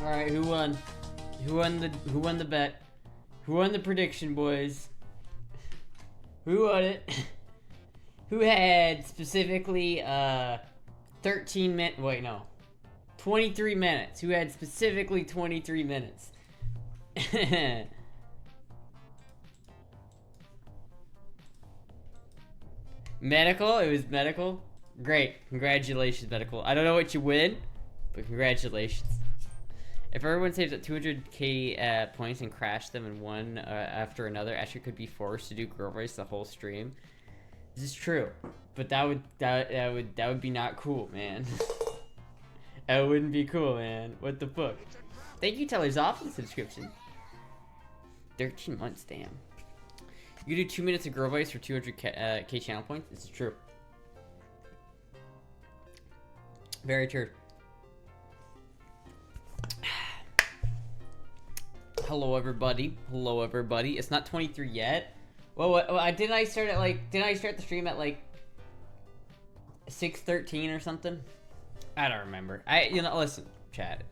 Alright, who won? Who won the bet? Who won the prediction, boys? Who won it? Who had specifically 13 minutes? Wait, no. 23 minutes. Who had specifically 23 minutes? Medical? It was medical? Great. Congratulations, medical. I don't know what you win, but congratulations. If everyone saves up 200k points and crash them in one after another, Astra could be forced to do girl race the whole stream. This is true, but that would be not cool, man. That wouldn't be cool, man. What the fuck? Thank you, Teller's off the subscription. 13 months, damn. You do 2 minutes of girl race for 200k channel points. This is true. Very true. Hello everybody. Hello everybody. It's not 23 yet. Well, didn't I start the stream at like 6:13 or something? I don't remember. Listen, chat.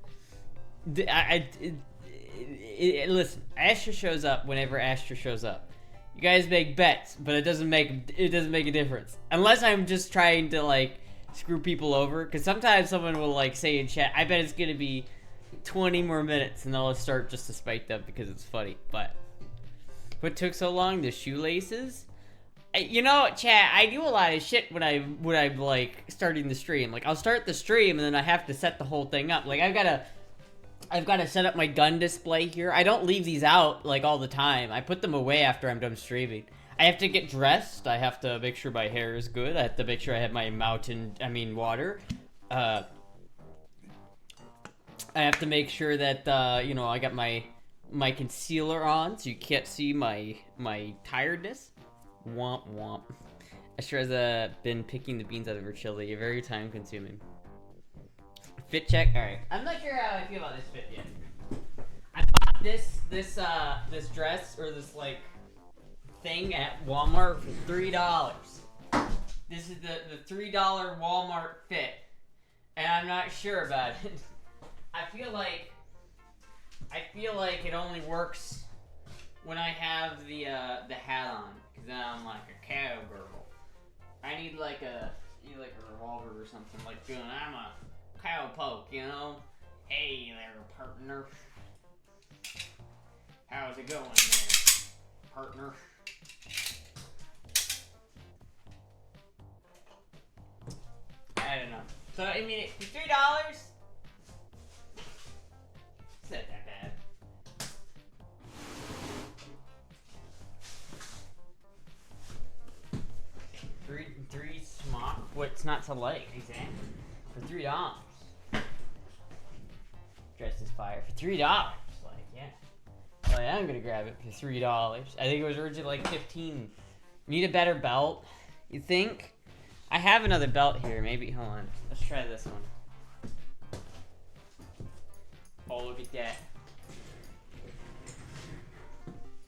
Listen. Astra shows up whenever Astra shows up. You guys make bets, but it doesn't make a difference unless I'm just trying to like screw people over. Because sometimes someone will like say in chat, "I bet it's gonna be 20 more minutes," and they'll start just to spite them because it's funny. But what took so long? The shoelaces. You know, chat, I do a lot of shit when I'm like starting the stream. Like I'll start the stream and then I have to set the whole thing up. Like I've got to set up my gun display here. I don't leave these out like all the time. I put them away after I'm done streaming. I have to get dressed. I have to make sure my hair is good. I have to make sure I have my water. I have to make sure that I got my concealer on so you can't see my tiredness. Womp womp. Astra has been picking the beans out of her chili. Very time consuming. Fit check. All right. I'm not sure how I feel about this fit yet. I bought this dress or this like thing at Walmart for $3. This is the $3 Walmart fit, and I'm not sure about it. I feel like it only works when I have the hat on, because then I'm like a cowgirl. I need like a revolver or something, like I'm a cowpoke, you know? Hey there, partner. How's it going there, partner? I don't know. So I mean, for $3, it's not that bad. Three smock. What's not to like? Exactly. For $3. Dress is fire for $3. Like, yeah. Well, yeah, I'm gonna grab it for $3. I think it was originally like 15. Need a better belt? You think? I have another belt here. Maybe. Hold on. Let's try this one. Oh, look at that.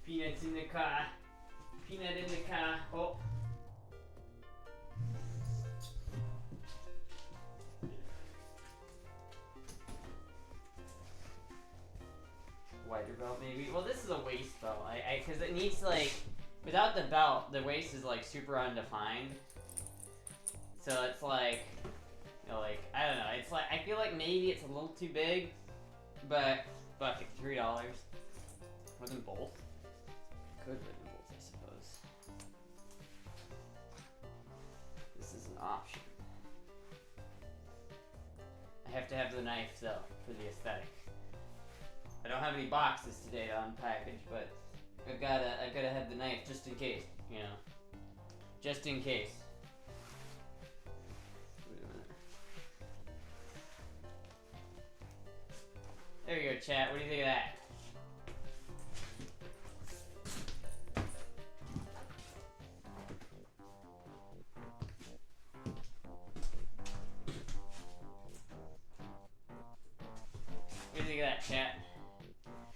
Peanuts in the car. Peanut in the car. Oh. Wider belt maybe. Well, this is a waist belt. Because it needs like, without the belt, the waist is like super undefined. So it's like, I don't know. It's like, I feel like maybe it's a little too big, but fuck it, $3. More than both. Could live in both, I suppose. This is an option. I have to have the knife though for the aesthetic. I don't have any boxes today to unpackage, but I've gotta have the knife just in case, you know. Just in case. Wait a minute. There you go, chat. What do you think of that? What do you think of that, chat?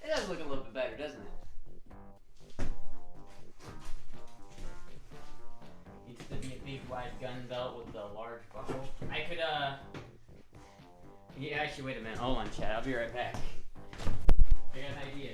It does look a little bit better, doesn't it? Needs to be a big wide gun belt with a large buckle. I could, yeah, actually, wait a minute. Hold on, chat. I'll be right back. got an idea.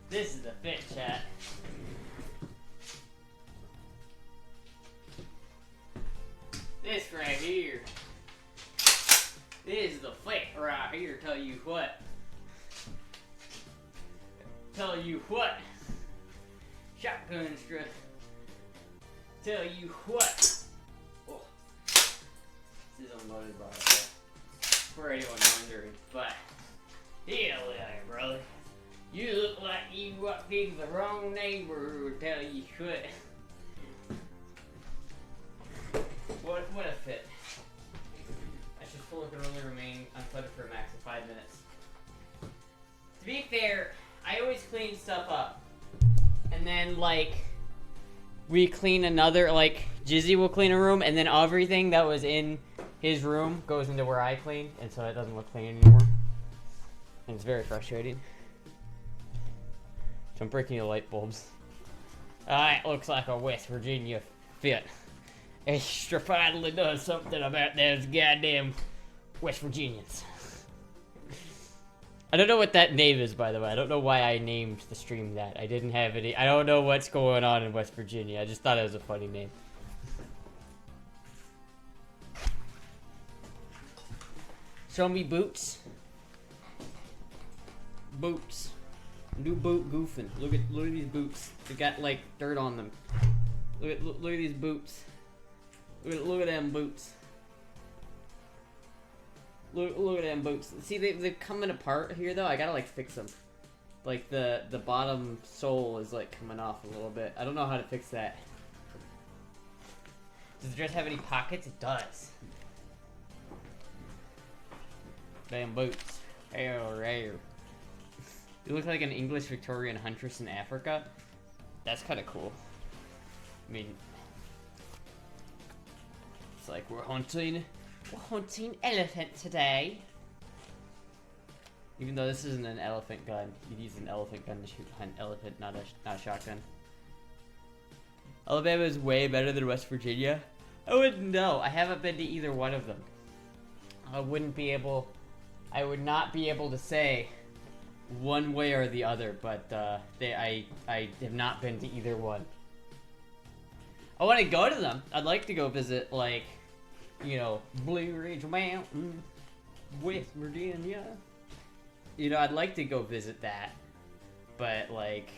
This is the fit, chat. This right here. This is the fit right here, tell you what. Tell you what. Shotgun strut. Tell you what. Oh. This is unloaded by it, for anyone wondering, but hell yeah, brother. You look like you walked into the wrong neighborhood, tell you what. What a fit. I should fully remain unfettered for a max of 5 minutes. To be fair, I always clean stuff up. And then, like, we clean another, like, Jizzy will clean a room, and then everything that was in his room goes into where I clean, and so it doesn't look clean anymore. And it's very frustrating. So I'm breaking the light bulbs. It looks like a West Virginia fit. Extra finally does something about those goddamn West Virginians. I don't know what that name is, by the way. I don't know why I named the stream that. I didn't have any. I don't know what's going on in West Virginia. I just thought it was a funny name. Show me boots. Boots. New boot goofing. Look at these boots. They got like dirt on them. Look at these boots. Look at them boots. Look at them boots. See, they're coming apart here though. I gotta like fix them. Like the bottom sole is like coming off a little bit. I don't know how to fix that. Does the dress have any pockets? It does. Damn boots. Hell rare. You look like an English Victorian huntress in Africa. That's kind of cool. I mean, it's like we're hunting elephant today. Even though this isn't an elephant gun, you'd use an elephant gun to shoot an elephant, not a shotgun. Alabama is way better than West Virginia. I wouldn't know. I haven't been to either one of them. I would not be able to say one way or the other, but I have not been to either one. I want to go to them. I'd like to go visit, like, you know, Blue Ridge Mountain, West Virginia. You know, I'd like to go visit that, but like,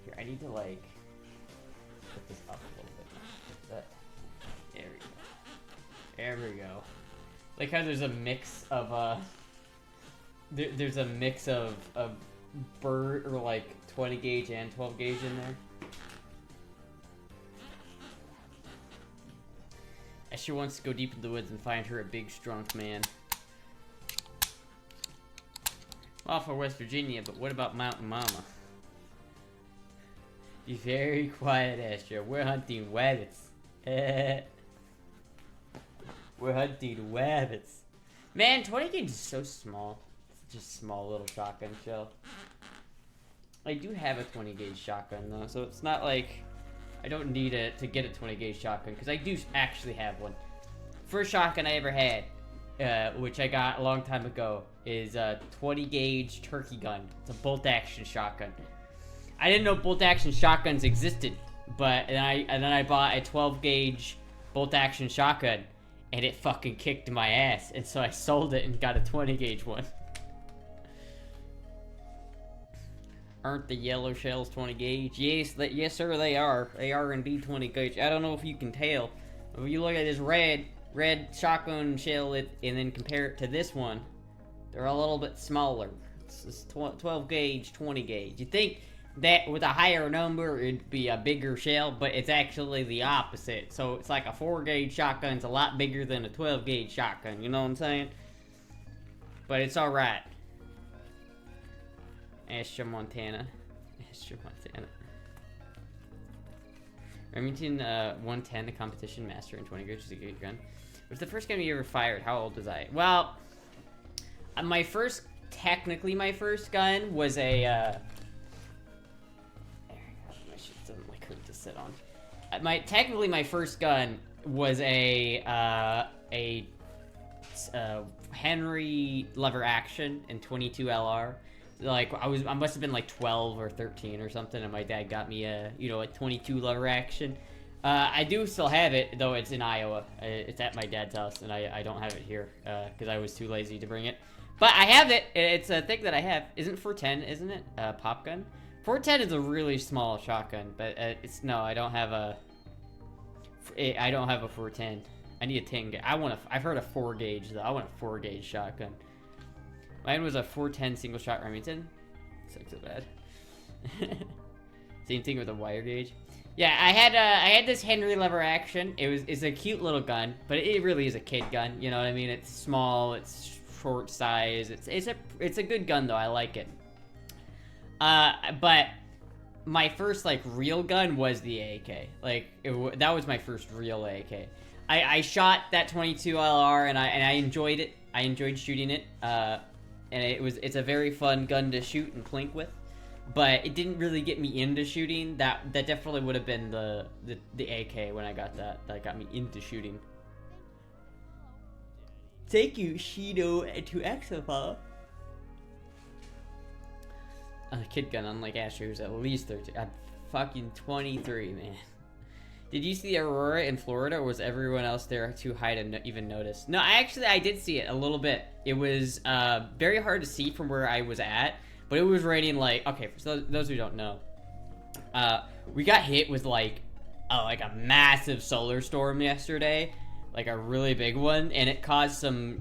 here, I need to like put this up a little bit. There we go. Like how there's a mix of there's a mix of bird or like 20 gauge and 12 gauge in there. Astra wants to go deep in the woods and find her a big, strong man. Well, for West Virginia, but what about Mountain Mama? Be very quiet, Astra. We're hunting rabbits. We're hunting rabbits. Man, 20 gauge is so small. It's just a small little shotgun shell. I do have a 20 gauge shotgun though, so it's not like I don't need it to get a 20 gauge shotgun, because I do actually have one. First shotgun I ever had, which I got a long time ago, is a 20 gauge turkey gun. It's a bolt action shotgun. I didn't know bolt action shotguns existed, but then I bought a 12 gauge bolt action shotgun, and it fucking kicked my ass, and so I sold it and got a 20 gauge one. Aren't the yellow shells 20 gauge? Yes, yes sir, they are. They are indeed 20 gauge. I don't know if you can tell. If you look at this red shotgun shell and then compare it to this one, they're a little bit smaller. It's 12 gauge, 20 gauge. You think that with a higher number it'd be a bigger shell, but it's actually the opposite. So it's like a 4 gauge shotgun's a lot bigger than a 12 gauge shotgun, you know what I'm saying? But it's alright. Astra, Montana. Astra, Montana. Remington 110, the competition master in 20 gauge is a good gun. It was the first gun you ever fired. How old was I? Well, technically my first gun was a, there we go. My shit doesn't like hurt to sit on. Technically my first gun was a Henry lever action in 22 LR. Like I must have been like 12 or 13 or something, and my dad got me a 22 lever action. I do still have it, though it's in Iowa. It's at my dad's house, and I don't have it here because I was too lazy to bring it. But I have it. It's a thing that I have. Isn't 410? Isn't it pop gun? 410 is a really small shotgun, but I don't have a 410. I need a 10 gauge. I've heard a 4 gauge though. I want a 4 gauge shotgun. Mine was a 410 single shot Remington. Sucks so bad. Same thing with a wire gauge. Yeah, I had this Henry lever action. It's a cute little gun, but it really is a kid gun. You know what I mean? It's small. It's short size. It's a good gun though. I like it. But my first like real gun was the AK. That was my first real AK. I shot that 22 LR and I enjoyed it. I enjoyed shooting it. And it's a very fun gun to shoot and plink with, but it didn't really get me into shooting. That definitely would have been the AK when I got that. That got me into shooting. Thank you, Shido to Exofa. A kid gun, unlike Astra, who's at least 13. I'm fucking 23, man. Did you see the Aurora in Florida, or was everyone else there too high to even notice? No, I did see it a little bit. It was very hard to see from where I was at, but it was raining like, okay, for those who don't know, we got hit with like a massive solar storm yesterday, like a really big one, and it caused some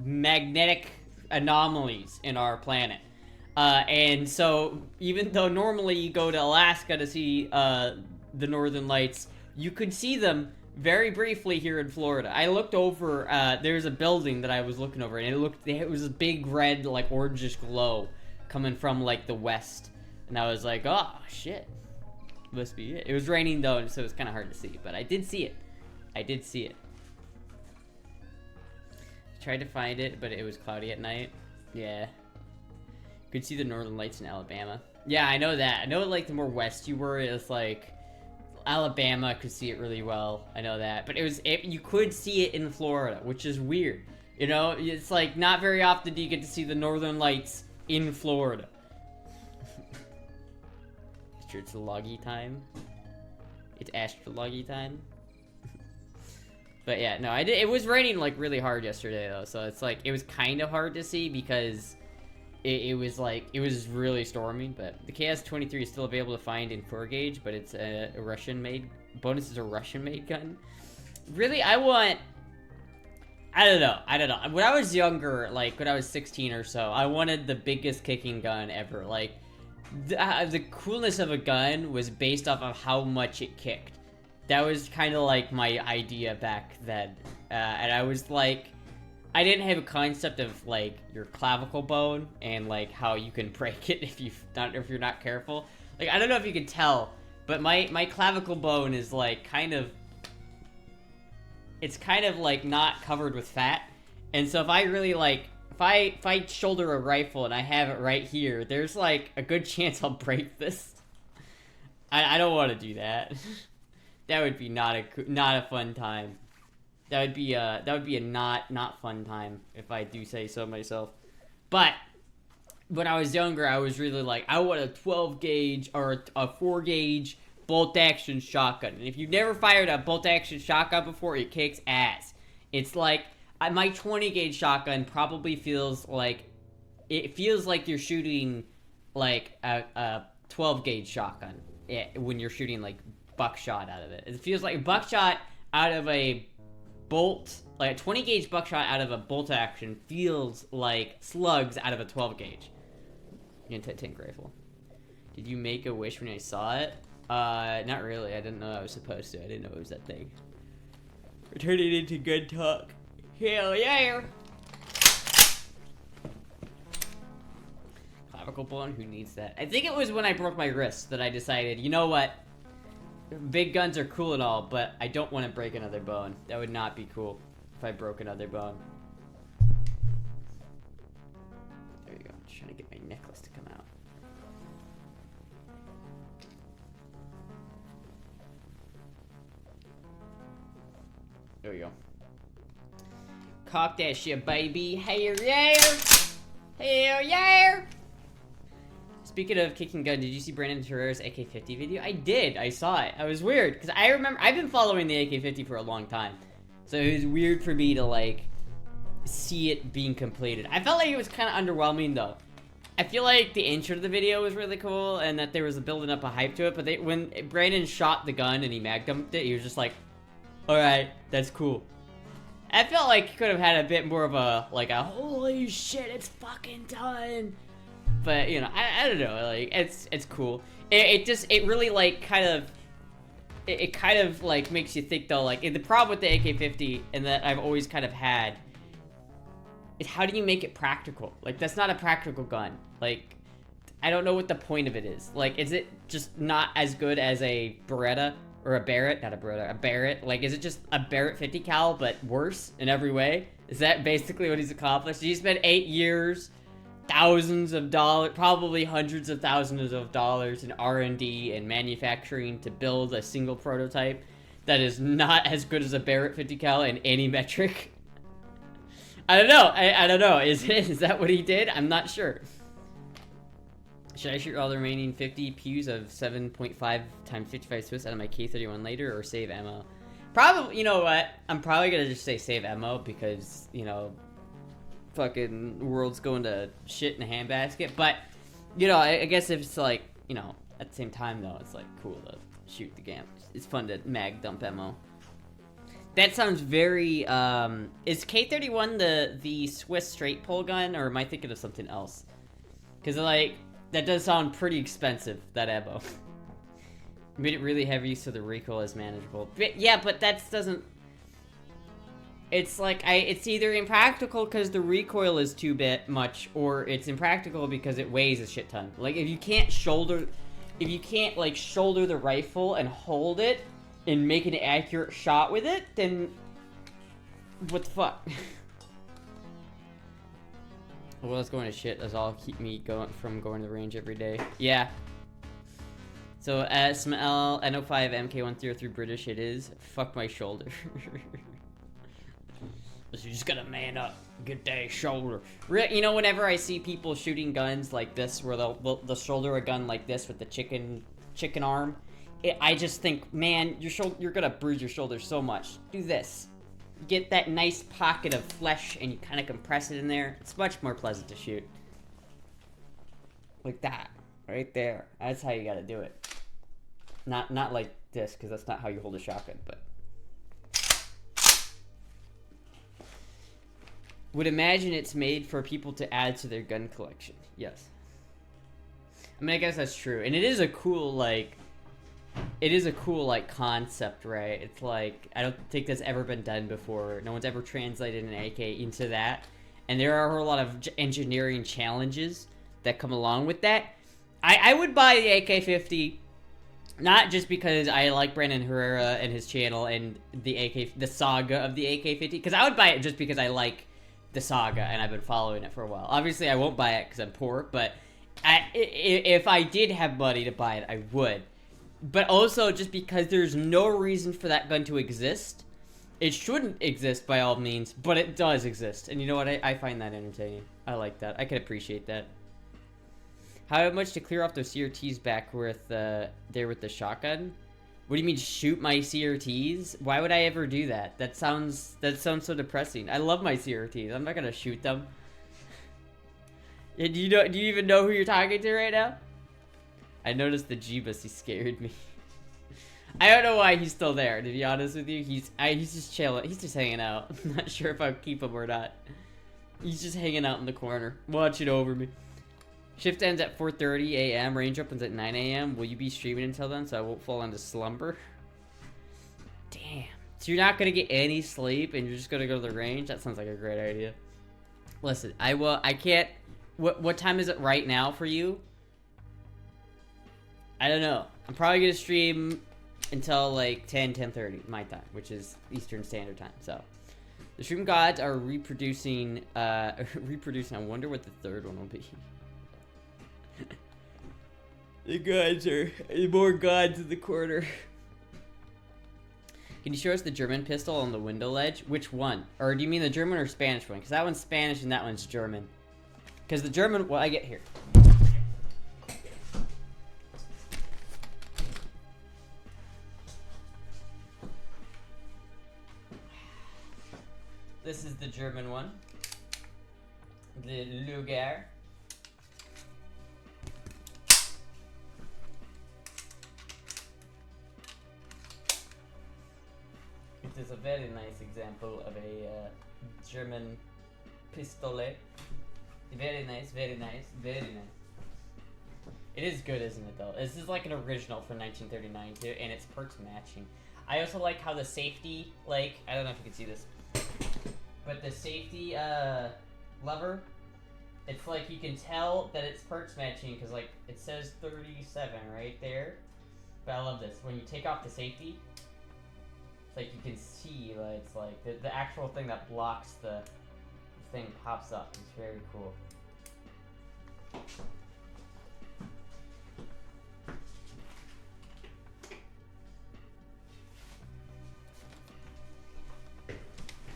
magnetic anomalies in our planet. And so even though normally you go to Alaska to see the Northern Lights, you could see them very briefly here in Florida. I looked over, there's a building that I was looking over, and it was a big red, like, orangish glow coming from, like, the west. And I was like, oh, shit. Must be it. It was raining, though, so it was kind of hard to see, but I did see it. I did see it. I tried to find it, but it was cloudy at night. Yeah. You could see the Northern Lights in Alabama. Yeah, I know that. I know, like, the more west you were, it's like Alabama could see it really well. I know that. But you could see it in Florida, which is weird. You know, it's like not very often do you get to see the Northern Lights in Florida. Sure, it's loggy time. It's astrology time. But yeah, no, it was raining like really hard yesterday though, so it's like it was kind of hard to see because it was really stormy. But the KS-23 is still available to find in 4 gauge, but it's a Russian-made. Bonus is a Russian-made gun. Really, I don't know. When I was younger, like when I was 16 or so, I wanted the biggest kicking gun ever. Like the coolness of a gun was based off of how much it kicked. That was kind of like my idea back then. And I was like, I didn't have a concept of like your clavicle bone and like how you can break it if you're not careful. Like, I don't know if you can tell, but my clavicle bone is like it's kind of like not covered with fat. And so if I really like, if I shoulder a rifle and I have it right here, there's like a good chance I'll break this. I don't want to do that. That would be not a fun time. That would be a not fun time if I do say so myself. But when I was younger, I was really like, I want a 12 gauge or a 4 gauge bolt action shotgun. And if you've never fired a bolt action shotgun before, it kicks ass. It's like my 20 gauge shotgun probably feels like you're shooting like a 12 gauge shotgun when you're shooting like buckshot out of it. It feels like buckshot out of a bolt, like a 20 gauge buckshot out of a bolt action feels like slugs out of a 12 gauge. Anti-tank rifle. Did you make a wish when I saw it? Not really. I didn't know I was supposed to. I didn't know it was that thing. We're turning into good talk. Hell yeah! Clavicle bone? Who needs that? I think it was when I broke my wrist that I decided, you know what? Big guns are cool and all, but I don't want to break another bone. That would not be cool if I broke another bone. There you go. I'm just trying to get my necklace to come out. There we go. Cock that shit, baby. Hell yeah! Hell yeah! Speaking of kicking gun, did you see Brandon Terrera's AK-50 video? I did. I saw it. It was weird because I remember I've been following the AK-50 for a long time, so it was weird for me to like see it being completed. I felt like it was kind of underwhelming though. I feel like the intro to the video was really cool and that there was a building up a hype to it, but when Brandon shot the gun and he mag dumped it, he was just like, "All right, that's cool." I felt like he could have had a bit more of a holy shit, it's fucking done. But, you know, I don't know, like, it's cool. It really, like, kind of, like, makes you think, though, like, the problem with the AK-50, and that I've always kind of had, is how do you make it practical? Like, that's not a practical gun. Like, I don't know what the point of it is. Like, is it just not as good as a Beretta? Or a Barrett? Not a Beretta, a Barrett. Like, is it just a Barrett 50 cal, but worse in every way? Is that basically what he's accomplished? He spent 8 years... thousands of dollars, probably hundreds of thousands of dollars in R&D and manufacturing to build a single prototype that is not as good as a Barrett 50 cal in any metric. I don't know. I don't know. Is that what he did? I'm not sure. Should I shoot all the remaining 50 pews of 7.5 times 55 Swiss out of my K31 later or save ammo? Probably, you know what? I'm probably gonna just say save ammo because, you know, fucking world's going to shit in a handbasket. But, you know, I guess if it's like, you know, at the same time though, it's like cool to shoot the game. It's fun to mag dump ammo. That sounds very, is K31 the Swiss straight pull gun, or am I thinking of something else? Because, like, that does sound pretty expensive, that ammo. Made it really heavy so the recoil is manageable. But, yeah, but that doesn't... It's like, it's either impractical because the recoil is too much, or it's impractical because it weighs a shit ton. Like, if you can't, like, shoulder the rifle and hold it and make an accurate shot with it, then what the fuck? Well, it's going to shit. That's all keep me from going to the range every day. Yeah. So, SML N05 MK103 British it is. Fuck my shoulder. So you just gotta man up. Good day, shoulder. You know, whenever I see people shooting guns like this, where they'll shoulder a gun like this with the chicken arm, I just think, man, you're gonna bruise your shoulder so much. Do this. Get that nice pocket of flesh and you kind of compress it in there. It's much more pleasant to shoot. Like that. Right there. That's how you gotta do it. Not like this, because that's not how you hold a shotgun, but... Would imagine it's made for people to add to their gun collection. Yes. I mean, I guess that's true. And it is a cool, like... it is a cool like concept, right? It's like I don't think that's ever been done before. No one's ever translated an AK into that, and there are a lot of engineering challenges that come along with that. I would buy the AK-50, not just because I like Brandon Herrera and his channel and the saga of the AK-50, because I would buy it just because I like the saga and I've been following it for a while. Obviously, I won't buy it because I'm poor, but if I did have money to buy it, I would. But also just because there's no reason for that gun to exist. It shouldn't exist by all means, but it does exist. And you know what? I find that entertaining. I like that. I can appreciate that. How much to clear off those CRTs back with there with the shotgun? What do you mean shoot my CRTs? Why would I ever do that? That sounds so depressing. I love my CRTs. I'm not gonna shoot them. Do you even know who you're talking to right now? I noticed the Jeebus, he scared me. I don't know why he's still there, to be honest with you. He's just chilling. He's just hanging out. I'm not sure if I'll keep him or not. He's just hanging out in the corner, watching over me. Shift ends at 4:30 a.m. Range opens at 9 a.m. Will you be streaming until then so I won't fall into slumber? Damn. So you're not going to get any sleep and you're just going to go to the range? That sounds like a great idea. Listen, I can't... What time is it right now for you? I don't know. I'm probably going to stream until like 10:30 my time, which is Eastern Standard Time. So the stream gods are reproducing. Reproducing. I wonder what the third one will be. The gods are more gods in the corner. Can you show us the German pistol on the window ledge? Which one? Or do you mean the German or Spanish one? Because that one's Spanish and that one's German. Because the German, well, I get here. This is the German one. The Luger. It is a very nice example of a German pistolet. Very nice, very nice, very nice. It is good, isn't it, though? This is like an original from 1939, too, and it's perks matching. I also like how the safety, like, I don't know if you can see this, but the safety lever, it's like you can tell that it's perks matching because, like, it says 37 right there. But I love this. When you take off the safety, it's like you can see, like, it's like the actual thing that blocks the thing pops up. It's very cool.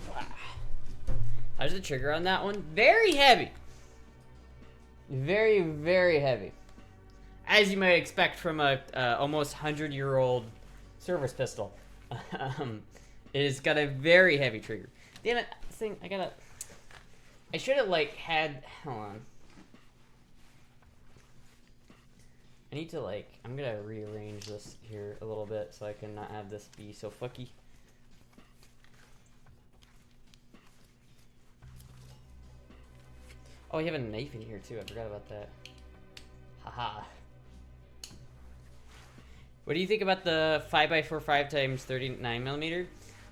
Wow. How's the trigger on that one? Very heavy. Very, very heavy. As you might expect from a almost 100-year-old service pistol. It has got a very heavy trigger. Damn it, this thing, I should have, like, hold on. I need to, like, I'm gonna rearrange this here a little bit so I can not have this be so fucky. Oh, you have a knife in here, too. I forgot about that. Haha. What do you think about the 5x45 times 39mm?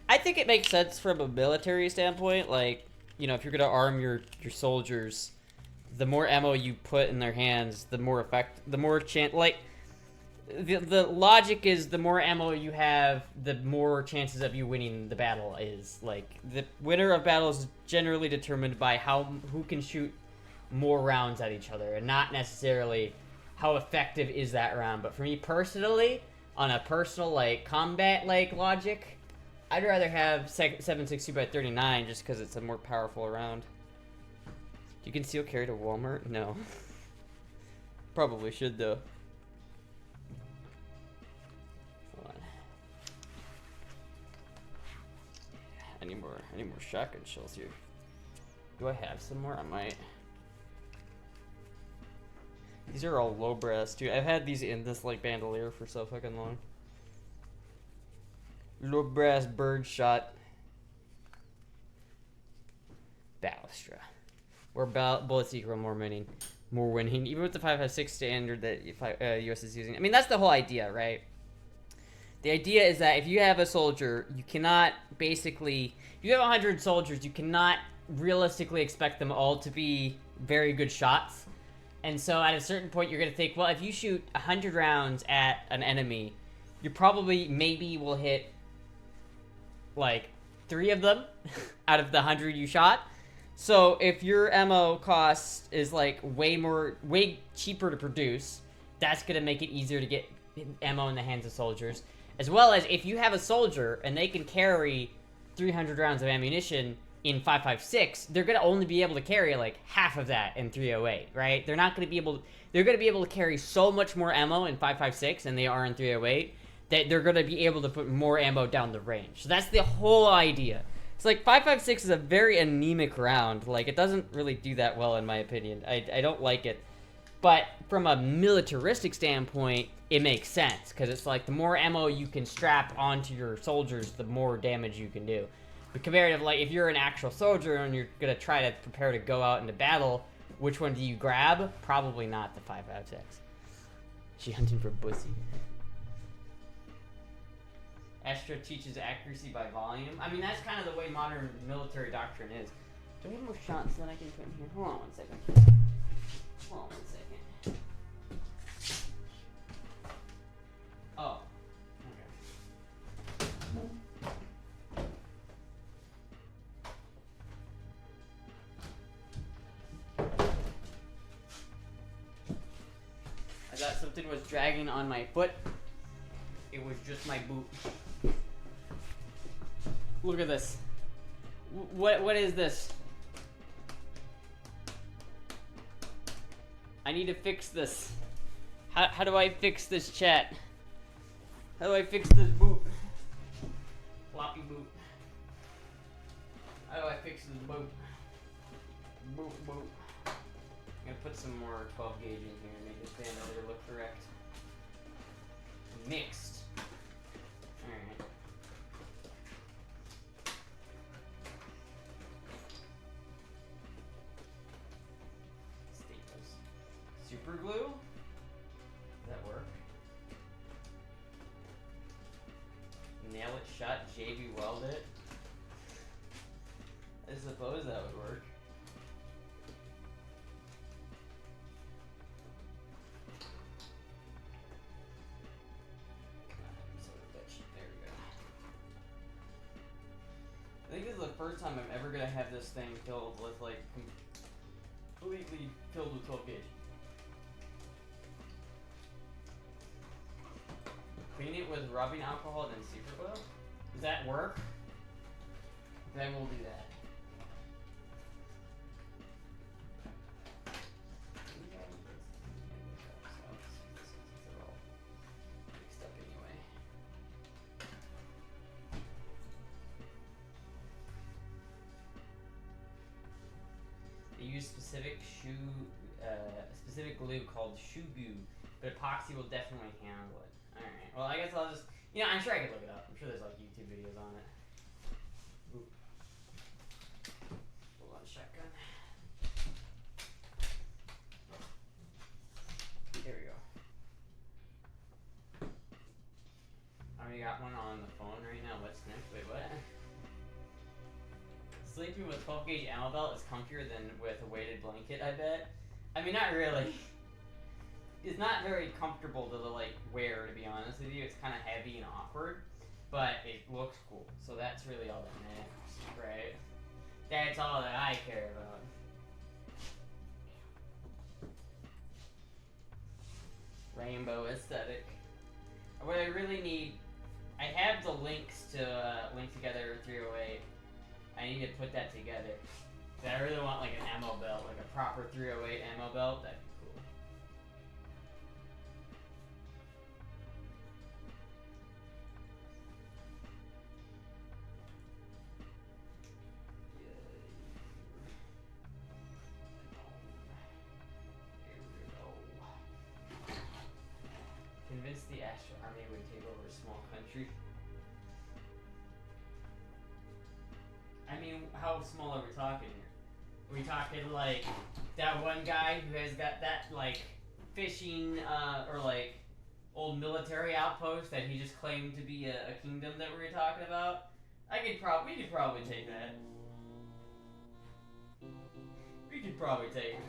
I think it makes sense from a military standpoint. Like, you know, if you're gonna arm your soldiers, the more ammo you put in their hands, the more chance. Like, the logic is the more ammo you have, the more chances of you winning the battle is. Like, the winner of battles is generally determined by who can shoot more rounds at each other, and not necessarily how effective is that round. But for me personally, on a personal, like, combat, like, logic, I'd rather have 7.62x39 just because it's a more powerful round. You can conceal carry to Walmart? No. Probably should, though. Hold on. I need more shotgun shells here. Do I have some more? I might. These are all low brass, too. I've had these in this, like, bandolier for so fucking long. Low brass bird shot. Astra. Where bullets equal more winning. Even with the 5.56 standard that US is using. I mean, that's the whole idea, right? The idea is that if you have a soldier, you cannot basically. If you have 100 soldiers, you cannot realistically expect them all to be very good shots. And so at a certain point, you're going to think, well, if you shoot 100 rounds at an enemy, you probably maybe will hit like 3 of them out of the 100 you shot. So if your ammo cost is like way cheaper to produce, that's going to make it easier to get ammo in the hands of soldiers. As well as if you have a soldier and they can carry 300 rounds of ammunition in 5.56, they're going to only be able to carry like half of that in 308, right? They're not going to be able they're going to be able to carry so much more ammo in 5.56 than they are in 308 that they're going to be able to put more ammo down the range. So that's the whole idea. It's like 5.56 is a very anemic round. Like, it doesn't really do that well in my opinion. I don't like it. But from a militaristic standpoint, it makes sense, because it's like the more ammo you can strap onto your soldiers, the more damage you can do. But comparative, like, if you're an actual soldier and you're gonna try to prepare to go out into battle, which one do you grab? Probably not the 5.56. She hunting for pussy. Astra teaches accuracy by volume. I mean, that's kind of the way modern military doctrine is. Do we have more shots that I can put in here? Hold on one second. Hold on 1 second. Oh. Okay. I thought something was dragging on my foot. It was just my boot. Look at this. What is this? I need to fix this. How do I fix this, chat? How do I fix this boot? Floppy boot. How do I fix this boot? Boot. I'm gonna put some more 12 gauge in here and make this bandolier look correct. Mixed. Alright. Staples. Super glue? Does that work? Nail it shut, JB weld it. I suppose that would work. I think this is the first time I'm ever gonna have this thing filled with like completely filled with 12 gauge. Clean it with rubbing alcohol and then super glue. Does that work? Then we'll do that. Mixed up anyway. They use specific glue called shoe goo, but epoxy will definitely handle it. Alright, well I guess I'll just, I'm sure I could look it up. I'm sure there's like YouTube videos on it. Ooh. Hold on, shotgun. There we go. I already got one on the phone right now. What's next? Wait, what? Sleeping with 12 gauge ammo belt is comfier than with a weighted blanket, I bet. I mean, not really. It's not very comfortable to like wear, to be honest with you. It's kind of heavy and awkward, but it looks cool. So that's really all that matters, right? That's all that I care about. Rainbow aesthetic. What I really need, I have the links to link together 308. I need to put that together. I really want like an ammo belt, like a proper 308 ammo belt. That'd be cool. Convince the Astra army would take over a small country. I mean, how small are we talking here? Are we talking like that one guy who has got that like fishing or like old military outpost that he just claimed to be a kingdom that we were talking about. We could probably take that. We could probably take it.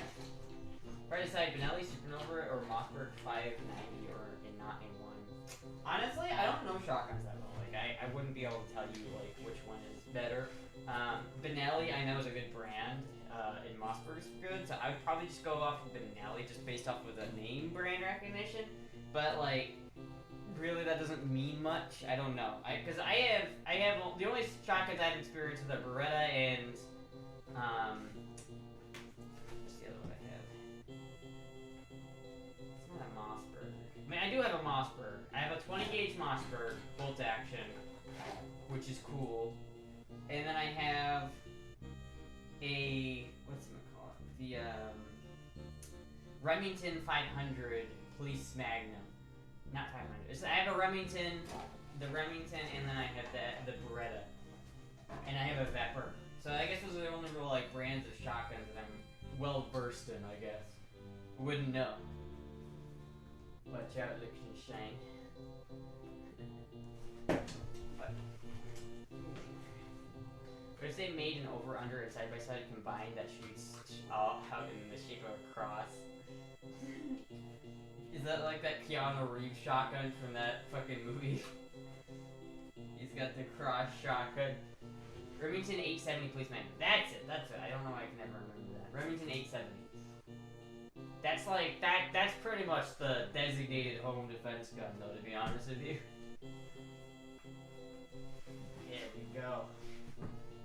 Right aside, Benelli, Supernova, or Mossberg 590, or not in one. Honestly, I don't know shotguns that well. Like, I wouldn't be able to tell you like which one is better. Benelli, I know, is a good brand, and Mossberg's good, so I would probably just go off of Benelli just based off of the name brand recognition. But like, really, that doesn't mean much. I don't know. Because I have the only shotguns I've experienced with a Beretta and what's the other one I have? It's not a Mossberg. I mean, I do have a Mossberg. I have a 20 gauge Mossberg bolt action, which is cool. And then I have a what's it called? The Remington 500 Police Magnum. Not 500. So I have a Remington, the Remington, and then I have the Beretta, and I have a Vepr. So I guess those are the only real like brands of shotguns that I'm well versed in. I guess wouldn't know. Watch out, look can shine. But if they made an over/under and side by side combined that shoots out in the shape of a cross. Is that like that Keanu Reeves shotgun from that fucking movie? He's got the cross shotgun. Remington 870 policeman. That's it. I don't know why I can never remember that. Remington 870. That's like that's pretty much the designated home defense gun though, to be honest with you. There we go.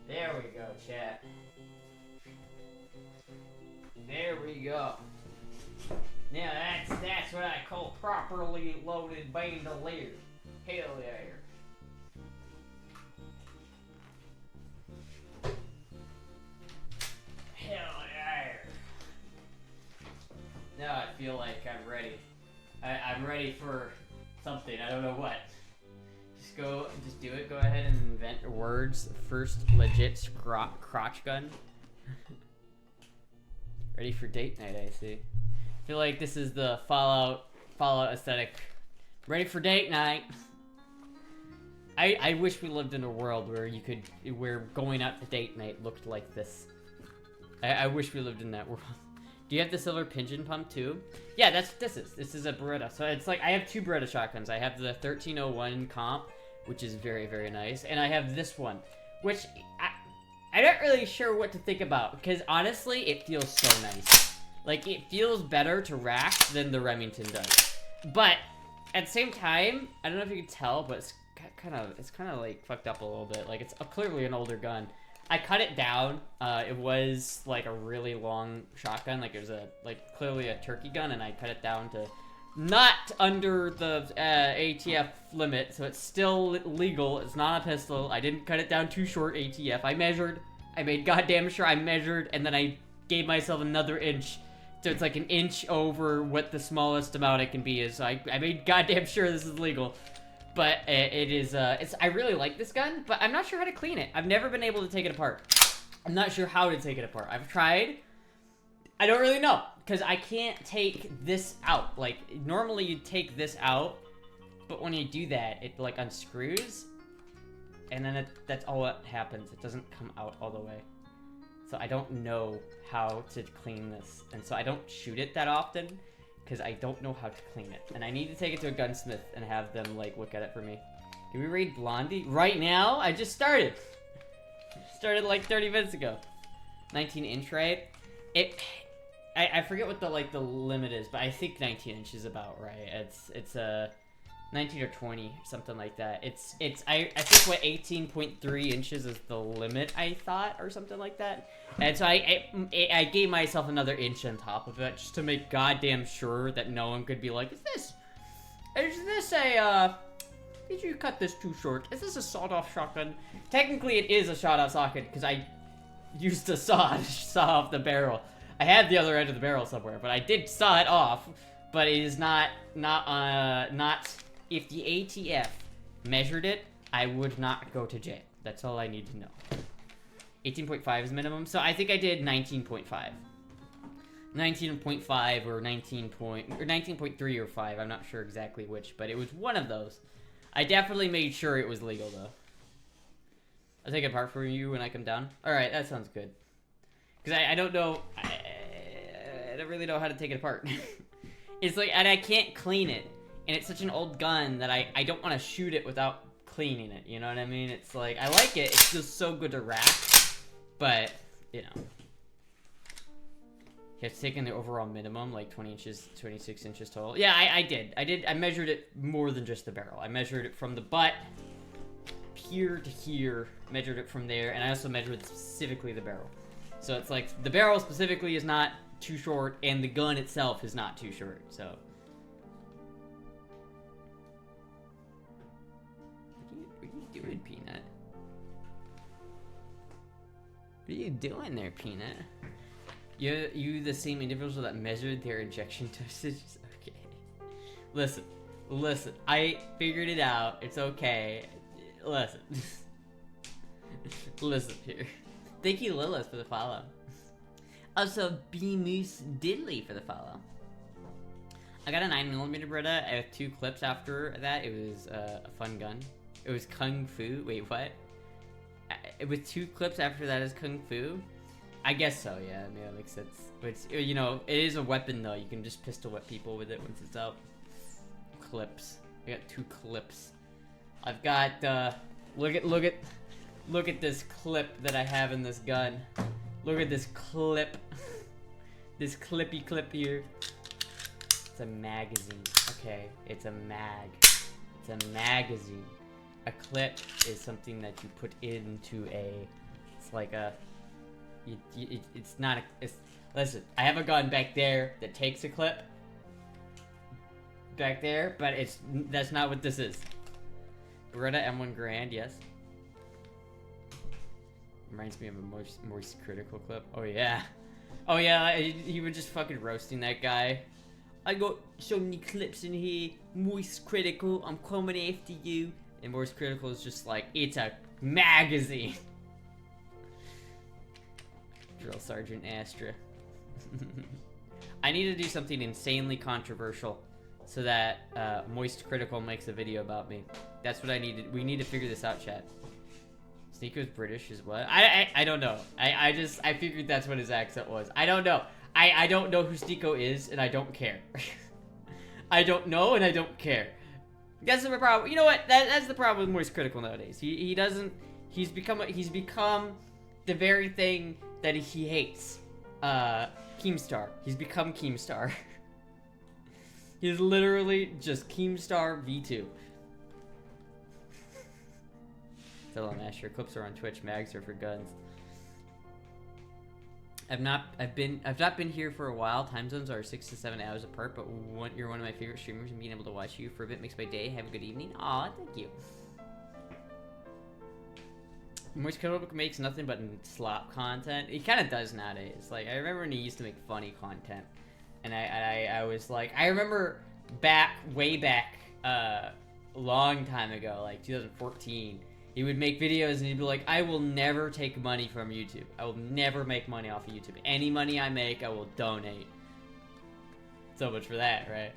There we go, chat. There we go. Yeah, that's what I call properly loaded bandolier. Hell yeah. Hell yeah. Now I feel like I'm ready. I'm ready for something. I don't know what. Just do it. Go ahead and invent words. First legit crotch gun. Ready for date night, I see. I feel like this is the Fallout aesthetic. Ready for date night. I wish we lived in a world where going out to date night looked like this. I wish we lived in that world. Do you have the silver pigeon pump too? Yeah, this is a Beretta. So it's like I have two Beretta shotguns. I have the 1301 comp, which is very, very nice, and I have this one, which I'm not really sure what to think about because honestly, it feels so nice. Like, it feels better to rack than the Remington does. But at the same time, I don't know if you can tell, but it's kind of like fucked up a little bit. Like, it's clearly an older gun. I cut it down. It was like a really long shotgun. Like, it was clearly a turkey gun, and I cut it down to not under the ATF limit, so it's still legal. It's not a pistol. I didn't cut it down too short ATF. I measured. I made goddamn sure I measured, and then I gave myself another inch. So it's like an inch over what the smallest amount it can be is. So I made goddamn sure this is legal. But it is, I really like this gun, but I'm not sure how to clean it. I've never been able to take it apart. I'm not sure how to take it apart. I've tried. I don't really know, because I can't take this out. Like, normally you take this out, but when you do that, it, like, unscrews. And then that's all that happens. It doesn't come out all the way. So I don't know how to clean this. And so I don't shoot it that often, because I don't know how to clean it. And I need to take it to a gunsmith and have them, like, look at it for me. Can we raid Blondie? Right now? I just started. Started, like, 30 minutes ago. 19-inch, right? I forget what the limit is, but I think 19 inch is about right. It's 19 or 20, something like that. I think what 18.3 inches is the limit, I thought, or something like that. And so I gave myself another inch on top of it just to make goddamn sure that no one could be like, is this did you cut this too short? Is this a sawed-off shotgun? Technically, it is a sawed-off socket because I used a saw to saw off the barrel. I had the other end of the barrel somewhere, but I did saw it off. But it is not if the ATF measured it, I would not go to jail. That's all I need to know. 18.5 is minimum, so I think I did 19.5. 19.5 or 19.3 or 5. I'm not sure exactly which, but it was one of those. I definitely made sure it was legal though. I'll take it apart for you when I come down. All right, that sounds good. Because I don't know, I don't really know how to take it apart. It's like, and I can't clean it. And it's such an old gun that I don't want to shoot it without cleaning it. You know what I mean? It's like, I like it. It's just so good to rack. But, you know. You have to take in the overall minimum, like 20 inches, 26 inches total. Yeah, I did. I measured it more than just the barrel. I measured it from the butt here to here. Measured it from there. And I also measured specifically the barrel. So it's like, the barrel specifically is not too short, and the gun itself is not too short, so. What are you doing, Peanut? What are you doing there, Peanut? You the same individual that measured their injection dosages? Okay. Listen. I figured it out. It's okay. Listen. Listen here. Thank you, Lilith, for the follow. Also, B-Moose Diddley for the follow. I got a 9mm Beretta. I have 2 clips after that. It was a fun gun. It was Kung Fu. Wait, what? It was 2 clips after that is Kung Fu? I guess so, yeah. I mean, that makes sense. But, it's, you know, it is a weapon, though. You can just pistol whip people with it once it's out. Clips. I got 2 clips. I've got, look at this clip that I have in this gun. Look at this clip. This clippy clip here. It's a magazine. Okay, it's a mag. It's a magazine. A clip is something that you put into a. It's like a. It's not a. It's, listen, I have a gun back there that takes a clip. Back there, but that's not what this is. Beretta M1 Grand, yes. Reminds me of a Moist Critical clip. Oh yeah. Oh yeah, he was just fucking roasting that guy. I got so many clips in here. Moist Critical, I'm coming after you. And Moist Critical is just like, it's a magazine. Drill Sergeant Astra. I need to do something insanely controversial so that Moist Critical makes a video about me. That's what I needed. We need to figure this out, chat. Sneako's British is what? I don't know. I figured that's what his accent was. I don't know. I don't know who Sneako is, and I don't care. I don't know, and I don't care. That's the problem. You know what? That's the problem with Moist Critical nowadays. He doesn't. He's become the very thing that he hates. Keemstar. He's become Keemstar. He's literally just Keemstar V2. Tell him, Asher. Clips are on Twitch. Mags are for guns. I've not been here for a while. Time zones are 6 to 7 hours apart, but you're one of my favorite streamers, and being able to watch you for a bit makes my day. Have a good evening. Aw, thank you. Moist Critical makes nothing but slop content. He kind of does nowadays. Like, I remember when he used to make funny content, and I was like, I remember way back, long time ago, like 2014. He would make videos and he'd be like, I will never take money from YouTube. I will never make money off of YouTube. Any money I make, I will donate. So much for that, right?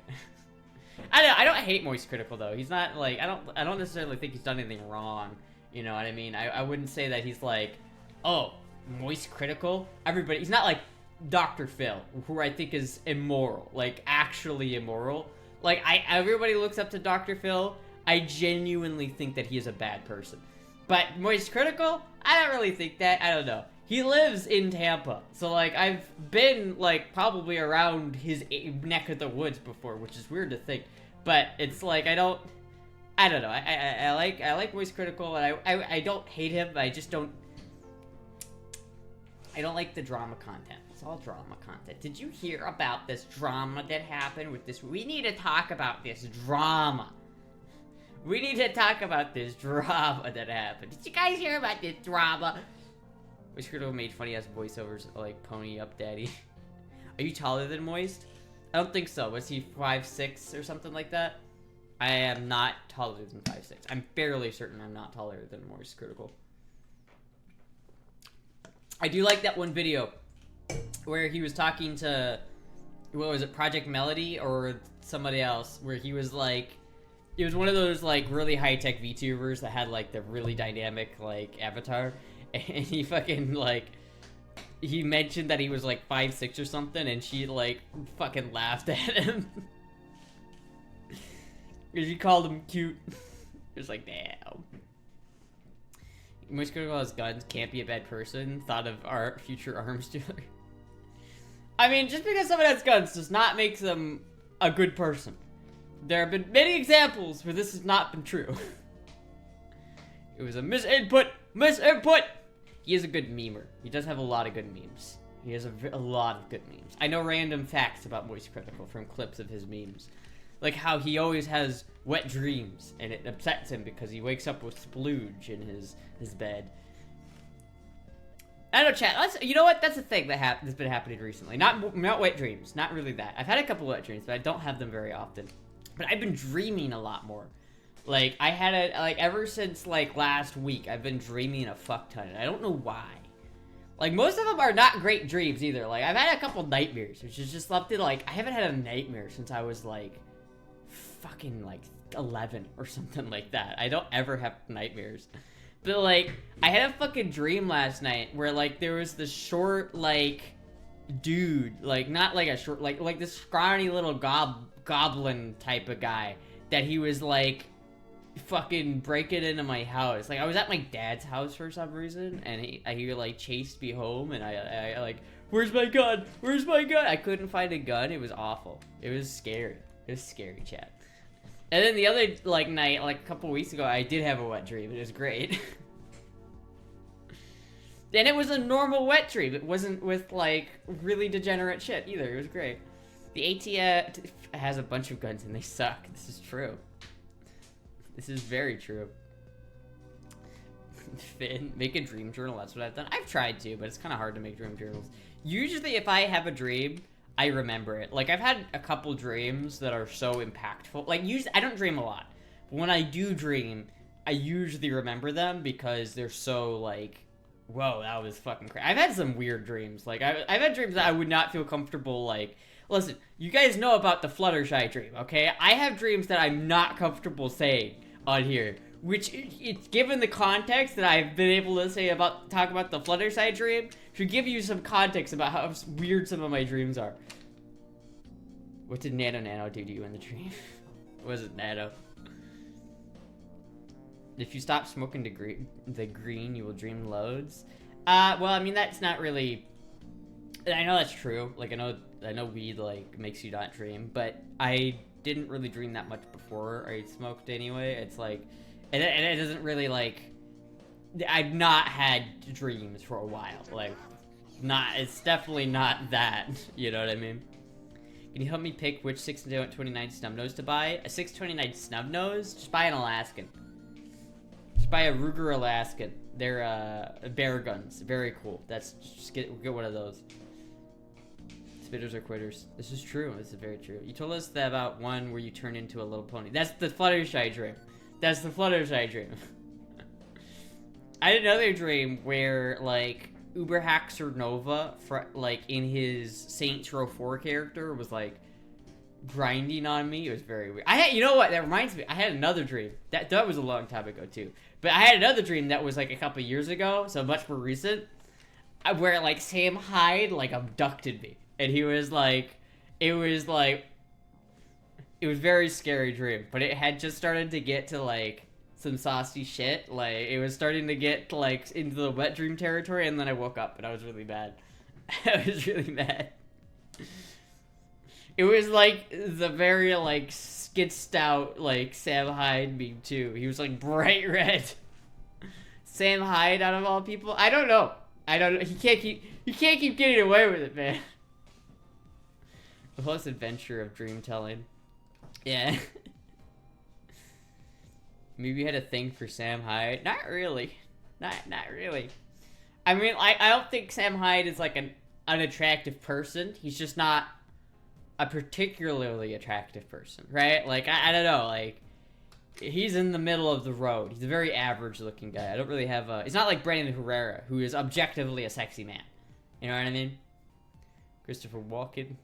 I don't hate Moist Critical though. He's not like, I don't necessarily think he's done anything wrong. You know what I mean? I wouldn't say that he's like, oh, Moist Critical? Everybody, he's not like Dr. Phil, who I think is immoral. Like, actually immoral. Like, everybody looks up to Dr. Phil. I genuinely think that he is a bad person. But Moist Critical? I don't really think that. I don't know. He lives in Tampa. So, like, I've been, like, probably around his neck of the woods before, which is weird to think. But it's like, I don't know. I like Moist Critical, and I don't hate him, but I just don't... I don't like the drama content. It's all drama content. Did you hear about this drama that happened with this? We need to talk about this drama. We need to talk about this drama that happened. Did you guys hear about this drama? Moist Critical made funny ass voiceovers like Pony Up Daddy. Are you taller than Moist? I don't think so. Was he 5'6" or something like that? I am not taller than 5'6". I'm fairly certain I'm not taller than Moist Critical. I do like that one video where he was talking to what was it, Project Melody or somebody else, where he was like, it was one of those like really high-tech VTubers that had like the really dynamic like avatar, and he fucking like, he mentioned that he was like 5'6" or something, and she like fucking laughed at him. Because she called him cute. It was like, damn. Most critical as guns, can't be a bad person. Thought of our future arms dealer. I mean, just because someone has guns does not make them a good person. There have been many examples where this has not been true. It was a misinput! Misinput! He is a good memer. He does have a lot of good memes. He has a lot of good memes. I know random facts about Moist Critical from clips of his memes. Like how he always has wet dreams, and it upsets him because he wakes up with splooge in his bed. I know, chat. You know what? That's a thing that's been happening recently. Not wet dreams. Not really that. I've had a couple wet dreams, but I don't have them very often. But I've been dreaming a lot more. Like, I had ever since, like, last week, I've been dreaming a fuck ton, and I don't know why. Like, most of them are not great dreams, either. Like, I've had a couple nightmares, which is just left in, like, I haven't had a nightmare since I was, like, fucking, like, 11 or something like that. I don't ever have nightmares. But, like, I had a fucking dream last night where, like, there was this short, like, dude, like, not like a short, like this scrawny little goblin type of guy that he was, like, fucking breaking into my house. Like, I was at my dad's house for some reason, and he like chased me home, and I like, where's my gun? Where's my gun? I couldn't find a gun. It was awful. It was scary. It was scary, chat. And then the other like night, like a couple weeks ago, I did have a wet dream. It was great. And it was a normal wet dream. It wasn't with like really degenerate shit either. It was great. The AT has a bunch of guns and they suck. This is true. This is very true. Finn, make a dream journal. That's what I've done. I've tried to, but it's kind of hard to make dream journals. Usually, if I have a dream, I remember it. Like, I've had a couple dreams that are so impactful. Like, usually, I don't dream a lot. But when I do dream, I usually remember them because they're so, like, whoa, that was fucking crazy. I've had some weird dreams. Like, I've had dreams that I would not feel comfortable, like... Listen, you guys know about the Fluttershy dream, okay? I have dreams that I'm not comfortable saying on here, which, it's given the context that I've been able to talk about the Fluttershy dream, should give you some context about how weird some of my dreams are. What did Nano do to you in the dream? Was it Nano? If you stop smoking the green, you will dream loads. Well, I mean, that's not really... I know that's true. Like, I know weed, like, makes you not dream, but I didn't really dream that much before I smoked anyway. It's like, and it doesn't really, like, I've not had dreams for a while. Like, it's definitely not that, you know what I mean? Can you help me pick which 629 snub nose to buy? A 629 snub nose? Just buy an Alaskan. Just buy a Ruger Alaskan. They're, bear guns. Very cool. Just get one of those. Spitters are quitters. This is true. This is very true. You told us that about one where you turn into a little pony. That's the Fluttershy dream. That's the Fluttershy dream. I had another dream where, like, Uberhaxer Nova, like, in his Saints Row 4 character was, like, grinding on me. It was very weird. You know what? That reminds me. I had another dream. That was a long time ago, too. But I had another dream that was, like, a couple years ago, so much more recent, where, like, Sam Hyde, like, abducted me. And he was like, it was a very scary dream, but it had just started to get to, like, some saucy shit. Like, it was starting to get, like, into the wet dream territory, and then I woke up, and I was really mad. I was really mad. It was, like, the very, like, skitzed out, like, Sam Hyde meme, too. He was, like, bright red. Sam Hyde, out of all people? I don't know. He can't keep getting away with it, man. The whole adventure of dream telling. Yeah. Maybe you had a thing for Sam Hyde. Not really. Not really. I mean, I don't think Sam Hyde is like an unattractive person. He's just not a particularly attractive person, right? Like, I don't know, like, he's in the middle of the road. He's a very average looking guy. I don't really have it's not like Brandon Herrera, who is objectively a sexy man. You know what I mean? Christopher Walken.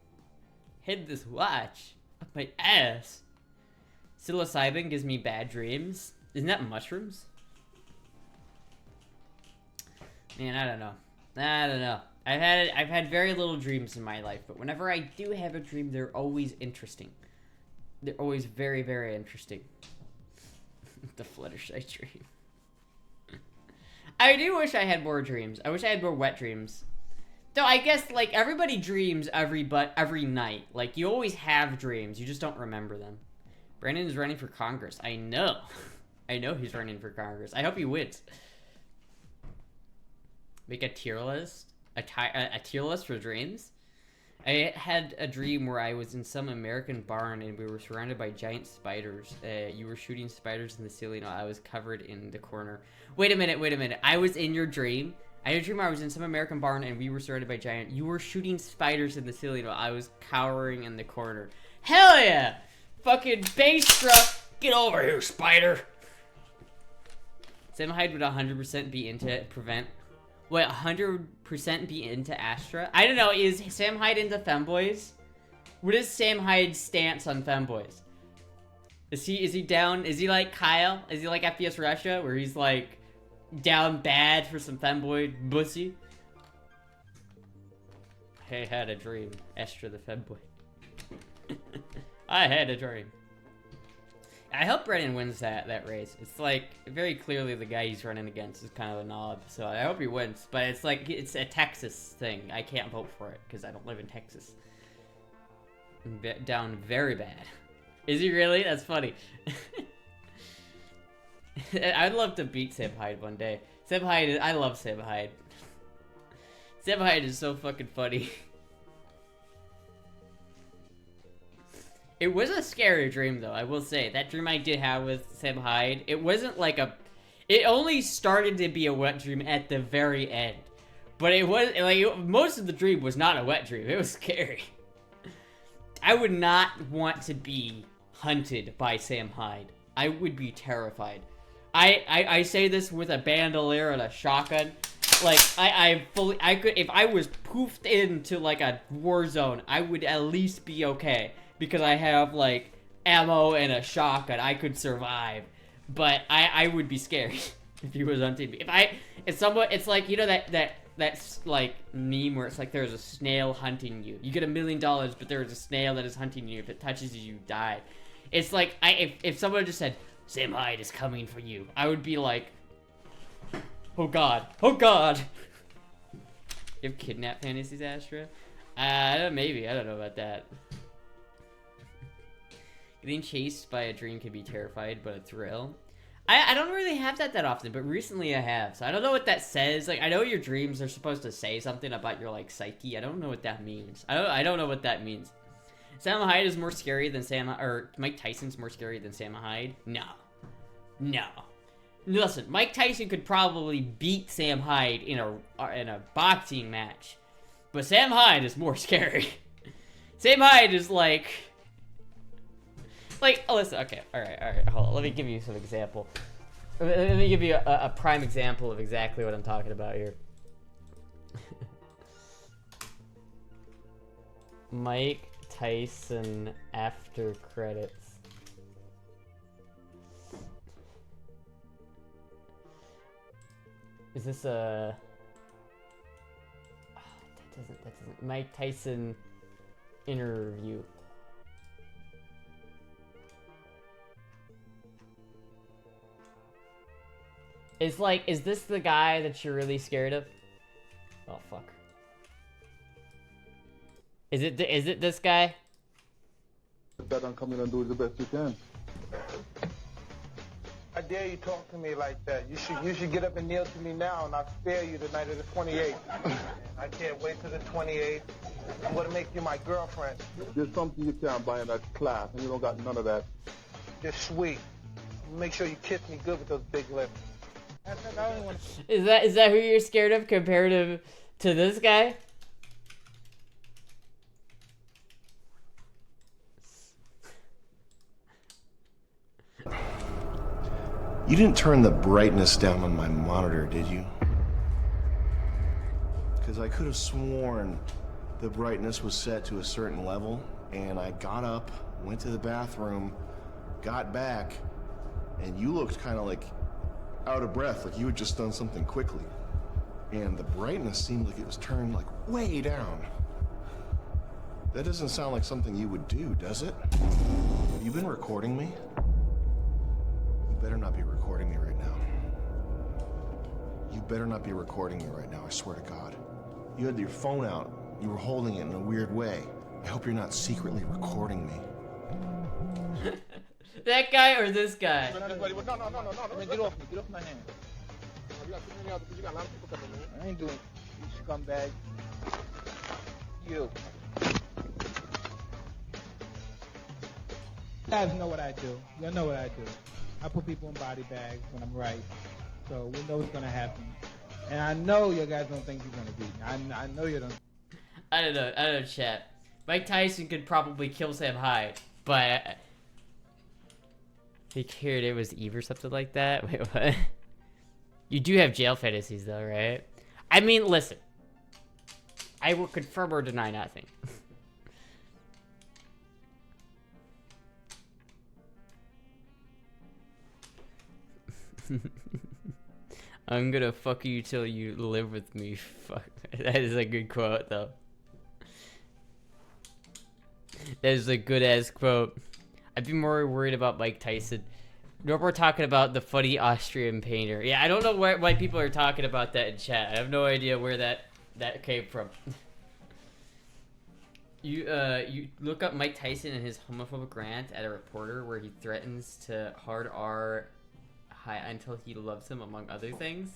hid this watch up my ass. Psilocybin gives me bad dreams. Isn't that mushrooms? Man, I don't know. I've had very little dreams in my life, but whenever I do have a dream, they're always interesting. They're always very, very interesting. The Fluttershy dream. I do wish I had more dreams. I wish I had more wet dreams. Though I guess like everybody dreams every night. Like you always have dreams, you just don't remember them. Brandon is running for Congress. I know. I know he's running for Congress. I hope he wins. Make a tier list? A tier list for dreams? I had a dream where I was in some American barn and we were surrounded by giant spiders. You were shooting spiders in the ceiling while I was covered in the corner. Wait a minute. I was in your dream? I had a dream where I was in some American barn and we were surrounded by giant... You were shooting spiders in the ceiling while I was cowering in the corner. Hell yeah! Fucking bass drum! Get over here, spider! Sam Hyde would 100% be into prevent... Wait, 100% be into Astra? I don't know, is Sam Hyde into femboys? What is Sam Hyde's stance on femboys? Is he down, is he like Kyle? Is he like FPS Russia, where he's like down bad for some femboy pussy? I had a dream, Astra the femboy. I had a dream. I hope Brennan wins that race. It's like very clearly the guy he's running against is kind of a knob, so I hope he wins. But it's like it's a Texas thing. I can't vote for it because I don't live in Texas. I'm down very bad. Is he really? That's funny. I'd love to beat Sam Hyde one day. Sam Hyde, I love Sam Hyde. Sam Hyde is so fucking funny. It was a scary dream, though, I will say. That dream I did have with Sam Hyde, it wasn't like a... It only started to be a wet dream at the very end. But it was, like, most of the dream was not a wet dream. It was scary. I would not want to be hunted by Sam Hyde. I would be terrified. I say this with a bandolier and a shotgun. Like, I could, if I was poofed into, like, a war zone, I would at least be okay. Because I have, like, ammo and a shotgun, I could survive. But I would be scared if he was hunting me. It's like, you know that's like meme where it's like there's a snail hunting you. You get $1 million, but there's a snail that is hunting you. If it touches you, you die. It's like, if someone just said, Sam Hyde is coming for you, I would be like, oh god, oh god. You have kidnap fantasies, Astra? Maybe, I don't know about that. Getting chased by a dream can be terrified, but a thrill. I don't really have that often, but recently I have. So I don't know what that says. Like, I know your dreams are supposed to say something about your, like, psyche. I don't know what that means. I don't know what that means. Sam Hyde is more scary than Mike Tyson's more scary than Sam Hyde? No. No. Listen, Mike Tyson could probably beat Sam Hyde in a boxing match. But Sam Hyde is more scary. Sam Hyde is like, oh, listen, okay, alright, hold on, let me give you some example. Let me give you a prime example of exactly what I'm talking about here. Mike Tyson after credits. Is this a... Oh, that doesn't... Mike Tyson interview. It's like, is this the guy that you're really scared of? Oh, fuck. Is it this guy? Bet on coming and do the best you can. I dare you talk to me like that. You should get up and kneel to me now, and I'll spare you the night of the 28th. I can't wait till the 28th. I'm gonna make you my girlfriend. There's something you can't buy in that class, and you don't got none of that. You're sweet. Make sure you kiss me good with those big lips. Is that who you're scared of compared to this guy? You didn't turn the brightness down on my monitor, did you? Because I could have sworn the brightness was set to a certain level. And I got up, went to the bathroom, got back, and you looked kind of like out of breath, like you had just done something quickly. And the brightness seemed like it was turned like way down. That doesn't sound like something you would do, does it? Have you been recording me? You better not be recording me right now. You better not be recording me right now, I swear to God. You had your phone out. You were holding it in a weird way. I hope you're not secretly recording me. That guy or this guy? No, get off me. Get off my hand. I ain't doing it. You scumbag. You. You guys know what I do. You know what I do. I put people in body bags when I'm right. So we know what's gonna happen. And I know you guys don't think you're gonna beat me. I know you don't. I don't know, chat. Mike Tyson could probably kill Sam Hyde, but he cared it was Eve or something like that. Wait, what? You do have jail fantasies though, right? I mean, listen. I will confirm or deny nothing. I'm gonna fuck you till you live with me. Fuck. That is a good quote, though. That is a good ass quote. I'd be more worried about Mike Tyson. We're talking about the funny Austrian painter. Yeah, I don't know why people are talking about that in chat. I have no idea where that came from. You look up Mike Tyson and his homophobic rant at a reporter where he threatens to hard R until he loves him, among other things.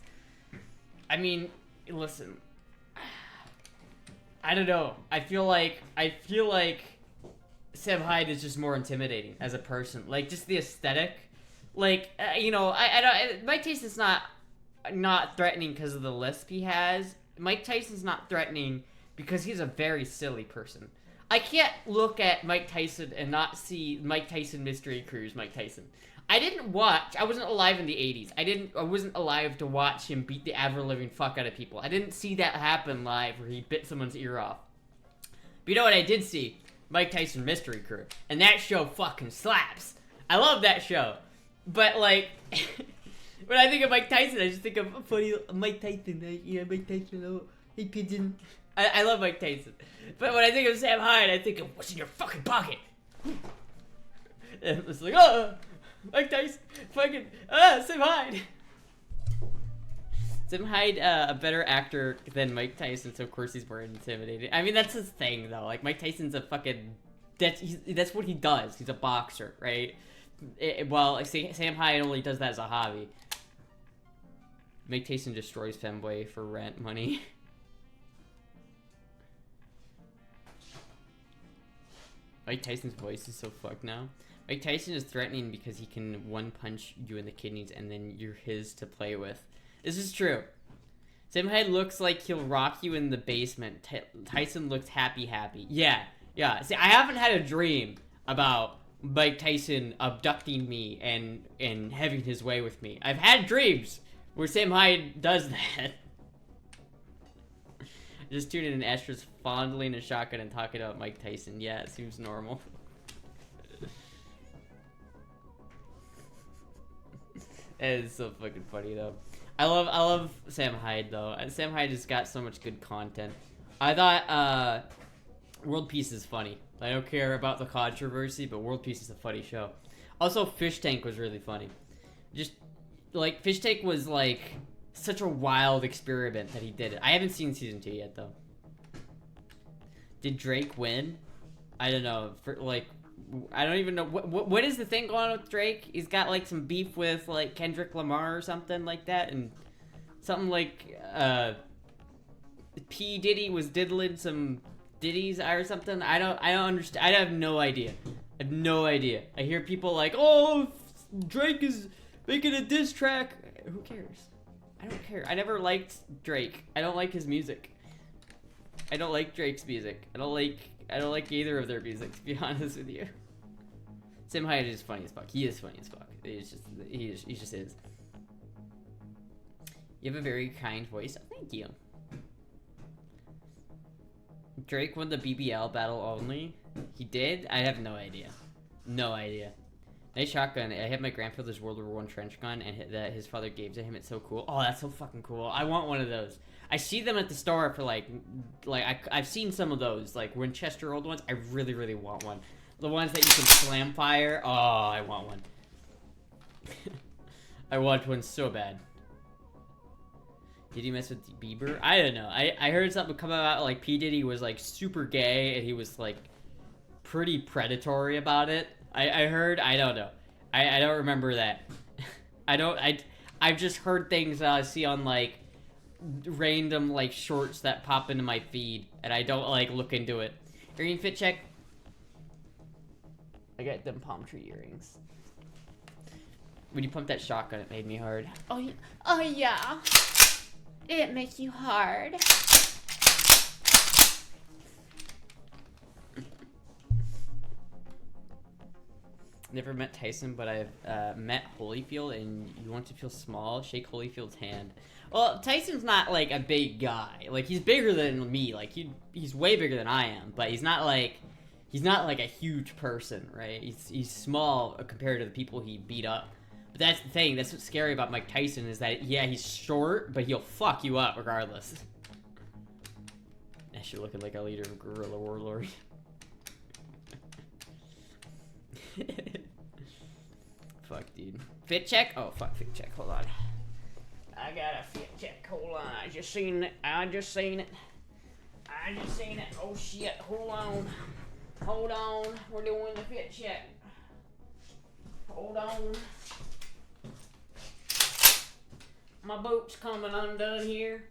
I mean, listen. I don't know. I feel like Sam Hyde is just more intimidating as a person. Like, just the aesthetic. Like, you know, Mike Tyson's not threatening because of the lisp he has. Mike Tyson's not threatening because he's a very silly person. I can't look at Mike Tyson and not see Mike Tyson Mystery Cruise Mike Tyson. I wasn't alive in the 80s. I wasn't alive to watch him beat the ever-living fuck out of people. I didn't see that happen live where he bit someone's ear off. But you know what I did see? Mike Tyson Mystery Crew. And that show fucking slaps. I love that show. But, like, when I think of Mike Tyson, I just think of funny Mike Tyson. Yeah, Mike Tyson. Oh, hey, pigeon. I love Mike Tyson. But when I think of Sam Hyde, I think of what's in your fucking pocket. And it's like, oh, Mike Tyson. Fucking, Sam Hyde. Sam Hyde, a better actor than Mike Tyson, so of course he's more intimidating. I mean, that's his thing, though. Like, Mike Tyson's a fucking... That's what he does. He's a boxer, right? Well, Sam Hyde only does that as a hobby. Mike Tyson destroys femboy for rent money. Mike Tyson's voice is so fucked now. Mike Tyson is threatening because he can one-punch you in the kidneys and then you're his to play with. This is true. Sam Hyde looks like he'll rock you in the basement. Tyson looks happy. Yeah. See, I haven't had a dream about Mike Tyson abducting me and having his way with me. I've had dreams where Sam Hyde does that. Just tuning in Astra's fondling a shotgun and talking about Mike Tyson. Yeah, it seems normal. That is so fucking funny, though. I love Sam Hyde, though. Sam Hyde has got so much good content. I thought World Peace is funny. I don't care about the controversy, but World Peace is a funny show. Also, Fish Tank was really funny. Just, like, Fish Tank was, like, such a wild experiment that he did it. I haven't seen season 2 yet, though. Did Drake win? I don't know. I don't even know. What is the thing going on with Drake? He's got, like, some beef with, like, Kendrick Lamar or something like that, and something like, P. Diddy was diddling some ditties or something. I don't understand. I have no idea. I have no idea. I hear people like, oh, Drake is making a diss track. Who cares? I don't care. I never liked Drake. I don't like his music. I don't like Drake's music. I don't like either of their music, to be honest with you. Sam Hyde is funny as fuck. He is funny as fuck. He just is. You have a very kind voice. Oh, thank you. Drake won the BBL battle only. He did? I have no idea. No idea. Nice shotgun. I have my grandfather's World War I trench gun and that his father gave to him. It's so cool. Oh, that's so fucking cool. I want one of those. I see them at the store for like I've seen some of those, like Winchester old ones. I really, really want one. The ones that you can slam fire. Oh, I want one. I want one so bad. Did he mess with Bieber? I don't know. I heard something come out like P. Diddy was like super gay and he was like pretty predatory about it. I heard. I don't know. I don't remember that. I've just heard things that I see on like random like shorts that pop into my feed and I don't like look into it. Earring fit check. I got them palm tree earrings. When you pumped that shotgun, it made me hard. Oh yeah. Oh yeah. It makes you hard. Never met Tyson, but I've met Holyfield, and you want to feel small? Shake Holyfield's hand. Well, Tyson's not like a big guy. Like he's bigger than me. Like he's way bigger than I am, but he's not like a huge person, right? He's small compared to the people he beat up. But that's the thing. That's what's scary about Mike Tyson is that yeah, he's short, but he'll fuck you up regardless. Actually, looking like a leader of guerrilla warlord. Fuck, dude. Fit check? Oh, fuck, fit check. Hold on. I got a fit check. Hold on. I just seen it. Oh, shit. Hold on. We're doing the fit check. Hold on. My boot's coming undone here.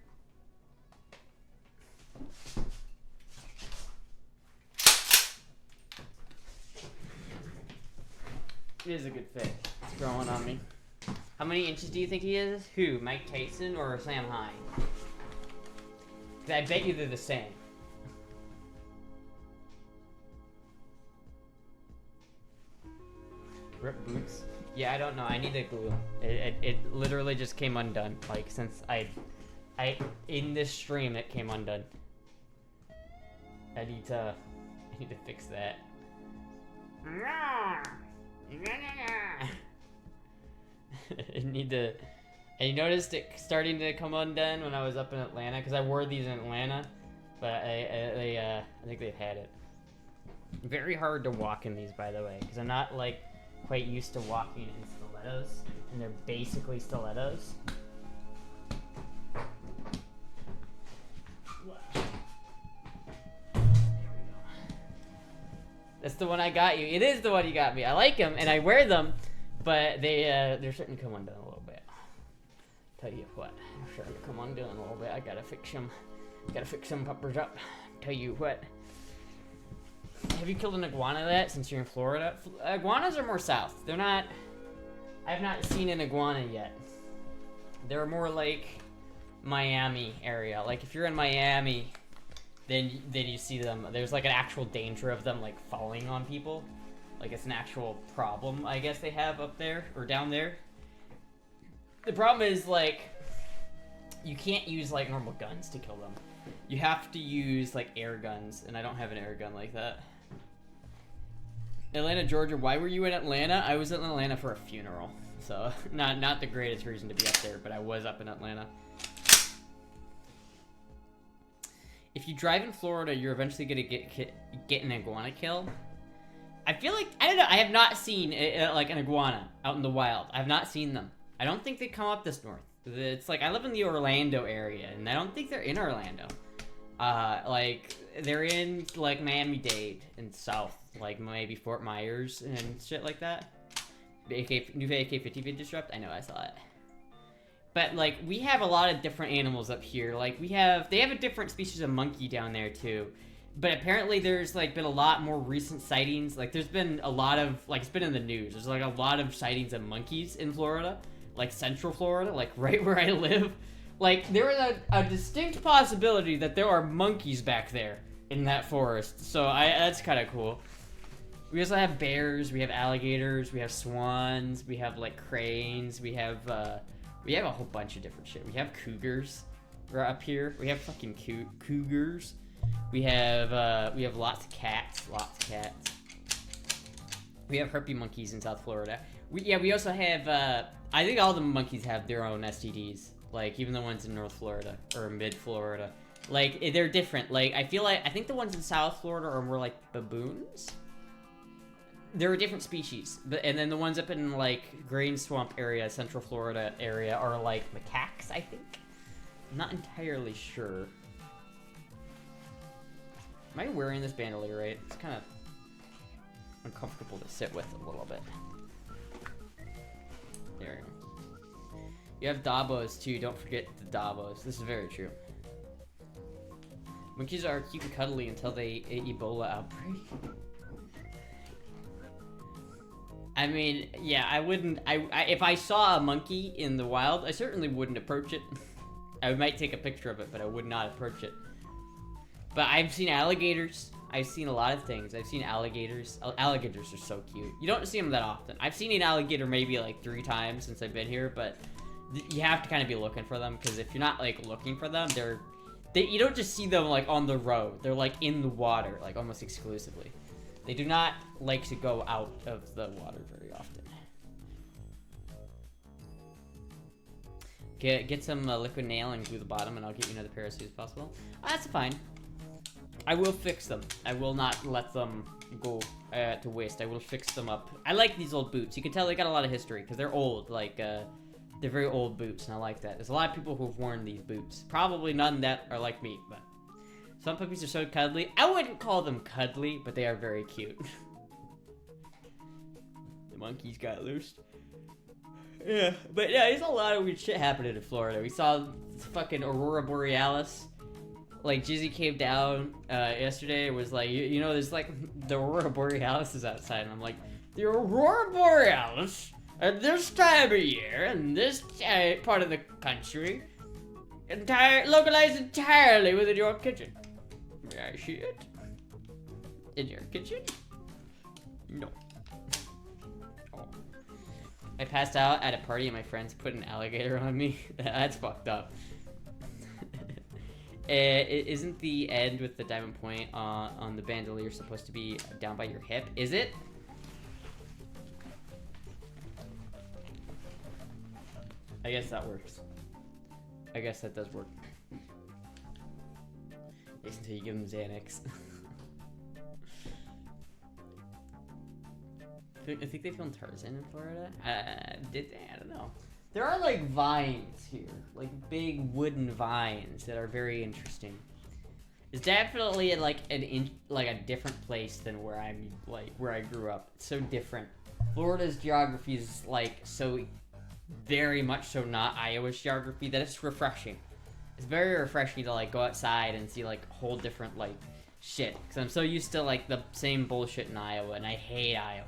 It is a good fit. It's growing on me. How many inches do you think he is? Who? Mike Tyson or Sam Hine? 'Cause I bet you they're the same. Rip boots? Yeah, I don't know. I need to glue. It literally just came undone. Like since I in this stream it came undone. I need to fix that. I noticed it starting to come undone when I was up in Atlanta because I wore these in Atlanta, but I think they've had it. Very hard to walk in these, by the way, because I'm not like quite used to walking in stilettos, and they're basically stilettos. That's the one I got you. It is the one you got me. I like them and I wear them, but they're starting to come undone a little bit. Tell you what, they're starting to come undone a little bit. I gotta fix them. Gotta fix them puppers up. Tell you what. Have you killed an iguana yet since you're in Florida? Iguanas are more south. They're not. I have not seen an iguana yet. They're more like Miami area. Like if you're in Miami. Then you see them. There's like an actual danger of them like falling on people. Like it's an actual problem, I guess they have up there or down there. The problem is like you can't use like normal guns to kill them. You have to use like air guns, and I don't have an air gun like that. Atlanta, Georgia. Why were you in Atlanta? I was in Atlanta for a funeral, so not the greatest reason to be up there, but I was up in Atlanta. If you drive in Florida, you're eventually gonna get an iguana kill. I feel like I don't know. I have not seen like an iguana out in the wild. I have not seen them. I don't think they come up this north. It's like I live in the Orlando area, and I don't think they're in Orlando. Like they're in like Miami-Dade and south, like maybe Fort Myers and shit like that. New AK-50 vintage dropped. I know, I saw it. But like we have a lot of different animals up here. Like they have a different species of monkey down there too. But apparently there's like been a lot more recent sightings. Like there's been a lot of like it's been in the news. There's like a lot of sightings of monkeys in Florida, like Central Florida, like right where I live. Like there is a distinct possibility that there are monkeys back there in that forest. So that's kind of cool. We also have bears, we have alligators, we have swans, we have like cranes, we have a whole bunch of different shit. We have cougars up here. We have fucking cougars. We have lots of cats. We have herpy monkeys in South Florida. We also have, I think all the monkeys have their own STDs. Like, even the ones in North Florida, or mid-Florida. Like, they're different. Like, I think the ones in South Florida are more like baboons. They're a different species. And then the ones up in, like, Grain Swamp area, Central Florida area, are like macaques, I think. I'm not entirely sure. Am I wearing this bandolier right? It's kind of uncomfortable to sit with a little bit. There we go. You have Dabos too, don't forget the Dabos. This is very true. Monkeys are cute and cuddly until they Ebola outbreak. I mean, yeah, I wouldn't, if I saw a monkey in the wild, I certainly wouldn't approach it. I might take a picture of it, but I would not approach it. But I've seen alligators. I've seen a lot of things. I've seen alligators. Alligators are so cute. You don't see them that often. I've seen an alligator maybe like 3 times since I've been here, but you have to kind of be looking for them, because if you're not like looking for them, you don't just see them like on the road. They're like in the water, like almost exclusively. They do not like to go out of the water very often. Get some liquid nail and glue the bottom, and I'll get you another pair as soon as possible. That's fine. I will fix them. I will not let them go to waste. I will fix them up. I like these old boots. You can tell they got a lot of history because they're old. Like, they're very old boots, and I like that. There's a lot of people who've worn these boots. Probably none that are like me, but some puppies are so cuddly. I wouldn't call them cuddly, but they are very cute. The monkeys got loose. Yeah, but yeah, there's a lot of weird shit happening in Florida. We saw fucking Aurora Borealis. Like, Jizzy came down yesterday and was like, you know, there's like, the Aurora Borealis is outside. And I'm like, the Aurora Borealis at this time of year in this part of the country, localized entirely within your kitchen. May I see it? In your kitchen? No. Oh. I passed out at a party and my friends put an alligator on me. That's fucked up. Isn't the end with the diamond point on the bandolier supposed to be down by your hip? Is it? I guess that works. I guess that does work. It's until you give them Xanax. I think they filmed Tarzan in Florida. Did they? I don't know. There are like vines here, like big wooden vines that are very interesting. It's definitely like a different place than where I grew up. It's so different. Florida's geography is like so very much so not Iowa's geography that it's refreshing. It's very refreshing to like go outside and see like whole different like shit. Cause I'm so used to like the same bullshit in Iowa, and I hate Iowa.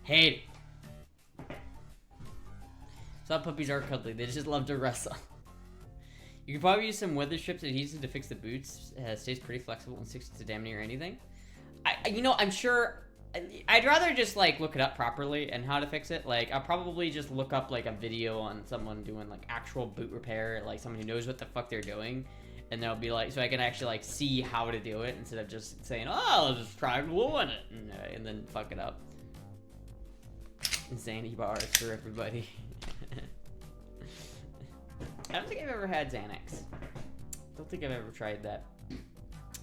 Hate it. Some puppies are cuddly. They just love to wrestle. You can probably use some weather strips adhesive to fix the boots. Stays pretty flexible and sticks to damn near anything. I'm sure. I'd rather just like look it up properly and how to fix it. Like, I'll probably just look up like a video on someone doing like actual boot repair, like someone who knows what the fuck they're doing, and they'll be like, so I can actually like see how to do it instead of just saying, oh, I'll just try gluing it and then fuck it up. Xanny bars for everybody. I don't think I've ever had Xanax. Don't think I've ever tried that.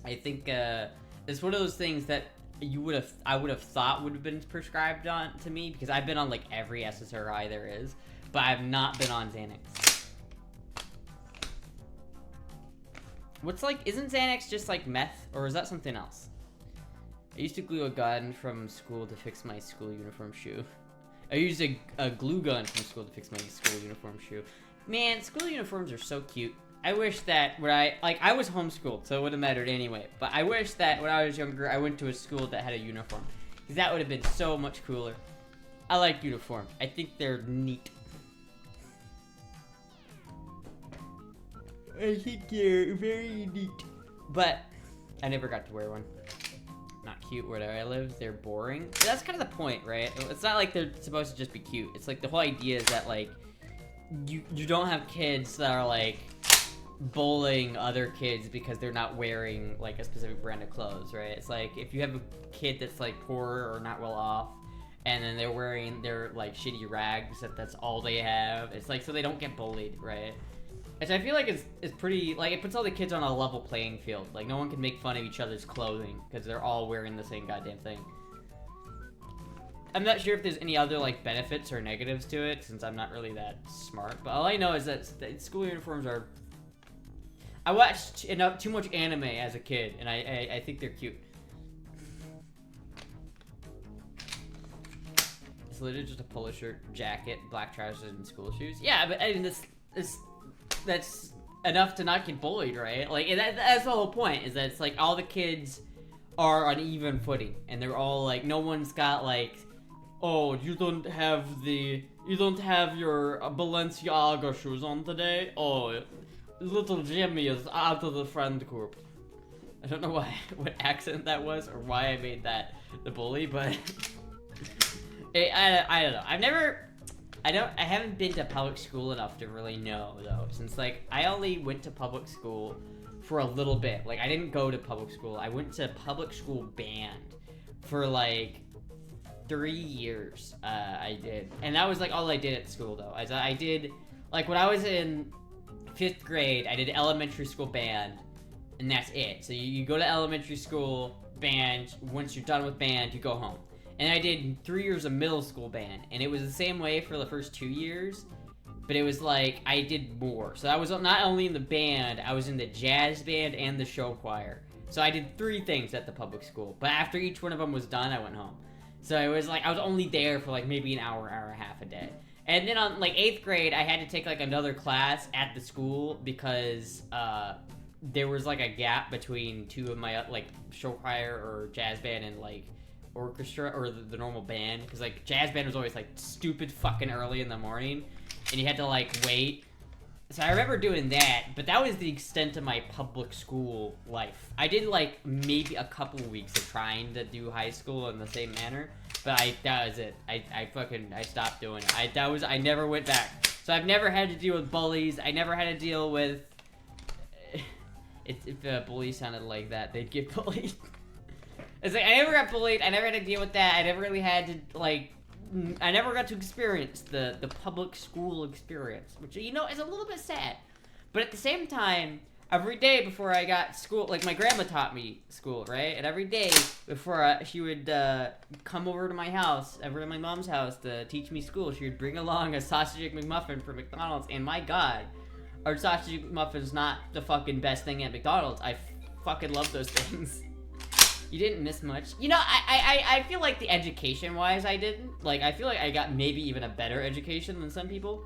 I think it's one of those things that I would have thought would have been prescribed to me, because I've been on like every SSRI there is, but I've not been on Xanax. Isn't Xanax just like meth, or is that something else? I used to glue a gun from school to fix my school uniform shoe. I used a glue gun from school to fix my school uniform shoe. Man, school uniforms are so cute. I wish that when I was homeschooled, so it wouldn't have mattered anyway. But I wish that when I was younger, I went to a school that had a uniform, because that would have been so much cooler. I like uniforms. I think they're neat. I think they're very neat. But I never got to wear one. Not cute where I live. They're boring. That's kind of the point, right? It's not like they're supposed to just be cute. It's like the whole idea is that like you don't have kids that are like bullying other kids because they're not wearing like a specific brand of clothes, right? It's like if you have a kid that's like poor or not well off, and then they're wearing their like shitty rags, that's all they have. It's like so they don't get bullied, right? Which I feel like it's pretty like it puts all the kids on a level playing field. Like no one can make fun of each other's clothing because they're all wearing the same goddamn thing. I'm not sure if there's any other like benefits or negatives to it since I'm not really that smart. But all I know is that school uniforms are. I watched too much anime as a kid, and I think they're cute. It's literally just a polo shirt, jacket, black trousers, and school shoes. Yeah, but I mean that's enough to not get bullied, right? Like that's the whole point. Is that it's like all the kids are on even footing, and they're all like no one's got like. Oh, you don't have your Balenciaga shoes on today? Oh, little Jimmy is out of the friend group. I don't know what accent that was or why I made that the bully, but I don't know. I haven't been to public school enough to really know though, since like I only went to public school for a little bit. Like I didn't go to public school. I went to public school band for like 3 years. I did, and that was like all I did at school though. As I did, like when I was in 5th grade, I did elementary school band, and that's it. So you go to elementary school band. Once you're done with band, you go home. And I did 3 years of middle school band, and it was the same way for the first 2 years, but it was like I did more. So I was not only in the band, I was in the jazz band and the show choir. So I did 3 things at the public school, but after each one of them was done, I went home. So it was like I was only there for like maybe an hour and a half a day. And then on like 8th grade, I had to take like another class at the school because there was like a gap between 2 of my like show choir or jazz band and like orchestra or the normal band, because like jazz band was always like stupid fucking early in the morning and you had to like wait. So I remember doing that, but that was the extent of my public school life. I did like maybe a couple weeks of trying to do high school in the same manner, but that was it. I stopped doing it. I never went back. So I've never had to deal with bullies. I never had to deal with if a bully sounded like that, they'd get bullied. It's like I never got bullied. I never had to deal with that. I never really had to like. I never got to experience the public school experience, which, you know, is a little bit sad. But at the same time, every day before I got school, like my grandma taught me school, right? And every day before she would come over to my house, over to my mom's house to teach me school, she would bring along a sausage McMuffin from McDonald's. And my God, our sausage McMuffin's not the fucking best thing at McDonald's. I fucking love those things. You didn't miss much. You know, I feel like the education-wise, I didn't. Like, I feel like I got maybe even a better education than some people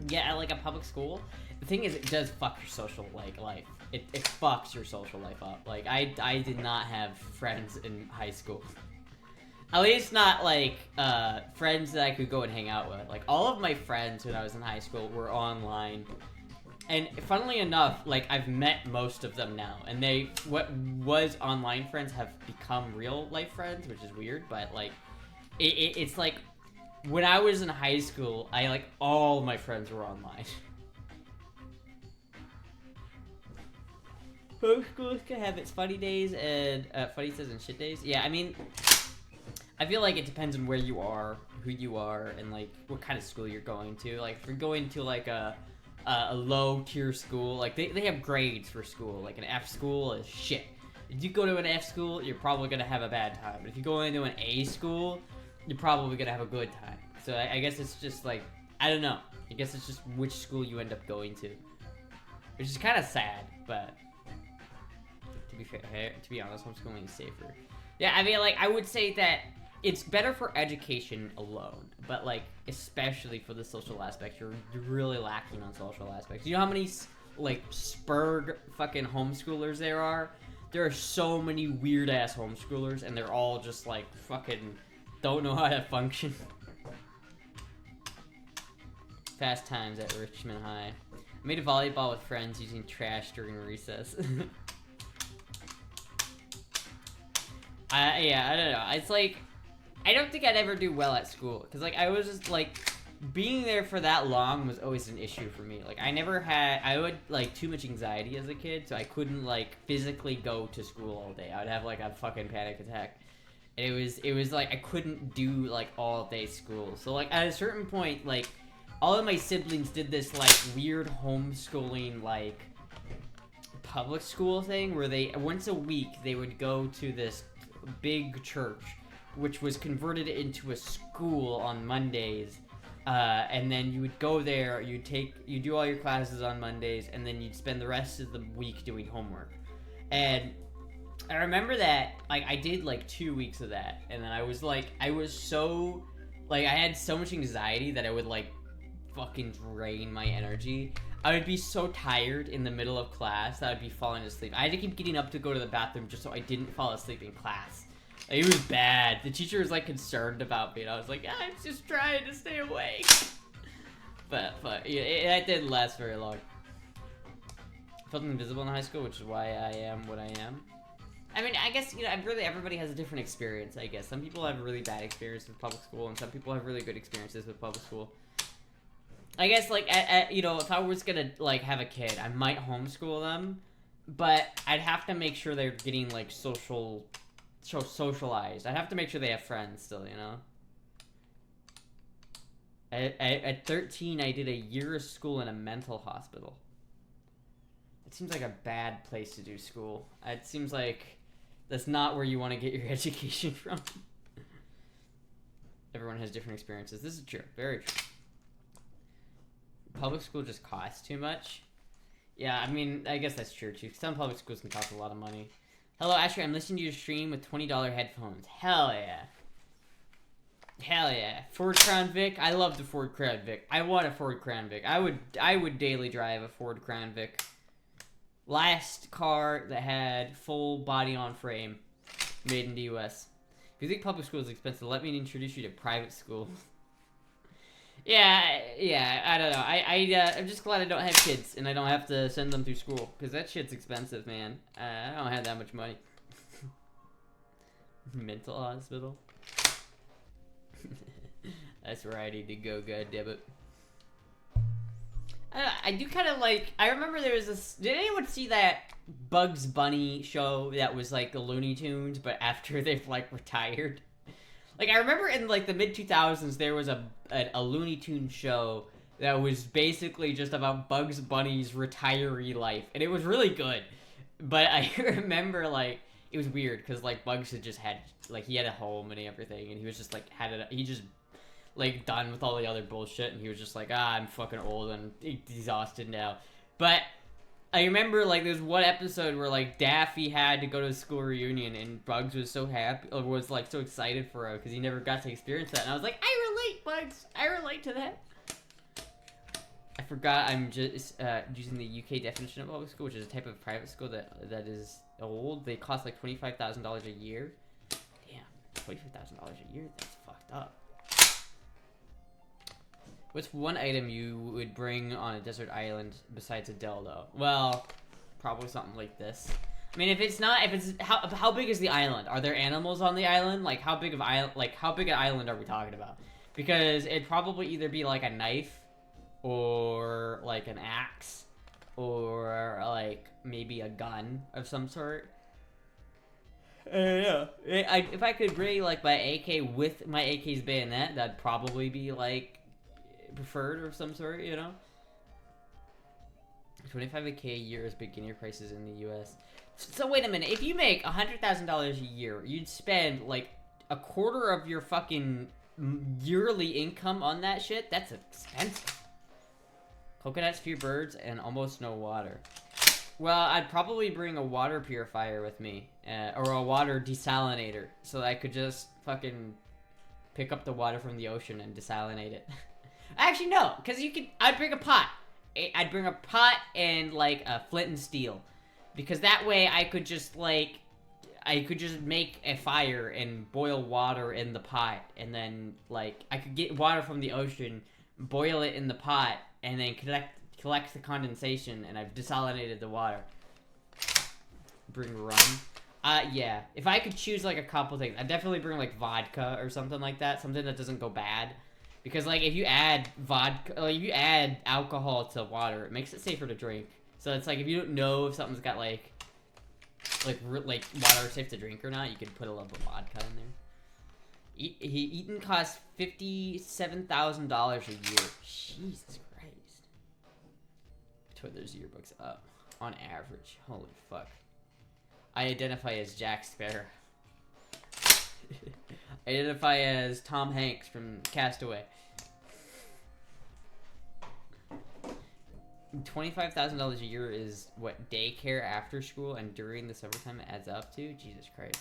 get at, like, a public school. The thing is, it does fuck your social, like, life. It fucks your social life up. Like, I did not have friends in high school. At least not, like, friends that I could go and hang out with. Like, all of my friends when I was in high school were online. And funnily enough, like, I've met most of them now, and what was online friends have become real life friends, which is weird, but like, it's like, when I was in high school, all my friends were online. Both schools can have its funny days and, funny days and shit days. Yeah, I mean, I feel like it depends on where you are, who you are, and like, what kind of school you're going to. Like, if you're going to like a low tier school, like they have grades for school. Like an F school is shit. If you go to an F school, you're probably gonna have a bad time. But if you go into an A school, you're probably gonna have a good time. So I guess it's just like, I don't know. I guess it's just which school you end up going to, which is kind of sad. But to be fair, to be honest, homeschooling is safer. Yeah, I mean, like I would say that it's better for education alone, but like especially for the social aspect, you're really lacking on social aspects. You know how many like spurg fucking homeschoolers there are? There are so many weird ass homeschoolers, and they're all just like fucking don't know how to function. Fast times at Richmond High. I made a volleyball with friends using trash during recess. Yeah, I don't know. It's like, I don't think I'd ever do well at school, because like I was just like being there for that long was always an issue for me. Like, I had like too much anxiety as a kid, so I couldn't like physically go to school all day. I would have like a fucking panic attack. And it was like I couldn't do like all day school. So like at a certain point, like all of my siblings did this like weird homeschooling like public school thing where they once a week they would go to this big church which was converted into a school on Mondays, and then you would go there, you do all your classes on Mondays, and then you'd spend the rest of the week doing homework. And I remember that like I did like 2 weeks of that, and then I was so like I had so much anxiety that I would like fucking drain my energy. I would be so tired in the middle of class that I'd be falling asleep. I had to keep getting up to go to the bathroom just so I didn't fall asleep in class. Like, it was bad. The teacher was like concerned about me, and I was like, I'm just trying to stay awake. But yeah, that didn't last very long. I felt invisible in high school, which is why I am what I am. I mean, I guess, you know, really everybody has a different experience, I guess. Some people have really bad experiences with public school, and some people have really good experiences with public school. I guess, like, you know, if I was gonna, like, have a kid, I might homeschool them, but I'd have to make sure they're getting, like, socialized. I'd have to make sure they have friends still, you know? At 13, I did a year of school in a mental hospital. It seems like a bad place to do school. It seems like that's not where you want to get your education from. Everyone has different experiences. This is true. Very true. Public school just costs too much. Yeah, I mean, I guess that's true too. Some public schools can cost a lot of money. Hello, Astra. I'm listening to your stream with $20 headphones. Hell yeah. Hell yeah. Ford Crown Vic. I love the Ford Crown Vic. I want a Ford Crown Vic. I would daily drive a Ford Crown Vic. Last car that had full body on frame, made in the US. If you think public school is expensive, let me introduce you to private school. Yeah, I don't know. I'm just glad I don't have kids and I don't have to send them through school, because that shit's expensive, man. I don't have that much money. Mental hospital. That's where I need to go, goddammit. I do kind of like. I remember there was this. Did anyone see that Bugs Bunny show that was like the Looney Tunes, but after they've like retired? Like, I remember in like the mid 2000s there was a Looney Tunes show that was basically just about Bugs Bunny's retiree life, and it was really good. But I remember like it was weird because like Bugs had just had like he had a home and everything, and he was just like he just like done with all the other bullshit, and he was just like, I'm fucking old and exhausted now. But I remember like there's one episode where like Daffy had to go to a school reunion, and Bugs was so happy, or was like so excited for him because he never got to experience that, and I was like, I relate, Bugs. I relate to that. I forgot I'm just using the UK definition of public school, which is a type of private school that is old. They cost like $25,000 a year. Damn, $25,000 a year? That's fucked up. What's one item you would bring on a desert island besides a dildo? Well, probably something like this. I mean, how big is the island? Are there animals on the island? Like, how big an island are we talking about? Because it'd probably either be like a knife, or like an axe, or like maybe a gun of some sort. Yeah. If I could bring like my AK with my AK's bayonet, that'd probably be like preferred of some sort, you know? 25k a year is beginner prices in the US. So wait a minute, if you make $100,000 a year, you'd spend like a quarter of your fucking yearly income on that shit? That's expensive. Coconuts, few birds, and almost no water. Well, I'd probably bring a water purifier with me, or a water desalinator, so that I could just fucking pick up the water from the ocean and desalinate it. Actually, no, because I'd bring a pot. I'd bring a pot and, like, a flint and steel. Because that way I could just make a fire and boil water in the pot. And then, like, I could get water from the ocean, boil it in the pot, and then collect the condensation, and I've desalinated the water. Bring rum. Yeah. If I could choose, like, a couple things, I'd definitely bring, like, vodka or something like that. Something that doesn't go bad. Because like if you add vodka, like if you add alcohol to water, it makes it safer to drink. So it's like if you don't know if something's got like water safe to drink or not, you could put a little bit of vodka in there. Eaton costs $57,000 a year. Jesus Christ. Put those yearbooks up on average. Holy fuck. I identify as Jack Sparrow. I identify as Tom Hanks from Castaway. $25,000 a year is what daycare after school and during the summertime adds up to? Jesus Christ.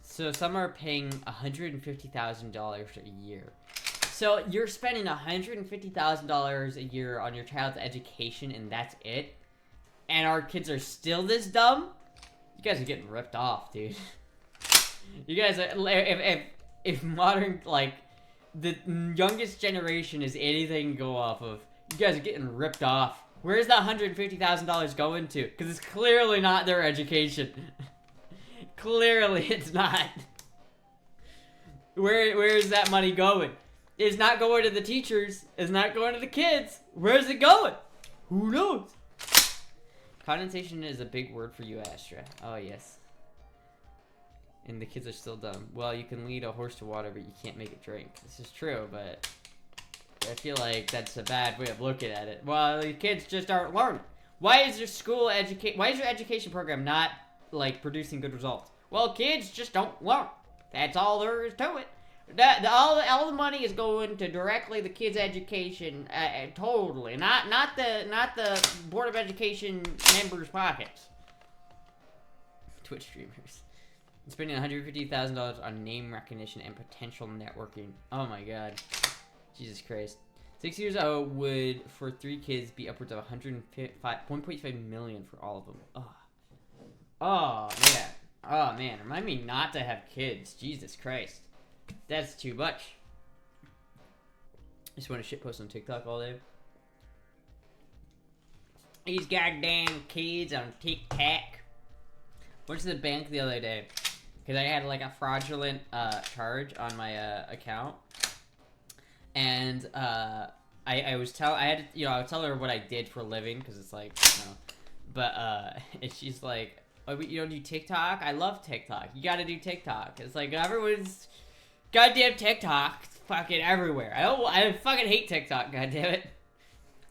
So some are paying $150,000 a year. So you're spending $150,000 a year on your child's education and that's it? And our kids are still this dumb? You guys are getting ripped off, dude. You guys are, if modern, like, the youngest generation is anything to go off of, you guys are getting ripped off. Where's that $150,000 going to? Because it's clearly not their education. Clearly it's not. Where is that money going? It's not going to the teachers. It's not going to the kids. Where's it going? Who knows? Condensation is a big word for you, Astra. Oh, yes. And the kids are still dumb. Well, you can lead a horse to water, but you can't make it drink. This is true, but I feel like that's a bad way of looking at it. Well, the kids just aren't learning. Why is why is your education program not, like, producing good results? Well, kids just don't learn. That's all there is to it. All the money is going to directly the kids' education, totally. Not the Board of Education members' pockets. Twitch streamers. Spending $150,000 on name recognition and potential networking. Oh my god. Jesus Christ. 6 years old would, for 3 kids, be upwards of $1.5 million for all of them. Oh. Oh, man. Oh, man. Remind me not to have kids. Jesus Christ. That's too much. Just want to shitpost on TikTok all day. These goddamn kids on TikTok. Went to the bank the other day. Because I had like a fraudulent charge on my account. And I would tell her what I did for a living. Because it's like, you know. But and she's like, oh, you don't do TikTok? I love TikTok. You gotta do TikTok. It's like everyone's goddamn TikTok. It's fucking everywhere. I fucking hate TikTok, goddammit.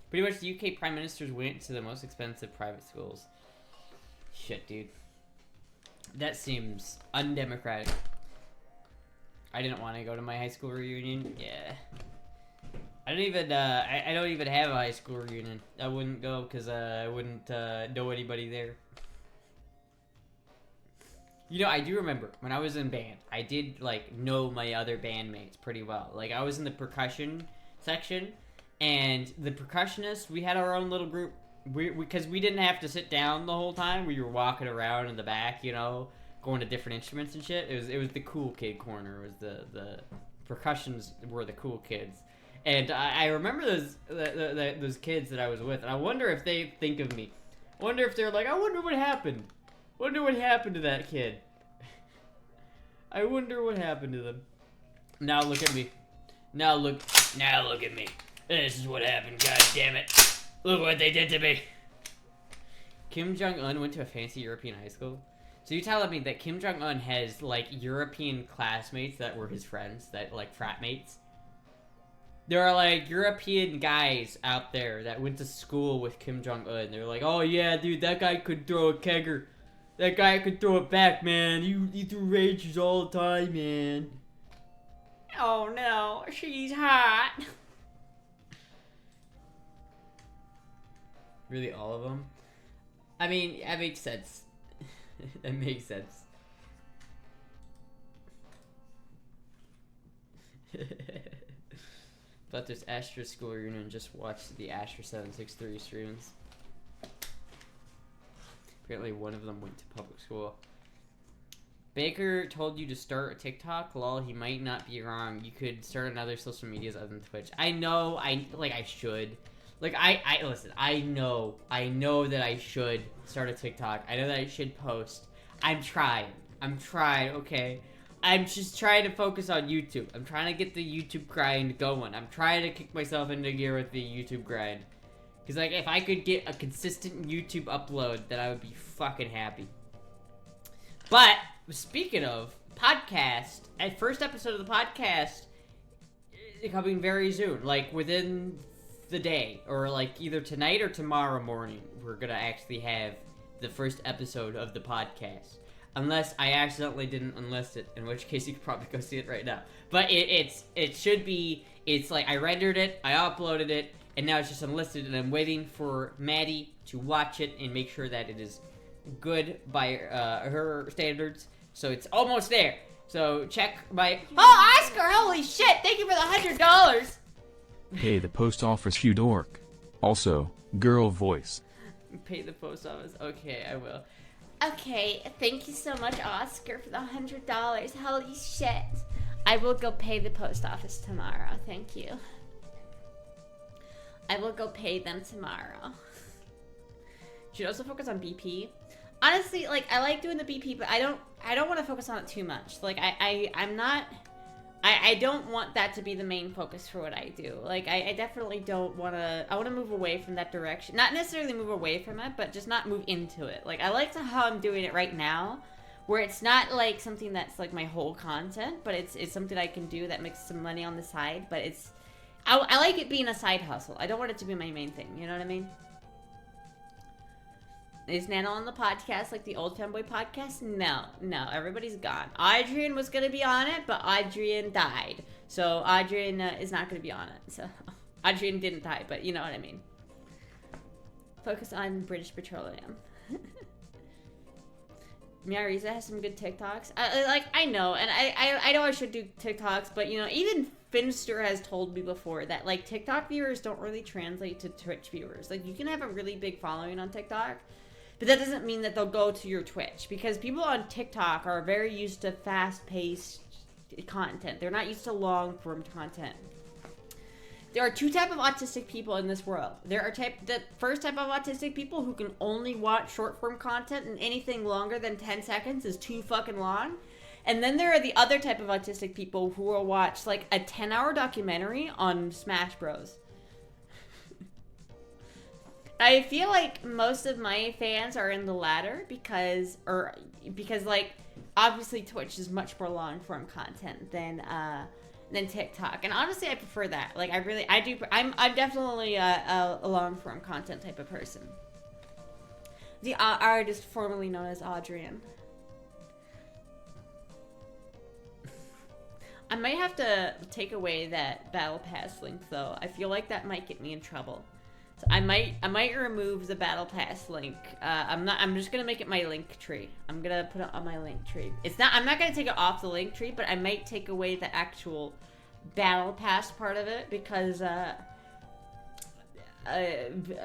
Pretty much the UK Prime Ministers went to the most expensive private schools. Shit, dude. That seems undemocratic. I didn't want to go to my high school reunion. Yeah. I don't even have a high school reunion. I wouldn't go because I wouldn't know anybody there. You know, I do remember when I was in band, I did like know my other bandmates pretty well. Like I was in the percussion section, and the percussionists, we had our own little group. Because we didn't have to sit down the whole time. We were walking around in the back, you know, going to different instruments and shit. It was the cool kid corner. It was the percussions were the cool kids. And I remember those kids that I was with, and I wonder if they think of me. I wonder if they're like, I wonder what happened. Wonder what happened to that kid. I wonder what happened to them. Now look at me. Now look at me. This is what happened, god damn it. Look what they did to me. Kim Jong-un went to a fancy European high school. So you're telling me that Kim Jong-un has like European classmates that were his friends, that like frat mates? There are like European guys out there that went to school with Kim Jong-un. They're like, oh yeah, dude, that guy could throw a kegger. That guy could throw it back, man. He threw rages all the time, man. Oh no, she's hot. Really, all of them? I mean, that makes sense. That makes sense. But this Astra school reunion, just watched the Astra 763 streams. Apparently one of them went to public school. Baker told you to start a TikTok? Lol, he might not be wrong. You could start another social medias other than Twitch. I know, I should. Like, listen, I know that I should start a TikTok. I know that I should post. I'm trying, okay? I'm just trying to focus on YouTube. I'm trying to get the YouTube grind going. I'm trying to kick myself into gear with the YouTube grind. Because, like, if I could get a consistent YouTube upload, then I would be fucking happy. But, speaking of podcast, first episode of the podcast is coming very soon. Like, within the day. Or, like, either tonight or tomorrow morning, we're gonna actually have the first episode of the podcast. Unless I accidentally didn't enlist it, in which case you could probably go see it right now. But it should be, it's like I rendered it, I uploaded it, and now it's just unlisted, and I'm waiting for Maddie to watch it and make sure that it is good by her standards. So it's almost there. So check my... Oh, Oscar, holy shit, thank you for the $100! Pay the post office, you dork. Also, girl voice. Pay the post office. Okay, I will. Okay, thank you so much, Oscar, for the $100. Holy shit. I will go pay the post office tomorrow. Thank you. I will go pay them tomorrow. Should also focus on BP. Honestly, like, I like doing the BP, but I don't want to focus on it too much. Like, I don't want that to be the main focus for what I do. Like, I definitely don't want to... I want to move away from that direction. Not necessarily move away from it, but just not move into it. Like, I like how I'm doing it right now, where it's not, like, something that's, like, my whole content, but it's something I can do that makes some money on the side, but it's... I like it being a side hustle. I don't want it to be my main thing, you know what I mean? Is Nana on the podcast like the old Femboy podcast? No, everybody's gone. Adrian was going to be on it, but Adrian died. So Adrian is not going to be on it. So Adrian didn't die, but you know what I mean. Focus on British Petroleum. Miarisa has some good TikToks. I know, and I know I should do TikToks, but you know, even Finster has told me before that like TikTok viewers don't really translate to Twitch viewers. Like you can have a really big following on TikTok, but that doesn't mean that they'll go to your Twitch, because people on TikTok are very used to fast-paced content. They're not used to long-form content. There are two types of autistic people in this world. There are the first type of autistic people who can only watch short-form content, and anything longer than 10 seconds is too fucking long. And then there are the other type of autistic people who will watch like a 10-hour documentary on Smash Bros. I feel like most of my fans are in the latter because like obviously Twitch is much more long form content than TikTok, and honestly I prefer that. Like I'm definitely a long form content type of person. The artist formerly known as Adrian. I might have to take away that Battle Pass link though. I feel like that might get me in trouble. So I might remove the Battle Pass link. I'm just gonna make it my link tree. I'm gonna put it on my link tree. I'm not gonna take it off the link tree, but I might take away the actual Battle Pass part of it, because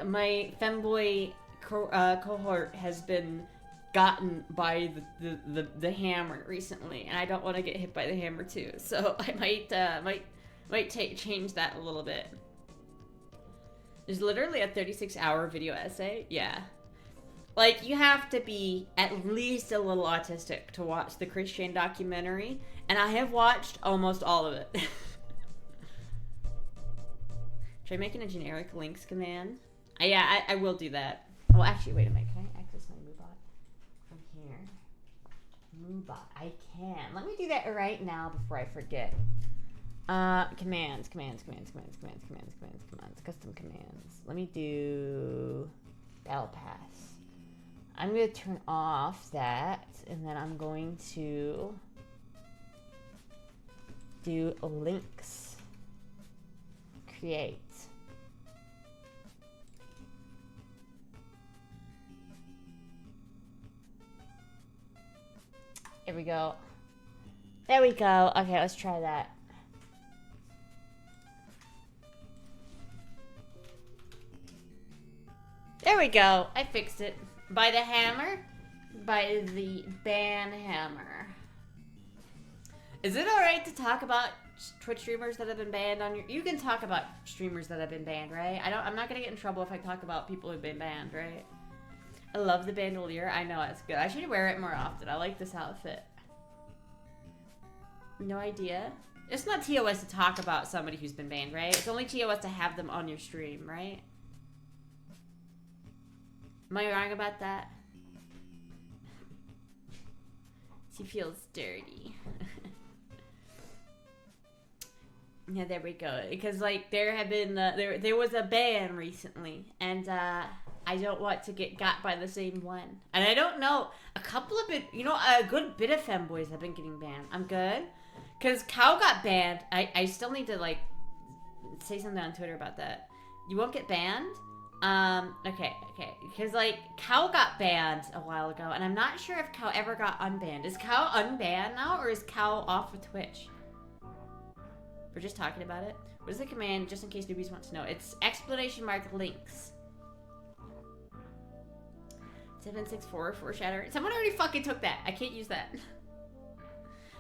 my femboy cohort has been gotten by the hammer recently, and I don't want to get hit by the hammer too. So I might change that a little bit. There's literally a 36-hour video essay. Yeah. Like, you have to be at least a little autistic to watch the Christian documentary, and I have watched almost all of it. Try making a generic links command. Yeah, I will do that. Oh, actually, wait a minute. Can I access my MooBot from here? MooBot. I can. Let me do that right now before I forget. Commands, custom commands. Let me do Battle Pass. I'm going to turn off that, and then I'm going to do links. Create. There we go. There we go. Okay, let's try that. There we go. I fixed it. By the hammer. By the ban hammer. Is it alright to talk about Twitch streamers that have been banned on your... You can talk about streamers that have been banned, right? I'm not gonna get in trouble if I talk about people who've been banned, right? I love the bandolier. I know, it's good. I should wear it more often. I like this outfit. No idea. It's not TOS to talk about somebody who's been banned, right? It's only TOS to have them on your stream, right? Am I wrong about that? She feels dirty. Yeah, there we go. Because like there have been there was a ban recently, and I don't want to get got by the same one. And I don't know, a couple of it, you know, a good bit of femboys have been getting banned. I'm good, because Cow got banned. I still need to like say something on Twitter about that. You won't get banned. Okay, because like Cow got banned a while ago, and I'm not sure if Cow ever got unbanned. Is Cow unbanned now, or is Cow off of Twitch? We're just talking about it. What is the command, just in case newbies want to know? It's !links. 764 foreshadow. Someone already fucking took that. I can't use that.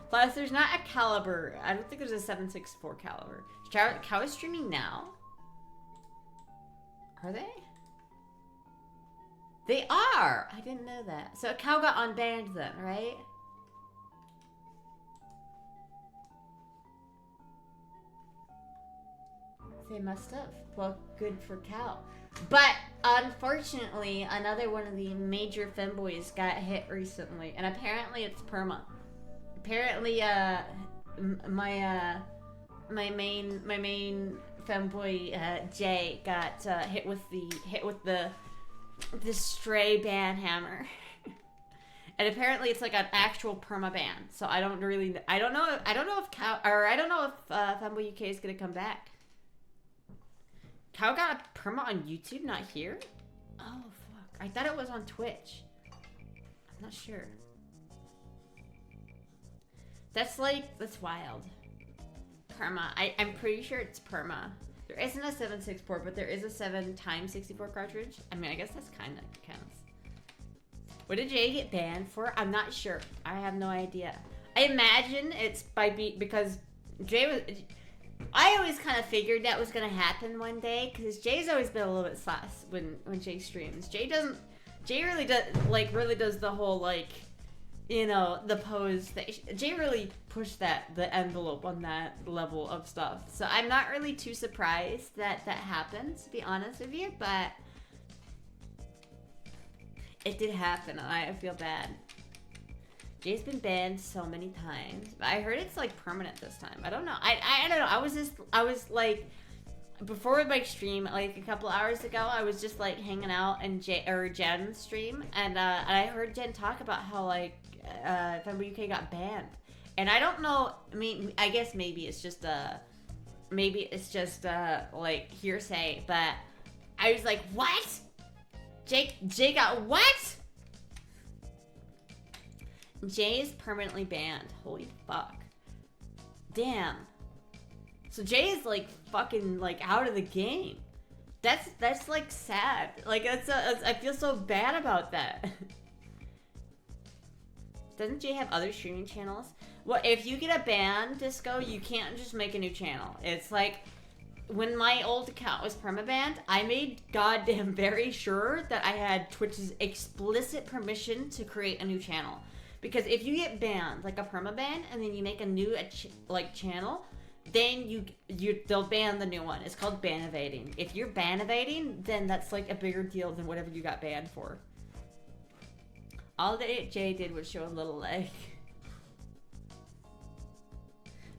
Plus, there's not a caliber. I don't think there's a 764 caliber. Cow is streaming now. Are they? They are! I didn't know that. So Cow got unbanned then, right? They must have. Well, good for Cow. But, unfortunately, another one of the major femboys got hit recently. And apparently it's perma. Apparently, my main femboy, Jay, got hit with the stray ban hammer. And apparently it's like an actual perma ban. So I don't know if Femboy UK is gonna come back. Cow got a perma on YouTube, not here? Oh fuck. I thought it was on Twitch. I'm not sure. That's wild. Perma. I'm pretty sure it's perma. There isn't a 764, but there is a 7x64 cartridge. I mean, I guess that's kind of counts. What did Jay get banned for? I'm not sure. I have no idea. I imagine it's because Jay was... I always kind of figured that was going to happen one day, because Jay's always been a little bit sus when Jay streams. Jay really does the whole, like, you know, the pose thing. Jay really pushed the envelope on that level of stuff. So I'm not really too surprised that happened, to be honest with you, but it did happen, and I feel bad. Jay's been banned so many times, but I heard it's like permanent this time. I don't know. I don't know. I was like, before my stream, like a couple hours ago, I was just like hanging out in Jen's stream, and I heard Jen talk about how like Femboy UK got banned, and I don't know. I mean, I guess maybe it's just like hearsay, but I was like, what? Jay got what? Jay is permanently banned. Holy fuck. Damn. So Jay is like fucking like out of the game. That's like sad. Like I feel so bad about that. Doesn't Jay have other streaming channels? Well, if you get a ban, Disco, you can't just make a new channel. It's like when my old account was permabanned, I made goddamn very sure that I had Twitch's explicit permission to create a new channel. Because if you get banned, like a permaban, and then you make a new channel, then they'll ban the new one. It's called ban evading. If you're ban evading, then that's like a bigger deal than whatever you got banned for. All that Jay did was show a little leg.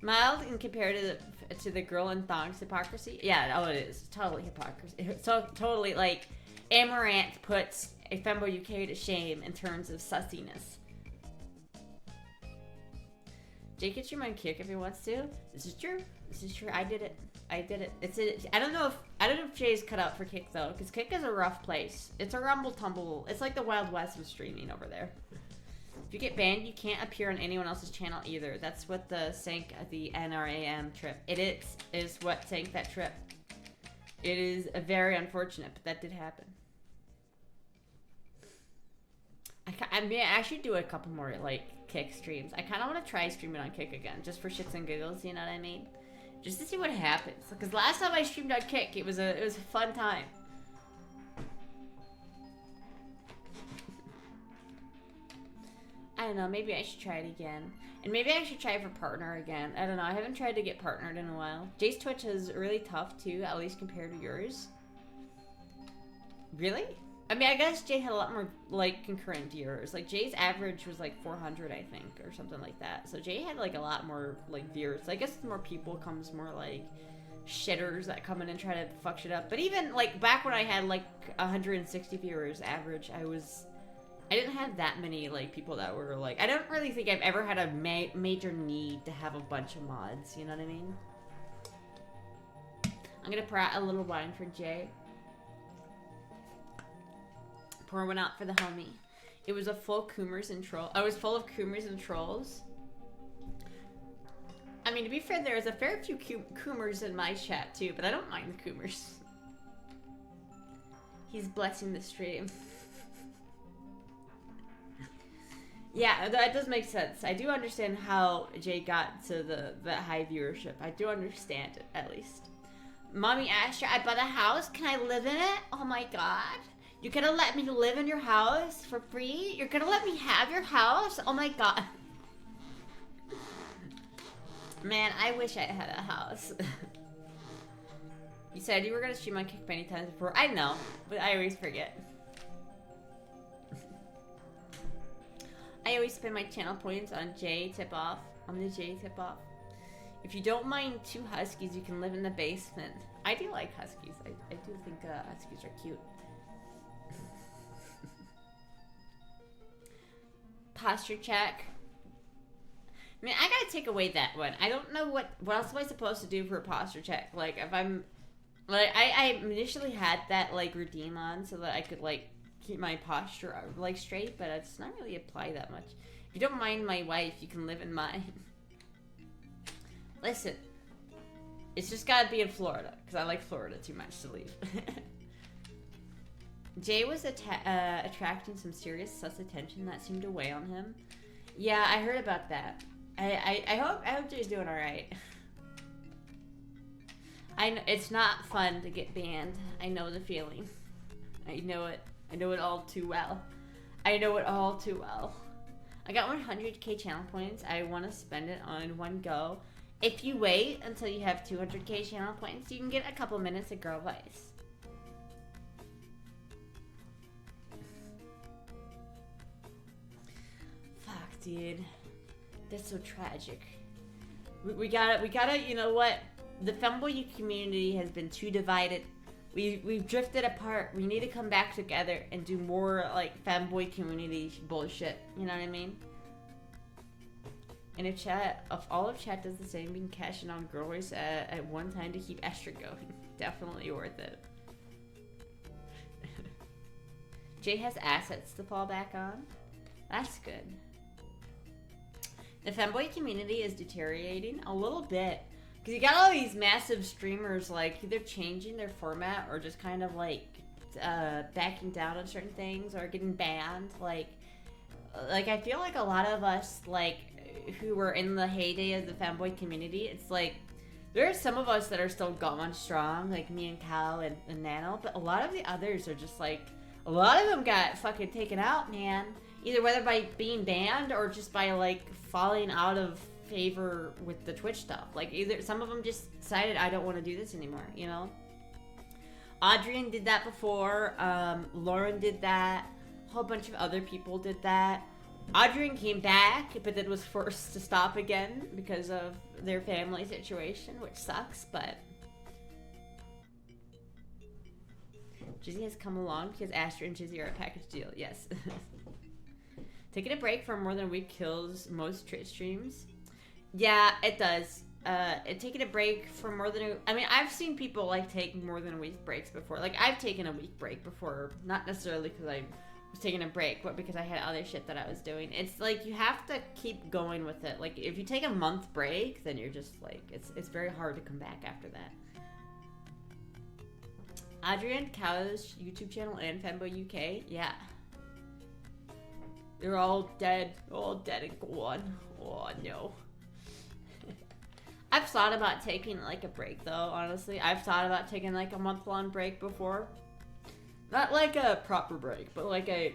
Mild in comparative to the girl in thongs hypocrisy. Yeah, oh, it is totally hypocrisy. So totally like Amaranth puts a Femboy UK to shame in terms of sussiness. Jake can stream on Kick if he wants to. This is true. This is true. I did it. I don't know if Jay's cut out for Kick though, because Kick is a rough place. It's a rumble tumble. It's like the Wild West of streaming over there. If you get banned, you can't appear on anyone else's channel either. That's what sank the NRAM trip. It is what sank that trip. It is very unfortunate, but that did happen. I mean, I should do a couple more like Kick streams. I kind of want to try streaming on Kick again, just for shits and giggles. You know what I mean? Just to see what happens. Because last time I streamed on Kick, it was a fun time. I don't know. Maybe I should try it again. And maybe I should try for partner again. I don't know. I haven't tried to get partnered in a while. Jay's Twitch is really tough too, at least compared to yours. Really? I mean, I guess Jay had a lot more, like, concurrent viewers. Like, Jay's average was, like, 400, I think, or something like that. So Jay had, like, a lot more, like, viewers. So I guess with more people comes more, like, shitters that come in and try to fuck shit up. But even, like, back when I had, like, 160 viewers average, I didn't have that many, like, people that were, like... I don't really think I've ever had a major need to have a bunch of mods, you know what I mean? I'm gonna pour out a little wine for Jay. Pour one out for the homie. It was a full Coomers and Trolls. I was full of Coomers and Trolls. I mean, to be fair, there is a fair few Coomers in my chat, too, but I don't mind the Coomers. He's blessing the stream. Yeah, that does make sense. I do understand how Jay got to the high viewership. I do understand it, at least. Mommy Astra, I bought a house. Can I live in it? Oh my god. You're gonna let me live in your house for free? You're gonna let me have your house? Oh my god. Man, I wish I had a house. You said you were gonna stream on Kick many times before. I know, but I always forget. I always spend my channel points on J tip-off. On the J tip-off. If you don't mind 2 huskies, you can live in the basement. I do like huskies. I do think huskies are cute. Posture check. I mean, I gotta take away that one. I don't know what else am I supposed to do for a posture check. Like, if I'm... Like, I initially had that, like, redeem on so that I could, like, keep my posture, like, straight, but it's not really apply that much. If you don't mind my wife, you can live in mine. Listen. It's just gotta be in Florida, because I like Florida too much to leave. Jay was attracting some serious sus attention that seemed to weigh on him. Yeah, I heard about that. I hope Jay's doing alright. It's not fun to get banned. I know the feeling. I know it. I know it all too well. I know it all too well. I got 100k channel points. I want to spend it on one go. If you wait until you have 200k channel points, you can get a couple minutes of Girl Vice. Fuck, dude. That's so tragic. We gotta, you know what? The femboy community has been too divided. We've drifted apart. We need to come back together and do more, like, femboy community bullshit. You know what I mean? And if all of chat does the same, we can cash in on Girls at one time to keep Astra going. Definitely worth it. Jay has assets to fall back on. That's good. The femboy community is deteriorating a little bit. Because you got all these massive streamers, like, either changing their format or just kind of, like, backing down on certain things or getting banned. Like, I feel like a lot of us, like, who were in the heyday of the fanboy community, it's like, there are some of us that are still going strong, like me and Cal and Nano, but a lot of the others are just, like, a lot of them got fucking taken out, man. Either whether by being banned or just by, like, falling out of favor with the Twitch stuff. Like, either some of them just decided, I don't want to do this anymore, you know? Adrian did that before. Lauren did that. A whole bunch of other people did that. Adrian came back, but then was forced to stop again because of their family situation, which sucks, but... Jizzy has come along because Astra and Jizzy are a package deal. Yes. Taking a break for more than a week kills most Twitch streams. Yeah, it does. Taking a break for more than I mean, I've seen people, like, take more than a week breaks before. Like, I've taken a week break before, not necessarily because I was taking a break, but because I had other shit that I was doing. It's like, you have to keep going with it. Like, if you take a month break, then you're just, like, it's very hard to come back after that. Adrian Cow's YouTube channel and Fembo UK, yeah. They're all dead. All dead and gone. Oh, no. I've thought about taking, like, a break, though, honestly. I've thought about taking, like, a month-long break before. Not like a proper break, but like a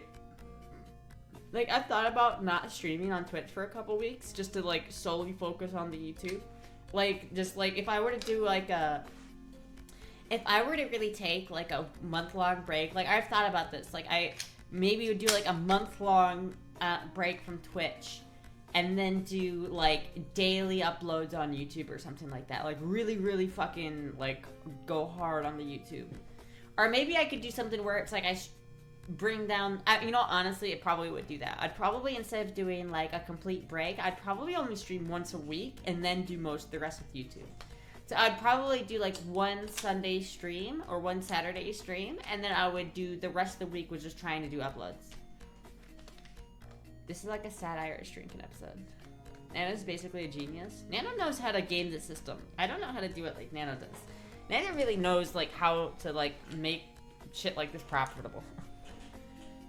Like, I've thought about not streaming on Twitch for a couple weeks just to, like, solely focus on the YouTube. Like, just, like, if I were to do, like, if I were to really take, like, a month-long break, like, I've thought about this. Like, I maybe would do, like, a month-long break from Twitch and then do, like, daily uploads on YouTube or something like that. Like, really, really fucking, like, go hard on the YouTube. Or maybe I could do something where it's, like, I bring down, you know, honestly, it probably would do that. I'd probably, instead of doing like a complete break, I'd probably only stream once a week and then do most of the rest with YouTube. So I'd probably do like one Sunday stream or one Saturday stream, and then I would do the rest of the week was just trying to do uploads. This is like a sad Irish drinking episode. Nana's basically a genius. Nana knows how to game the system. I don't know how to do it like Nana does. Nana really knows like how to like make shit like this profitable.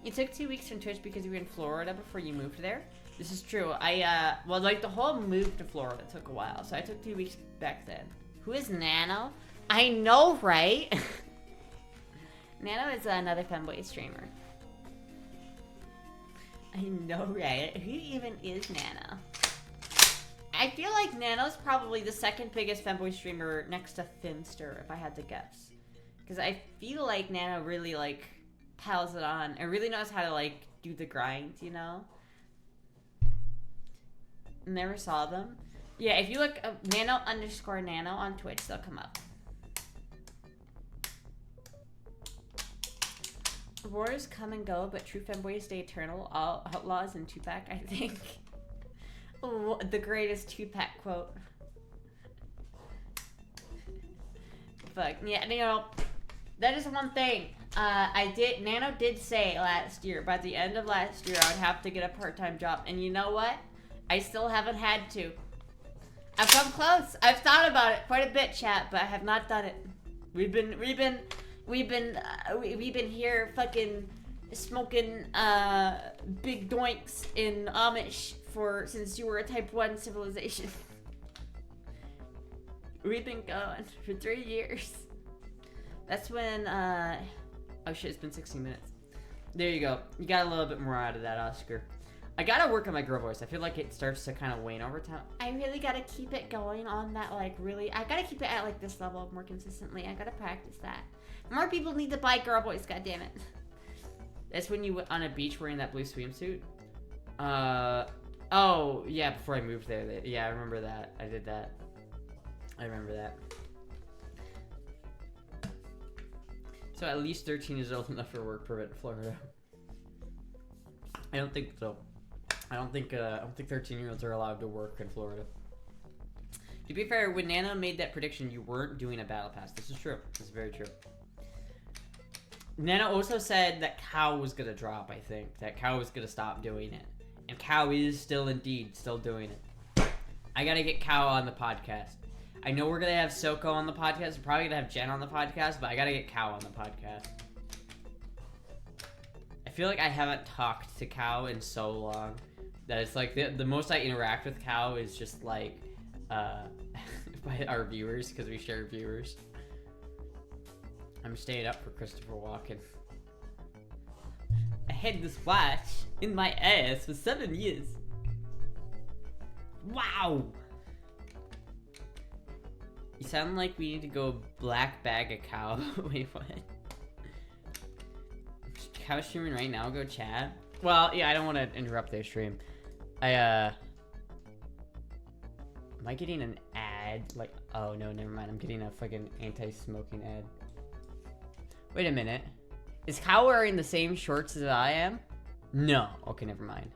You took 2 weeks from Twitch because you were in Florida before you moved there? This is true. Well, like, the whole move to Florida took a while, so I took 2 weeks back then. Who is Nano? I know, right? Nano is another femboy streamer. I know, right? Who even is Nano? I feel like Nano's probably the second biggest femboy streamer next to Finster, if I had to guess. Because I feel like Nano really, like, piles it on and really knows how to like do the grind, you know. Never saw them. Yeah, if you look nano_nano on Twitch, they'll come up. Wars come and go, but true femboys stay eternal. All Outlaws and Tupac, I think. Oh, the greatest Tupac quote. Fuck yeah, you know, that is one thing. Nano did say last year, by the end of last year, I would have to get a part-time job. And you know what? I still haven't had to. I've come close. I've thought about it quite a bit, chat, but I have not done it. We've been here fucking smoking, big doinks in Amish since you were a type 1 civilization. We've been going for 3 years. That's when, oh shit, it's been 16 minutes. There you go. You got a little bit more out of that, Oscar. I gotta work on my girl voice. I feel like it starts to kind of wane over time. I really gotta keep it going on that, like, really. I gotta keep it at, like, this level more consistently. I gotta practice that. More people need to buy girl voice, goddammit. That's when you went on a beach wearing that blue swimsuit? Oh, yeah, before I moved there. Yeah, I remember that. I did that. I remember that. So at least 13 is old enough for work permit in Florida. I don't think so. I don't think 13-year-olds are allowed to work in Florida. To be fair, when Nano made that prediction, you weren't doing a battle pass. This is true. This is very true. Nano also said that Cow was gonna drop, I think. That Cow was gonna stop doing it. And Cow is still doing it. I gotta get Cow on the podcast. I know we're gonna have Soko on the podcast. We're probably gonna have Jen on the podcast, but I gotta get Cow on the podcast. I feel like I haven't talked to Cow in so long that it's like the most I interact with Cow is just like by our viewers, because we share viewers. I'm staying up for Christopher Walken. I had this watch in my ass for 7 years. Wow! You sound like we need to go black bag a cow. Wait, what? Cow streaming right now, go chat. Well, yeah, I don't want to interrupt their stream. Am I getting an ad? Like, oh no, never mind. I'm getting a fucking anti-smoking ad. Wait a minute. Is Cow wearing the same shorts as I am? No. Okay, never mind.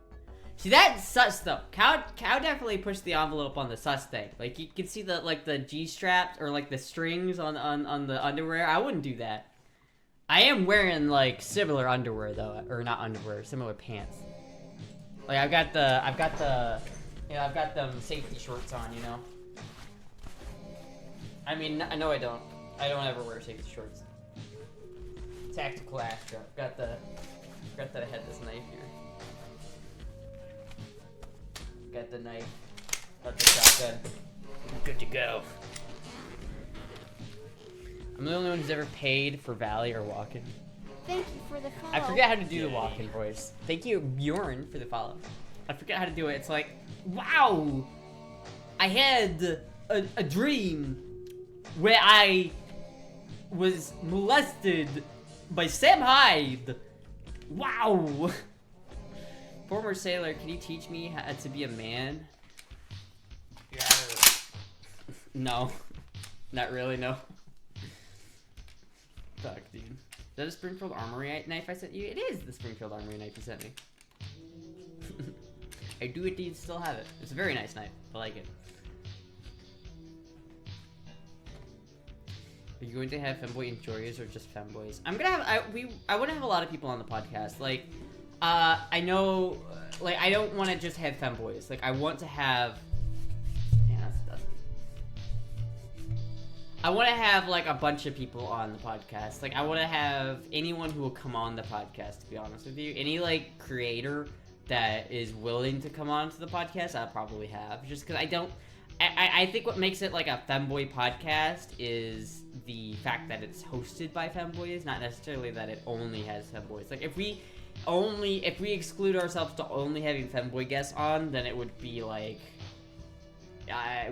See, that's sus though. Cow definitely pushed the envelope on the sus thing. Like, you can see the G-straps or like the strings on the underwear. I wouldn't do that. I am wearing like similar underwear though, or not underwear, similar pants. Like I've got them safety shorts on, you know. I mean, no, I don't. I don't ever wear safety shorts. Tactical Astra. Got that I had this knife here. Got the knife. Got the shotgun. Good to go. I'm the only one who's ever paid for Valley or Walken. Thank you for the follow. I forget how to do the walk-in voice. Thank you, Bjorn, for the follow. I forget how to do it. It's like, wow! I had a dream where I was molested by Sam Hyde. Wow! Former sailor, can you teach me how to be a man? Yeah. No. Not really, no. Fuck, dude. Is that a Springfield Armory knife I sent you? It is the Springfield Armory knife you sent me. I do indeed still have it. It's a very nice knife. I like it. Are you going to have femboy enjoyers or just femboys? I'm gonna have I want to have a lot of people on the podcast. Like, I know, like I don't want to just have femboys. Like I want to have. Yeah, that's dusty. I want to have like a bunch of people on the podcast. Like I want to have anyone who will come on the podcast. To be honest with you, any like creator that is willing to come on to the podcast, I'll probably have. Just because I don't. I think what makes it like a femboy podcast is the fact that it's hosted by femboys, not necessarily that it only has femboys. Like if we exclude ourselves to only having femboy guests on, then it would be like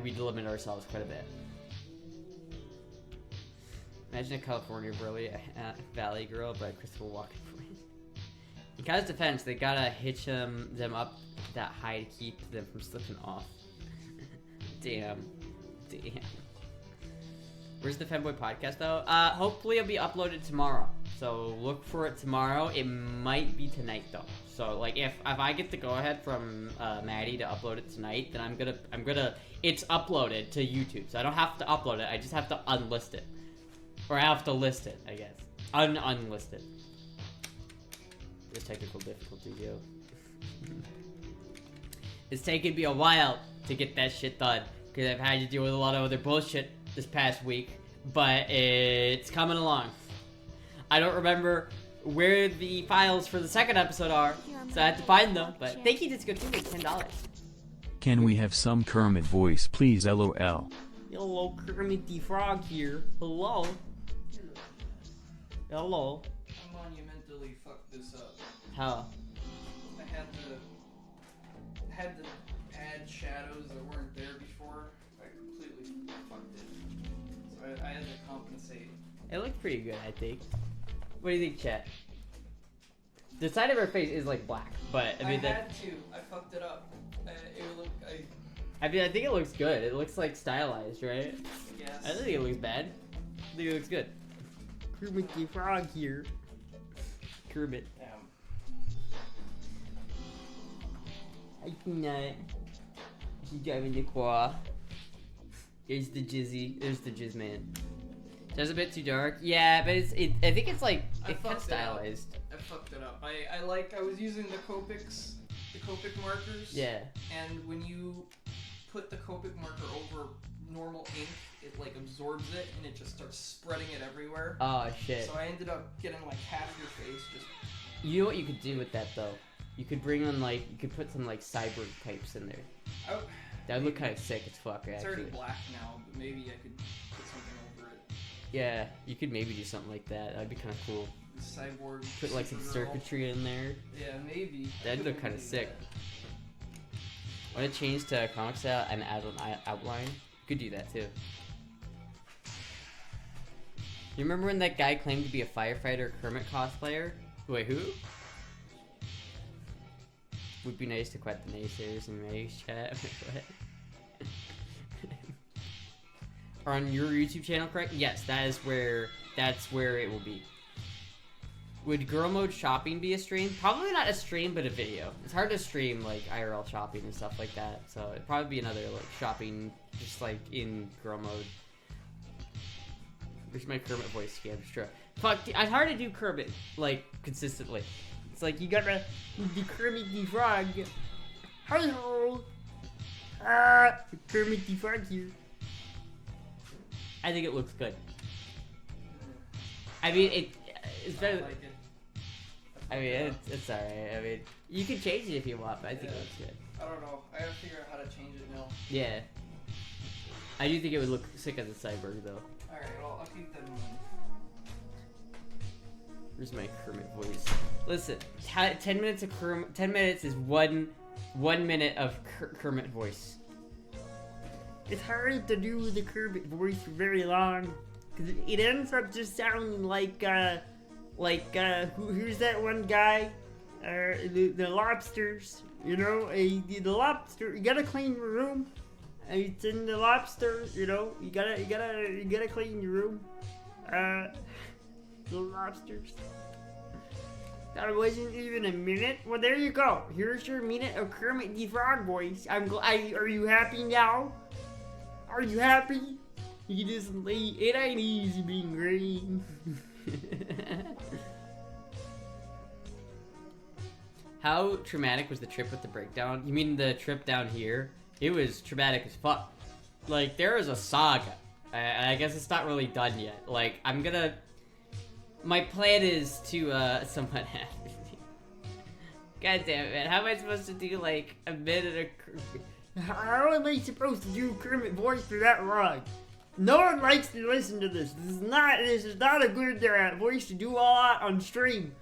we'd limit ourselves quite a bit. Imagine a California Valley Girl by Christopher Walken. In Kai's defense, they gotta hitch them up that high to keep them from slipping off. Damn. Where's the Femboy podcast though? Hopefully it'll be uploaded tomorrow. So look for it tomorrow. It might be tonight though. So like if I get the go ahead from Maddie to upload it tonight, then I'm gonna it's uploaded to YouTube. So I don't have to upload it. I just have to unlist it. Or I have to list it, I guess. Unlist it. There's technical difficulties, yo. It's taken me a while to get that shit done because I've had to deal with a lot of other bullshit this past week, but it's coming along. I don't remember where the files for the second episode are, so I have to find them, but thank you, Disco Team, $10. Can we have some Kermit voice, please? LOL. Hello, Kermit the Frog here. Hello. Hello. I monumentally fucked this up. How? I had to add shadows that weren't there before. I completely fucked it. So I had to compensate. It looked pretty good, I think. What do you think, chat? The side of her face is like black, but I mean had to. I fucked it up. It would look. I mean, I think it looks good. It looks like stylized, right? Yes. I don't think it looks bad. I think it looks good. Kermit the Frog here. Kermit. Damn. I cannot. She's driving the car. There's the Jizzy. There's the Jizz Man. That's a bit too dark. Yeah, but I think it's like it's kind of stylized. I fucked it up. I was using the Copics markers. Yeah. And when you put the Copic marker over normal ink, it like absorbs it and it just starts spreading it everywhere. Oh shit. So I ended up getting like half your face just. You know what you could do with that though? You could bring on like you could put some like cyborg types in there. Oh. That would look kind of sick as fuck. It's actually. already black now, but maybe I could put something over it. Yeah, you could maybe do something like that. That'd be kind of cool. The cyborg. Put like some Supergirl. circuitry in there. Yeah, maybe. That'd look kind of sick. I want to change to comic style and add an outline. You could do that too. You remember when that guy claimed to be a firefighter Kermit cosplayer? Wait, who? Would be nice to quit the naysayers in May's chat. What? Or on your YouTube channel, correct? Yes, that's where it will be. Would girl mode shopping be a stream? Probably not a stream, but a video. It's hard to stream like IRL shopping and stuff like that, so it'd probably be another like shopping, just like in girl mode. Where's my Kermit voice scam? Sure. Fuck, it's hard to do Kermit like consistently. It's like you gotta do Kermit the Frog. Hello, Kermit the Frog here. I think it looks good. I mean, it's better. I like it. I mean, it's alright. I mean, you can change it if you want, but I think it looks good. I don't know. I gotta figure out how to change it now. Yeah. I do think it would look sick as a cyborg, though. Alright, well, I'll keep that in Where's my Kermit voice? Listen, 10 minutes of Kermit. 10 minutes is one minute of Kermit voice. It's hard to do the Kermit voice for very long, because it ends up just sounding like who's that one guy? The lobsters, you know, the lobster. You gotta clean your room. It's in the lobster, you know. You gotta clean your room. The lobsters. That wasn't even a minute. Well, there you go. Here's your minute of Kermit the Frog voice. Are you happy now? Are you happy? You just it ain't easy being green. How traumatic was the trip with the breakdown? You mean the trip down here? It was traumatic as fuck. Like, there was a saga. I guess it's not really done yet. Like, my plan is to, somewhat happy. God damn it, man. How am I supposed to do, like, a minute of... How am I supposed to do Kermit voice for that long? No one likes to listen to this. This is not a good voice to do all out on stream.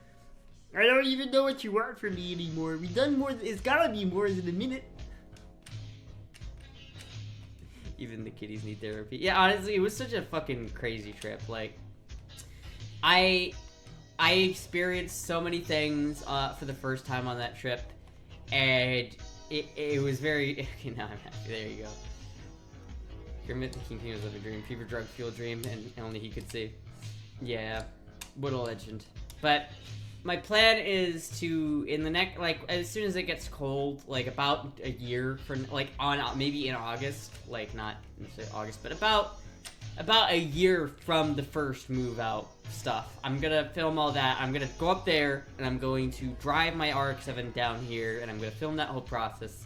I don't even know what you want from me anymore. We've done more. It's gotta be more than a minute. Even the kitties need therapy. Yeah, honestly, it was such a fucking crazy trip. Like, I experienced so many things for the first time on that trip, and it was very. Okay, now I'm happy. There you go. Kermit the King was of a dream, fever drug fuel dream, and only he could see. Yeah, what a legend. But my plan is to, in the next, like, as soon as it gets cold, like, about a year for, like, maybe in August, like, not necessarily August, but about a year from the first move out stuff, I'm gonna film all that. I'm gonna go up there, and I'm going to drive my RX-7 down here, and I'm gonna film that whole process,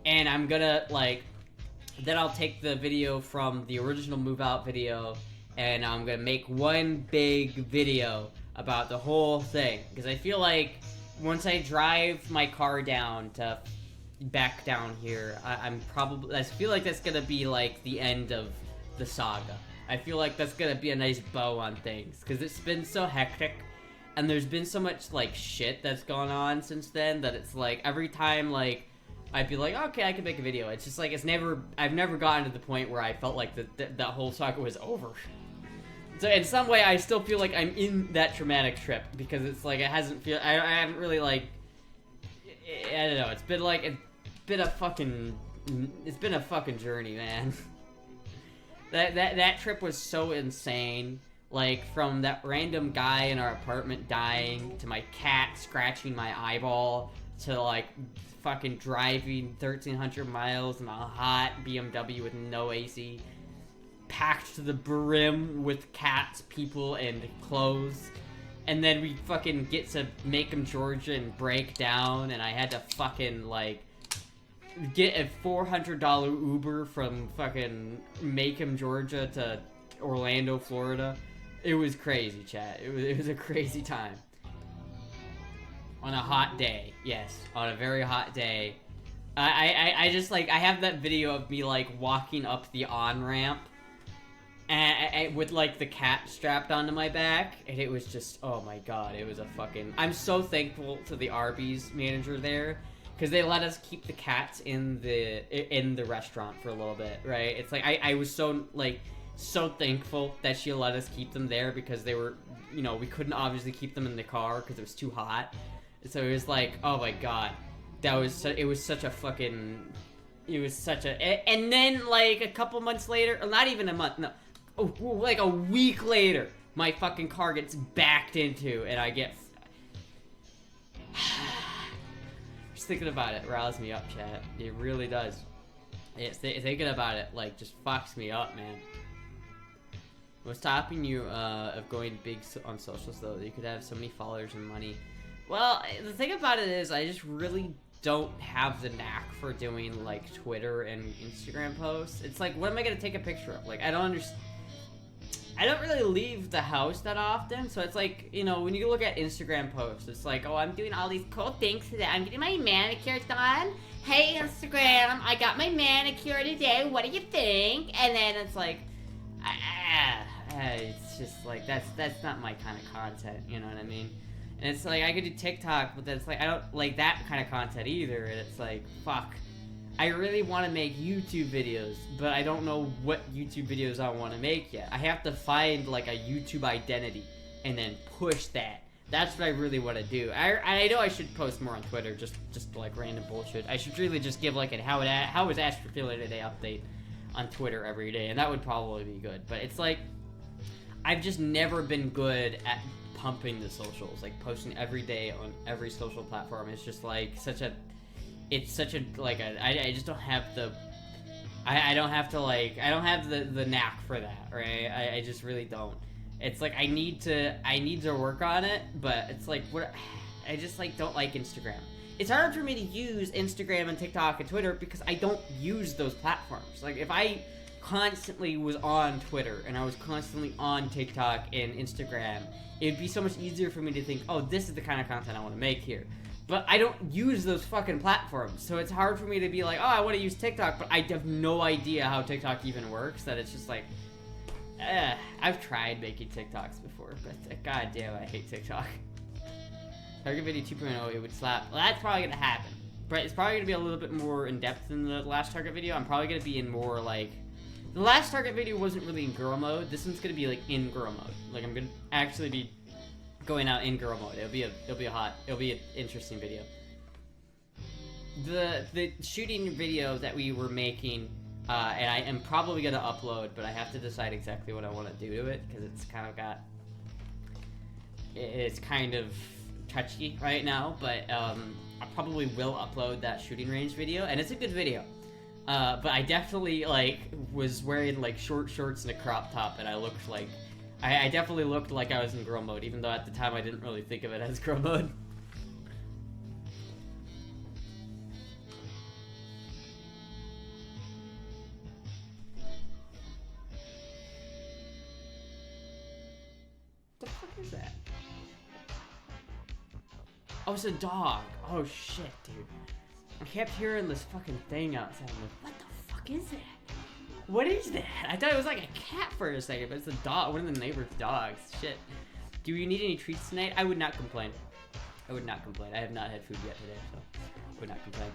and I'm gonna, like, then I'll take the video from the original move out video, and I'm gonna make one big video about the whole thing, because I feel once I drive my car down to back down here, I feel like that's gonna be like the end of the saga. I feel like that's gonna be a nice bow on things, because it's been so hectic, and there's been so much shit that's gone on since then, that it's every time I'd be like, okay, I can make a video. It's just I've never gotten to the point where I felt like that whole saga was over. So in some way, I still feel like I'm in that traumatic trip, because it's I haven't really I don't know. It's been a fucking journey, man. That trip was so insane. From that random guy in our apartment dying, to my cat scratching my eyeball, to fucking driving 1,300 miles in a hot BMW with no AC. Packed to the brim with cats, people, and clothes, and then we fucking get to Macomb, Georgia, and break down, and I had to fucking get a $400 Uber from fucking Macomb, Georgia to Orlando, Florida. It was crazy, chat. It was a crazy time. On a hot day, yes, on a very hot day. I just I have that video of me walking up the on-ramp, and with the cat strapped onto my back, and it was just, oh my god, it was a fucking... I'm so thankful to the Arby's manager there, because they let us keep the cats in the restaurant for a little bit, right? It's I was so so thankful that she let us keep them there, because they were, we couldn't obviously keep them in the car because it was too hot. So it was oh my god, it was such a fucking... It was such a... And then a couple months later, or not even a month, no, a week later, my fucking car gets backed into, and I get... Just thinking about it riles me up, chat. It really does. Thinking about it, just fucks me up, man. What's stopping you of going big on socials, though? You could have so many followers and money. Well, the thing about it is, I just really don't have the knack for doing Twitter and Instagram posts. It's what am I gonna take a picture of? I don't understand. I don't really leave the house that often, so it's when you look at Instagram posts, it's oh, I'm doing all these cool things today. I'm getting my manicure done. Hey, Instagram, I got my manicure today. What do you think? And then it's it's just like that's not my kind of content, you know what I mean? And it's like I could do TikTok, but then it's like I don't like that kind of content either. And it's like, fuck, I really want to make YouTube videos, but I don't know what YouTube videos I want to make yet. I have to find like a YouTube identity and then push that. That's what I really want to do. I know I should post more on Twitter, just like random bullshit. I should really just give like a how is Astra feeling today update on Twitter every day, and that would probably be good. But it's like I've just never been good at pumping the socials, like posting every day on every social platform. It's just like I just don't have the I don't have the knack for that, right? I just really don't. It's like I need to work on it, but it's like I just like don't like Instagram. It's hard for me to use Instagram and TikTok and Twitter because I don't use those platforms. Like if I constantly was on Twitter and I was constantly on TikTok and Instagram, it'd be so much easier for me to think, oh, this is the kind of content I want to make here. But I don't use those fucking platforms, so it's hard for me to be like, oh, I want to use TikTok, but I have no idea how TikTok even works, that it's just like, I've tried making TikToks before, but goddamn, I hate TikTok. Target Video 2.0, it would slap. Well, that's probably gonna happen. But it's probably gonna be a little bit more in-depth than the last Target Video. I'm probably gonna be in more, like... The last Target Video wasn't really in girl mode. This one's gonna be, like, in girl mode. Like, I'm gonna actually be going out in girl mode. It'll be an interesting video. The shooting video that we were making, and I am probably gonna upload, but I have to decide exactly what I want to do to it, because it's kind of touchy right now, but I probably will upload that shooting range video, and it's a good video. But I definitely, like, was wearing, like, short shorts and a crop top, and I looked like... I definitely looked like I was in girl mode, even though at the time I didn't really think of it as girl mode. The fuck is that? Oh, it's a dog. Oh shit, dude. I kept hearing this fucking thing outside. I'm like, what the fuck is that? What is that? I thought it was like a cat for a second, but it's a dog. One of the neighbor's dogs. Shit. Do you need any treats tonight? I would not complain. I would not complain. I have not had food yet today, so I would not complain.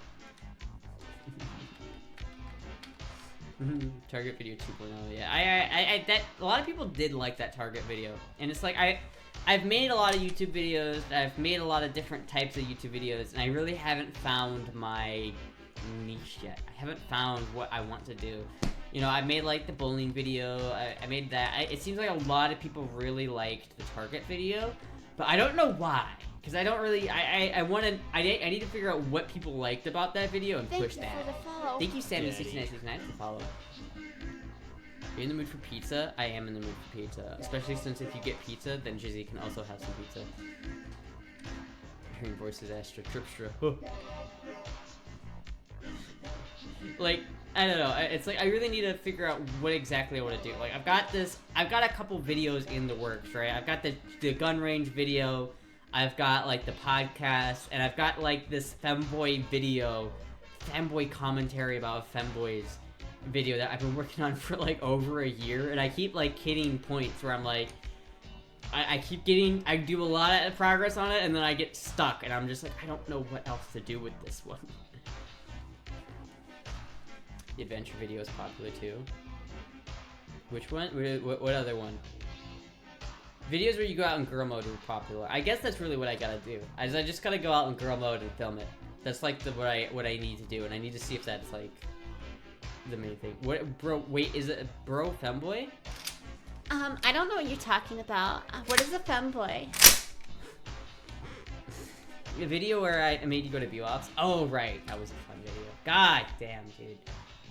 Target Video 2.0. Yeah, that a lot of people did like that Target video, and it's like I've made a lot of YouTube videos. I've made a lot of different types of YouTube videos, and I really haven't found my niche yet. I haven't found what I want to do. You know, I made like the bowling video. I made that. It seems like a lot of people really liked the Target video, but I don't know why. Because I don't really. I need to figure out what people liked about that video and push that. Thank you, Sammy6969, for the follow. Are you in the mood for pizza? I am in the mood for pizza. Especially since if you get pizza, then Jizzy can also have some pizza. Hearing voices, Astra, Tripstra. Like, I don't know. It's like I really need to figure out what exactly I want to do. Like, I've got a couple videos in the works, right? I've got the gun range video. I've got like the podcast, and I've got like this femboy video, femboy commentary about femboys video that I've been working on for like over a year, and I keep like hitting points where I'm like, I do a lot of progress on it, and then I get stuck, and I'm just like, I don't know what else to do with this one. The adventure video is popular too. Which one? What other one? Videos where you go out in girl mode are popular. I guess that's really what I gotta do. I just gotta go out in girl mode and film it. That's like what I need to do, and I need to see if that's like the main thing. What, bro? Wait, is it a bro femboy? I don't know what you're talking about. What is a femboy? A video where I made you go to Bebops. Oh right, that was a fun video. God damn, dude.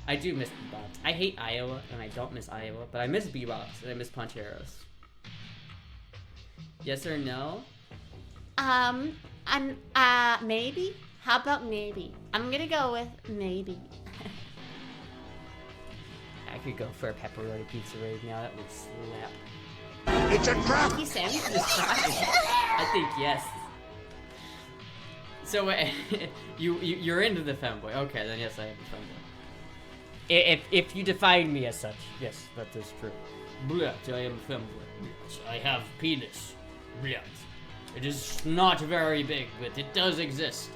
I do miss Bebops. I hate Iowa, and I don't miss Iowa, but I miss Bebops, and I miss Punch Arrows. Yes or no? Maybe? How about maybe? I'm gonna go with maybe. I could go for a pepperoni pizza right now. That would slap. It's a trap! Thank you, Sam. I think yes. So you're into the femboy. Okay, then yes, I am a femboy. If you define me as such, yes, that is true. Blah, I am a femboy. I have penis. Blah. It is not very big, but it does exist.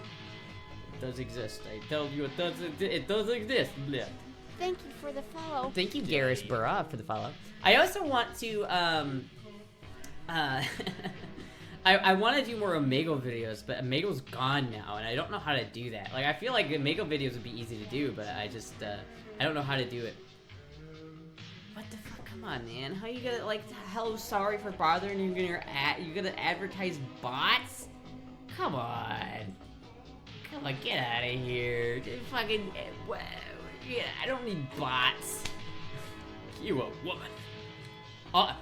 It does exist. I tell you, it does exist. Blah. Thank you for the follow. Thank you, Garrus Barra, for the follow. I also want to, I want to do more Omegle videos, but Omegle's gone now, and I don't know how to do that. Like, I feel like Omegle videos would be easy to do, but I just, I don't know how to do it. What the fuck? Come on, man. How you gonna, like, hell, sorry for bothering you? You're gonna advertise bots? Come on. Come on, get out of here. Just fucking, yeah, I don't need bots. You a woman. I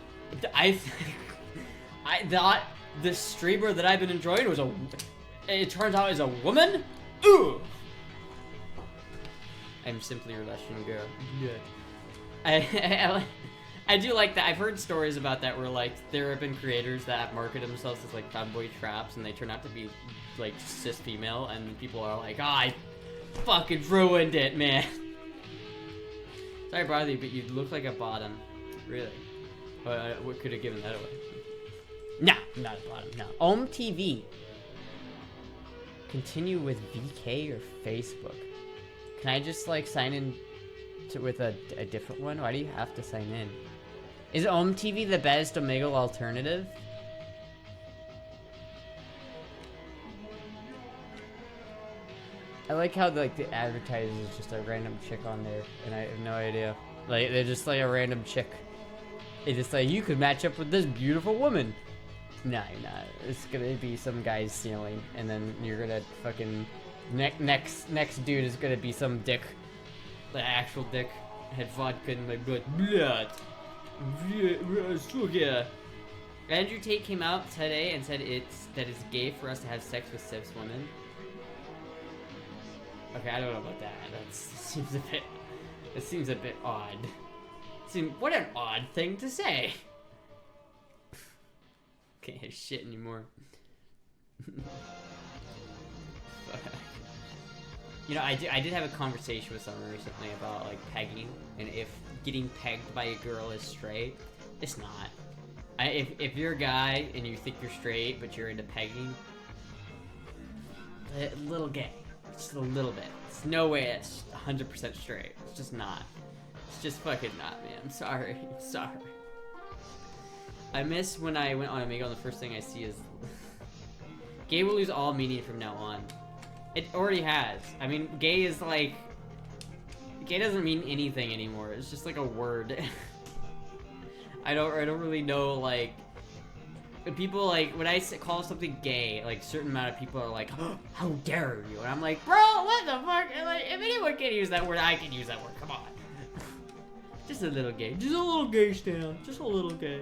thought the streamer that I've been enjoying was it turns out is a woman? Ooh! I'm simply your Russian girl. Yeah. I do like that. I've heard stories about that where, like, there have been creators that have marketed themselves as, like, tomboy traps, and they turn out to be, like, cis female, and people are like, oh, I fucking ruined it, man. Sorry, brother, but you look like a bottom. Really? What could have given that away? No, not a bottom, no. TV. Continue with VK or Facebook? Can I just, like, sign in with a different one? Why do you have to sign in? Is TV the best Omegle alternative? I like how, like, the advertiser is just a random chick on there, and I have no idea. Like, they're just like a random chick. It's just like, you could match up with this beautiful woman. No, you're not. It's gonna be some guy's ceiling, and then you're gonna fucking next dude is gonna be some dick, the actual dick. I had vodka in my blood. Yeah. Andrew Tate came out today and said that it's gay for us to have sex with cis women. Okay, I don't know about that. It seems a bit odd. What an odd thing to say. Can't hear shit anymore. You know, I did have a conversation with someone recently about, like, pegging, and if getting pegged by a girl is straight. It's not. If you're a guy and you think you're straight but you're into pegging, a little gay. Just a little bit. It's no way it's 100% straight. It's just not. It's just fucking not, man. I'm sorry. I'm sorry. I miss when I went on Omegle and the first thing I see is gay will lose all meaning from now on. It already has. I mean, gay is like, gay doesn't mean anything anymore. It's just like a word. I don't really know, like, people, like, when I call something gay, like, certain amount of people are like, oh, how dare you? And I'm like, bro, what the fuck? And, like, if anyone can use that word, I can use that word. Come on. Just a little gay. Just a little gay, Stan. Just a little gay.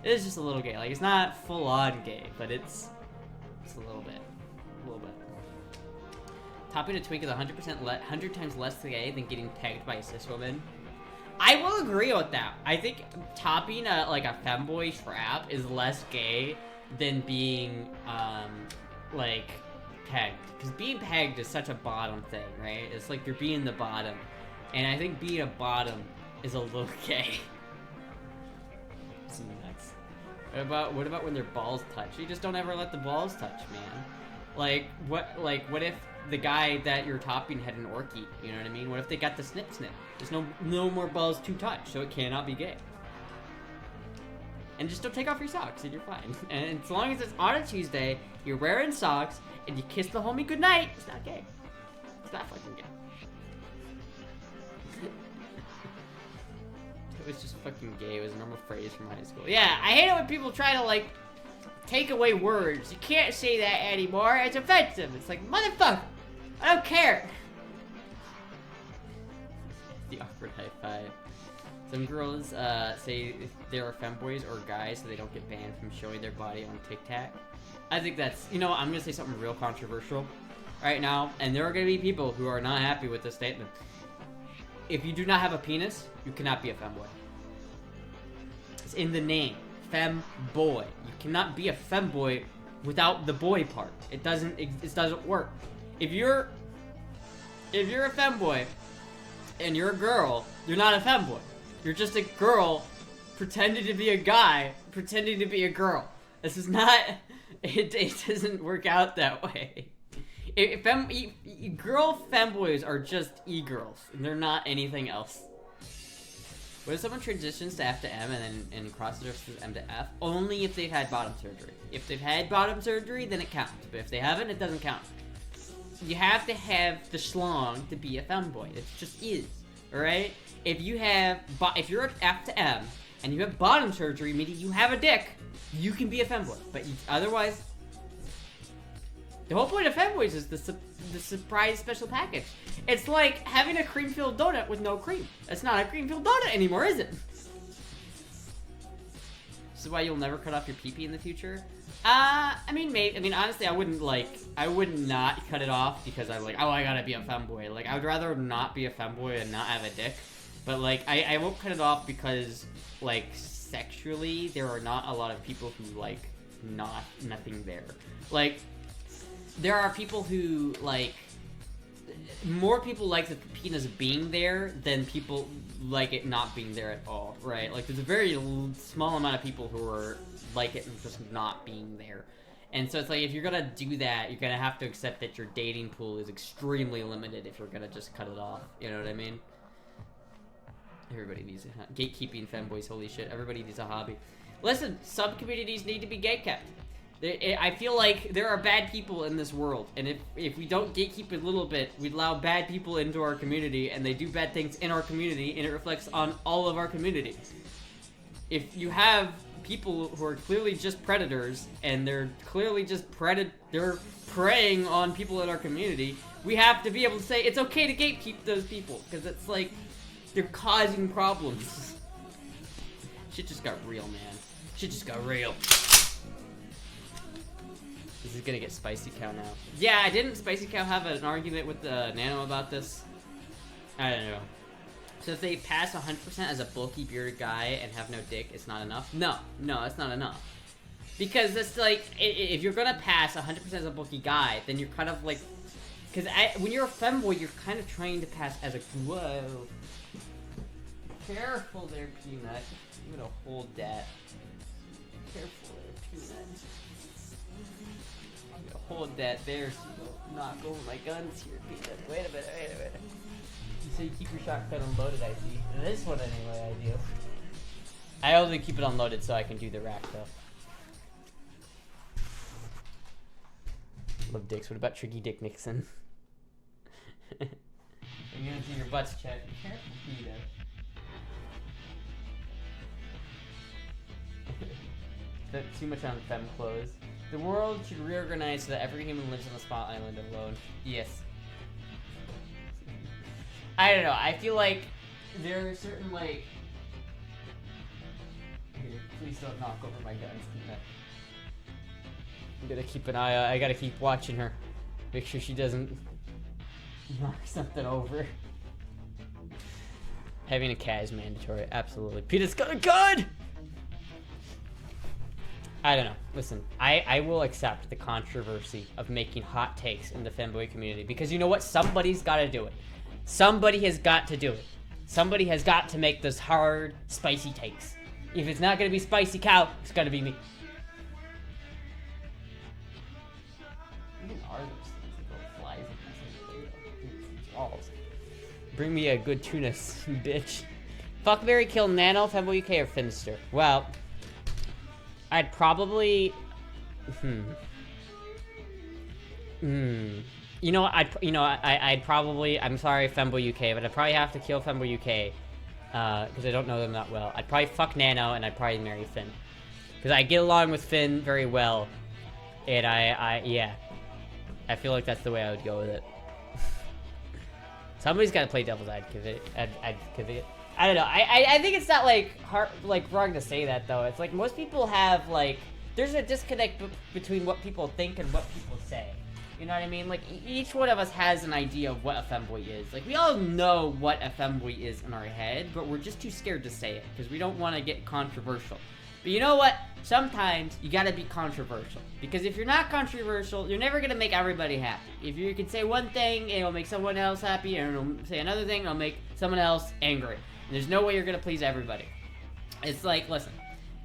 It is just a little gay. Like, it's not full-on gay, but it's a little bit. A little bit. Topping a twink is 100 times less gay than getting pegged by a cis woman. I will agree with that. I think topping a femboy trap is less gay than being, like, pegged. Because being pegged is such a bottom thing, right? It's like you're being the bottom. And I think being a bottom is a little gay. It's nuts. What about when their balls touch? You just don't ever let the balls touch, man. Like, what if the guy that you're topping had an orky? You know what I mean? What if they got the snip? There's no more balls to touch, so it cannot be gay. And just don't take off your socks and you're fine. And as long as it's on a Tuesday, you're wearing socks, and you kiss the homie goodnight, it's not gay. It's not fucking gay. It was just fucking gay. It was a normal phrase from high school. Yeah, I hate it when people try to, like, take away words. You can't say that anymore. It's offensive. It's like, motherfucker, I don't care. The awkward high five. Some girls say if there are femboys or guys so they don't get banned from showing their body on TikTok. I think that's, you know, I'm gonna say something real controversial right now, and there are gonna be people who are not happy with this statement. If you do not have a penis, you cannot be a femboy. It's in the name, femboy. You cannot be a femboy without the boy part. It doesn't work. If you're a femboy and you're a girl, you're not a femboy. You're just a girl pretending to be a guy, pretending to be a girl. This is not. It doesn't work out that way. Girl femboys are just e-girls, and they're not anything else. What if someone transitions to F to M and crosses from M to F? Only if they've had bottom surgery. If they've had bottom surgery, then it counts. But if they haven't, it doesn't count. You have to have the schlong to be a femboy. It just is. Alright? If you're at F to M, and you have bottom surgery, meaning you have a dick, you can be a femboy. But otherwise, the whole point of femboys is the surprise special package. It's like having a cream-filled donut with no cream. It's not a cream-filled donut anymore, is it? This is why you'll never cut off your pee-pee in the future. I mean, honestly, I would not cut it off because I'm like, oh, I gotta be a femboy. Like, I would rather not be a femboy and not have a dick. But, like, I won't cut it off because, like, sexually, there are not a lot of people who, like, nothing there. Like, there are people who, like, more people like the penis being there than people like it not being there at all, right? Like, there's a very small amount of people who are like it just not being there. And so it's like, if you're gonna do that, you're gonna have to accept that your dating pool is extremely limited if you're gonna just cut it off. You know what I mean? Everybody needs a gatekeeping femboys, holy shit. Everybody needs a hobby. Listen, sub-communities need to be gatekept. I feel like there are bad people in this world, and if we don't gatekeep a little bit, we allow bad people into our community, and they do bad things in our community, and it reflects on all of our community. If you have people who are clearly just predators, and they're clearly just they're preying on people in our community, we have to be able to say it's okay to gatekeep those people, because it's like, they're causing problems. Shit just got real, man. Shit just got real. This is gonna get Spicy Cow now. Yeah, didn't Spicy Cow have an argument with Nano about this? I don't know. So if they pass 100% as a bulky bearded guy and have no dick, it's not enough? No, it's not enough. Because it's like, if you're gonna pass 100% as a bulky guy, then you're kind of like... Because when you're a femboy, you're kind of trying to pass as a... Whoa. Careful there, Peanut. I'm gonna hold that. Careful there, Peanut. I'm gonna hold that there so you don't knock over my guns here, Peanut. Wait a minute. You say you keep your shotgun unloaded, I see. This one anyway, I do. I only keep it unloaded so I can do the rack, though. Love dicks. What about Tricky Dick Nixon? I'm gonna do your butts check. Be careful, Peanut. That's too much on femme clothes. The world should reorganize so that every human lives on a small island alone. Yes. I don't know. I feel like there are certain, like... Here, please don't knock over my guns. I'm gonna keep an eye out. I gotta keep watching her. Make sure she doesn't knock something over. Having a cat is mandatory. Absolutely. Peter's got a gun! I don't know. Listen, I will accept the controversy of making hot takes in the femboy community because you know what? Somebody's got to do it. Somebody has got to do it. Somebody has got to make those hard, spicy takes. If it's not going to be Spicy Cow, it's got to be me. What are those things that go flies in this balls? Bring me a good tuna, bitch. Fuck, Mary, kill Nano, Femboy UK, or Finster. Well... I'd probably, You know, I'd probably, I'm sorry, Femboy UK, but I'd probably have to kill Femboy UK, because I don't know them that well. I'd probably fuck Nano, and I'd probably marry Finn. Because I get along with Finn very well, and yeah. I feel like that's the way I would go with it. Somebody's gotta play devil's advocate. I don't know. I think it's not like wrong to say that though. It's like most people have like there's a disconnect between what people think and what people say. You know what I mean? Like each one of us has an idea of what a femboy is. Like we all know what a femboy is in our head, but we're just too scared to say it because we don't want to get controversial. But you know what? Sometimes you gotta be controversial. Because if you're not controversial, you're never gonna make everybody happy. If you can say one thing, it'll make someone else happy, and it'll say another thing, it'll make someone else angry. And there's no way you're gonna please everybody. It's like, listen,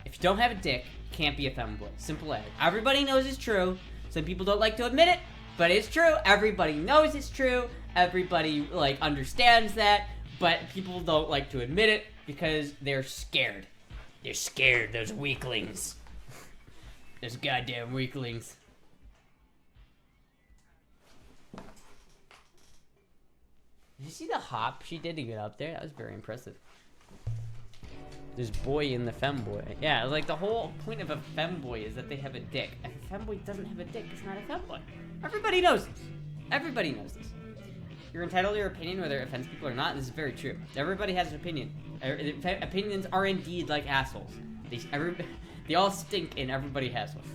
if you don't have a dick, you can't be a femboy. Simple as. Everybody knows it's true. Some people don't like to admit it, but it's true. Everybody knows it's true. Everybody, like, understands that, but people don't like to admit it because they're scared. They're scared, those weaklings. Those goddamn weaklings. Did you see the hop she did to get up there? That was very impressive. There's boy in the femboy. Yeah, like the whole point of a femboy is that they have a dick. If a femboy doesn't have a dick, it's not a femboy. Everybody knows this. Everybody knows this. You're entitled to your opinion whether it offends people or not. This is very true. Everybody has an opinion. Opinions are indeed like assholes. They all stink and everybody has one.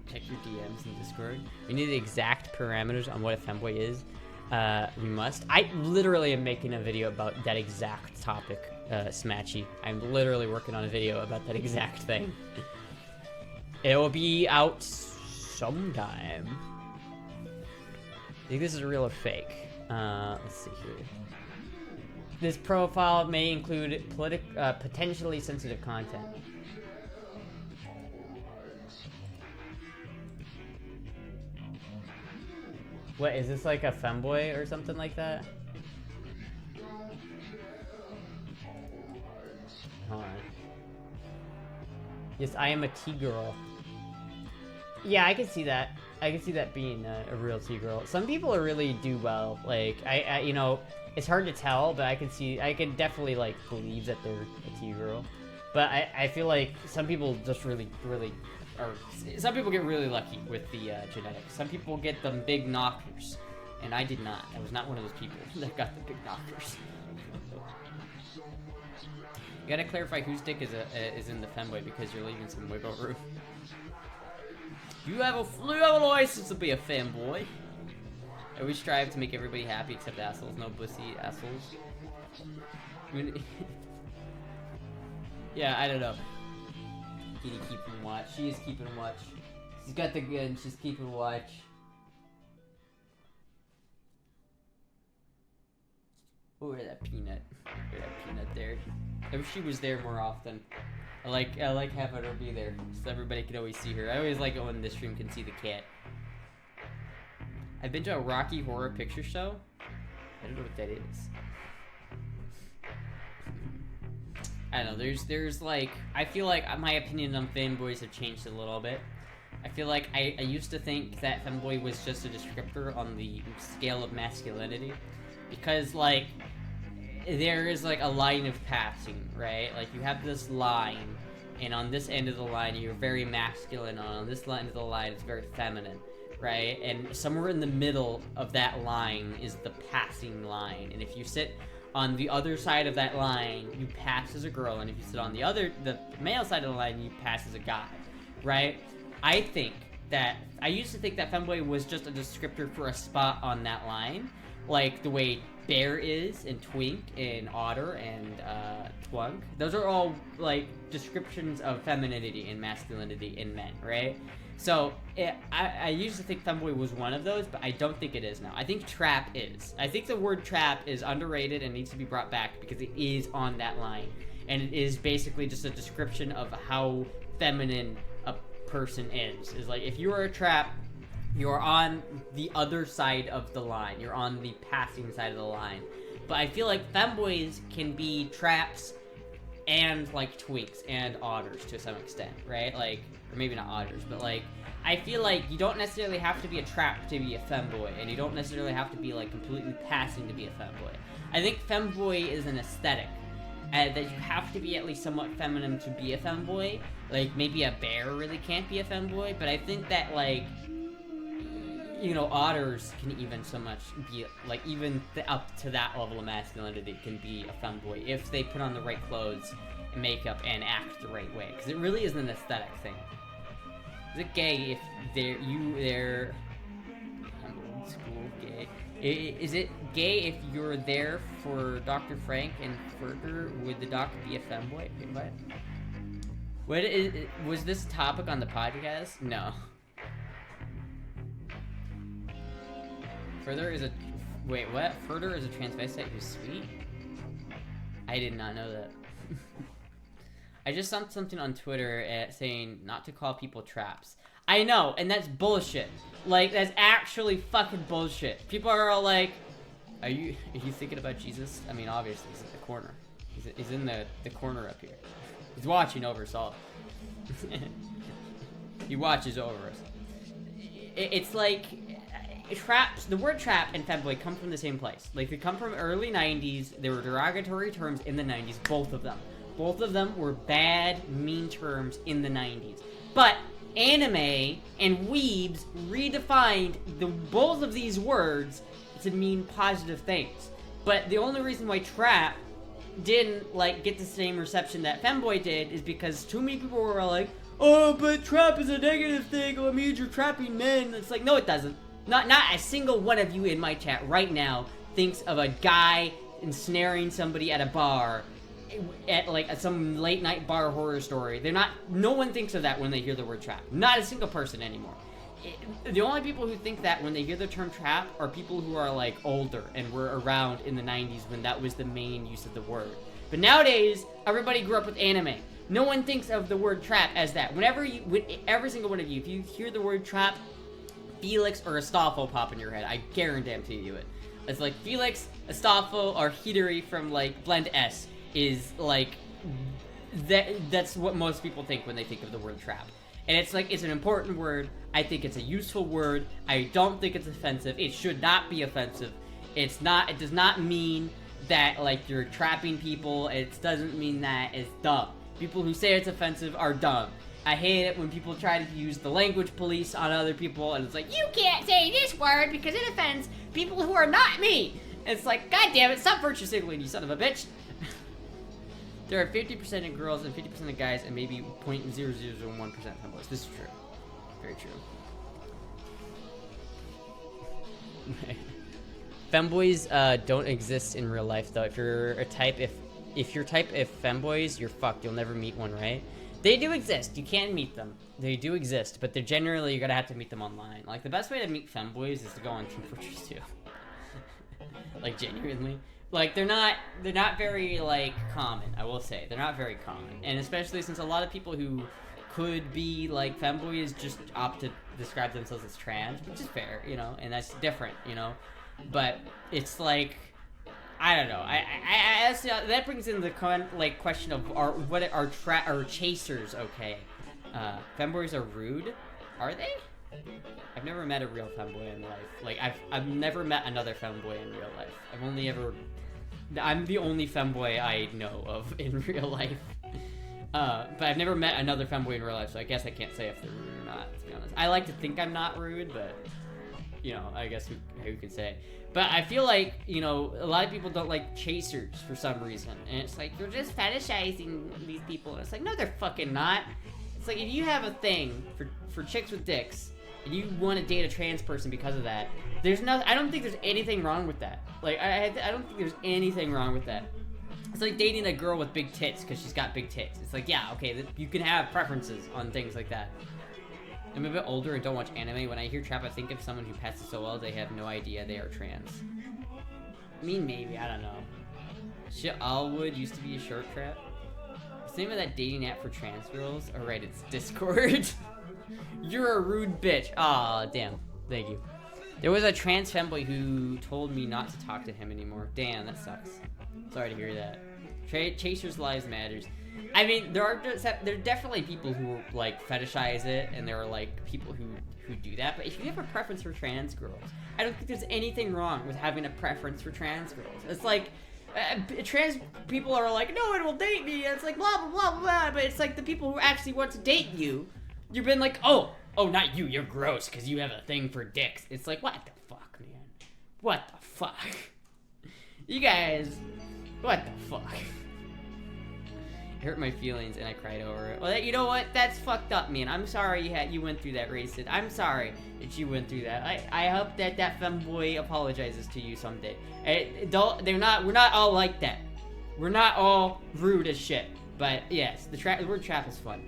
Check your DMs in Discord. We need the exact parameters on what a femboy is. We must. I literally am making a video about that exact topic, Smatchy. I'm literally working on a video about that exact thing. It will be out sometime. I think this is real or fake. Let's see here. This profile may include potentially sensitive content. What, is this like a femboy or something like that? Hold on. Yes, I am a T-girl. Yeah, I can see that. I can see that being a real T-girl. Some people really do well. Like, I you know, it's hard to tell, but I can definitely, like, believe that they're a T-girl. But I feel like some people just really, or some people get really lucky with the genetics. Some people get them big knockers, and I did not. I was not one of those people that got the big knockers. You gotta clarify whose dick is in the femboy because you're leaving some wiggle room. You have a license to be a femboy. I always strive to make everybody happy except assholes. No pussy assholes. Yeah, I don't know. Kitty keeping watch. She is keeping watch. She's got the gun. She's keeping watch. Oh, that peanut. Look at that peanut there. I wish she was there more often. I like having her be there, so everybody can always see her. I always like it when the stream can see the cat. I've been to a Rocky Horror Picture Show. I don't know what that is. I don't know, there's like, I feel like my opinion on fanboys have changed a little bit. I feel like I used to think that femboy was just a descriptor on the scale of masculinity. Because, like, there is, like, a line of passing, right? Like, you have this line, and on this end of the line, you're very masculine, and on this end of the line, it's very feminine, right? And somewhere in the middle of that line is the passing line. And if you sit on the other side of that line, you pass as a girl, and if you sit on the male side of the line, you pass as a guy, right? I used to think that femboy was just a descriptor for a spot on that line, like the way Bear is, and Twink, and Otter, and Twunk. Those are all, like, descriptions of femininity and masculinity in men, right? So, I used to think femboy was one of those, but I don't think it is now. I think trap is. I think the word trap is underrated and needs to be brought back because it is on that line. And it is basically just a description of how feminine a person is. It's like, if you are a trap, you're on the other side of the line. You're on the passing side of the line. But I feel like femboys can be traps and, like, twinks and otters to some extent, right? Like, or maybe not otters, but, like, I feel like you don't necessarily have to be a trap to be a femboy, and you don't necessarily have to be, like, completely passing to be a femboy. I think femboy is an aesthetic, that you have to be at least somewhat feminine to be a femboy. Like, maybe a bear really can't be a femboy, but I think that, like, you know, otters can even so much be, like, even up to that level of masculinity can be a femboy if they put on the right clothes and makeup and act the right way. Because it really is an aesthetic thing. Is it gay if they're I'm old school gay. Is it gay if you're there for Dr. Frank and Ferger? Would the doc be a femboy? Wait, what? Was this topic on the podcast? No. Further is a Wait, what? Furter is a transvestite who's sweet? I did not know that. I just saw something on Twitter saying not to call people traps. I know, and that's bullshit. Like, that's actually fucking bullshit. People are all like, are you thinking about Jesus? I mean, obviously, he's in the corner. He's in the corner up here. He's watching over us all. He watches over us. It's like, traps, the word trap and femboy come from the same place. Like, they come from early 90s. They were derogatory terms in the 90s, both of them. Both of them were bad, mean terms in the 90s. But anime and weebs redefined both of these words to mean positive things. But the only reason why trap didn't, like, get the same reception that femboy did is because too many people were like, oh, but trap is a negative thing. Oh, it means you're trapping men. It's like, no, it doesn't. Not a single one of you in my chat right now thinks of a guy ensnaring somebody at a bar, at like some late night bar horror story. No one thinks of that when they hear the word trap. Not a single person anymore. The only people who think that when they hear the term trap are people who are like older and were around in the 90s when that was the main use of the word. But nowadays, everybody grew up with anime. No one thinks of the word trap as that. Every single one of you, if you hear the word trap, Felix or Astolfo pop in your head. I guarantee you it. It's like Felix, Astolfo, or Hidori from like Blend S is like that's what most people think when they think of the word trap. And it's like, it's an important word. I think it's a useful word. I don't think it's offensive. It should not be offensive. It does not mean that like you're trapping people. It doesn't mean that. It's dumb. People who say it's offensive are dumb. I hate it when people try to use the language police on other people, and it's like, you can't say this word because it offends people who are not me. And it's like, god damn it, stop virtue signaling, you son of a bitch. There are 50% of girls and 50% of guys, and maybe 0.0001% femboys. This is true. Very true. Femboys don't exist in real life, though. If you're femboys, you're fucked. You'll never meet one, right? They do exist. You can meet them. They do exist, but you're gonna have to meet them online. Like, the best way to meet femboys is to go on Team Fortress 2. Like, genuinely. Like, they're not very, like, common, I will say. They're not very common. And especially since a lot of people who could be, like, femboys just opt to describe themselves as trans, which is fair, you know, and that's different, you know. But it's like, I don't know. I that brings in the question of are chasers okay? Femboys are rude. Are they? I've never met a real femboy in life. Like, I've never met another femboy in real life. I'm the only femboy I know of in real life. But I've never met another femboy in real life, so I guess I can't say if they're rude or not, to be honest. I like to think I'm not rude, but, you know, I guess who could say. But I feel like, you know, a lot of people don't like chasers for some reason. And it's like, you're just fetishizing these people. And it's like, no, they're fucking not. It's like, if you have a thing for chicks with dicks, and you want to date a trans person because of that, I don't think there's anything wrong with that. Like, I don't think there's anything wrong with that. It's like dating a girl with big tits because she's got big tits. It's like, yeah, okay, you can have preferences on things like that. I'm a bit older and don't watch anime. When I hear trap, I think of someone who passes so well they have no idea they are trans. I mean, maybe, I don't know. Shit, Allwood used to be a short trap. What's the name of that dating app for trans girls? Oh, right, it's Discord. You're a rude bitch. Aw, damn. Thank you. There was a trans femboy who told me not to talk to him anymore. Damn, that sucks. Sorry to hear that. Chasers' lives matters. I mean, there are definitely people who like fetishize it, and there are like people who do that. But if you have a preference for trans girls, I don't think there's anything wrong with having a preference for trans girls. It's like trans people are like, no one will date me. And it's like blah blah blah blah. But it's like the people who actually want to date you, you've been like, oh, not you. You're gross because you have a thing for dicks. It's like, what the fuck, man? What the fuck? You guys, what the fuck? Hurt my feelings and I cried over it. Well, you know what? That's fucked up, man. I'm sorry you went through that, Racist. I'm sorry that you went through that. I hope that femboy apologizes to you someday. We're not all like that. We're not all rude as shit. But yes, the word trap is fun.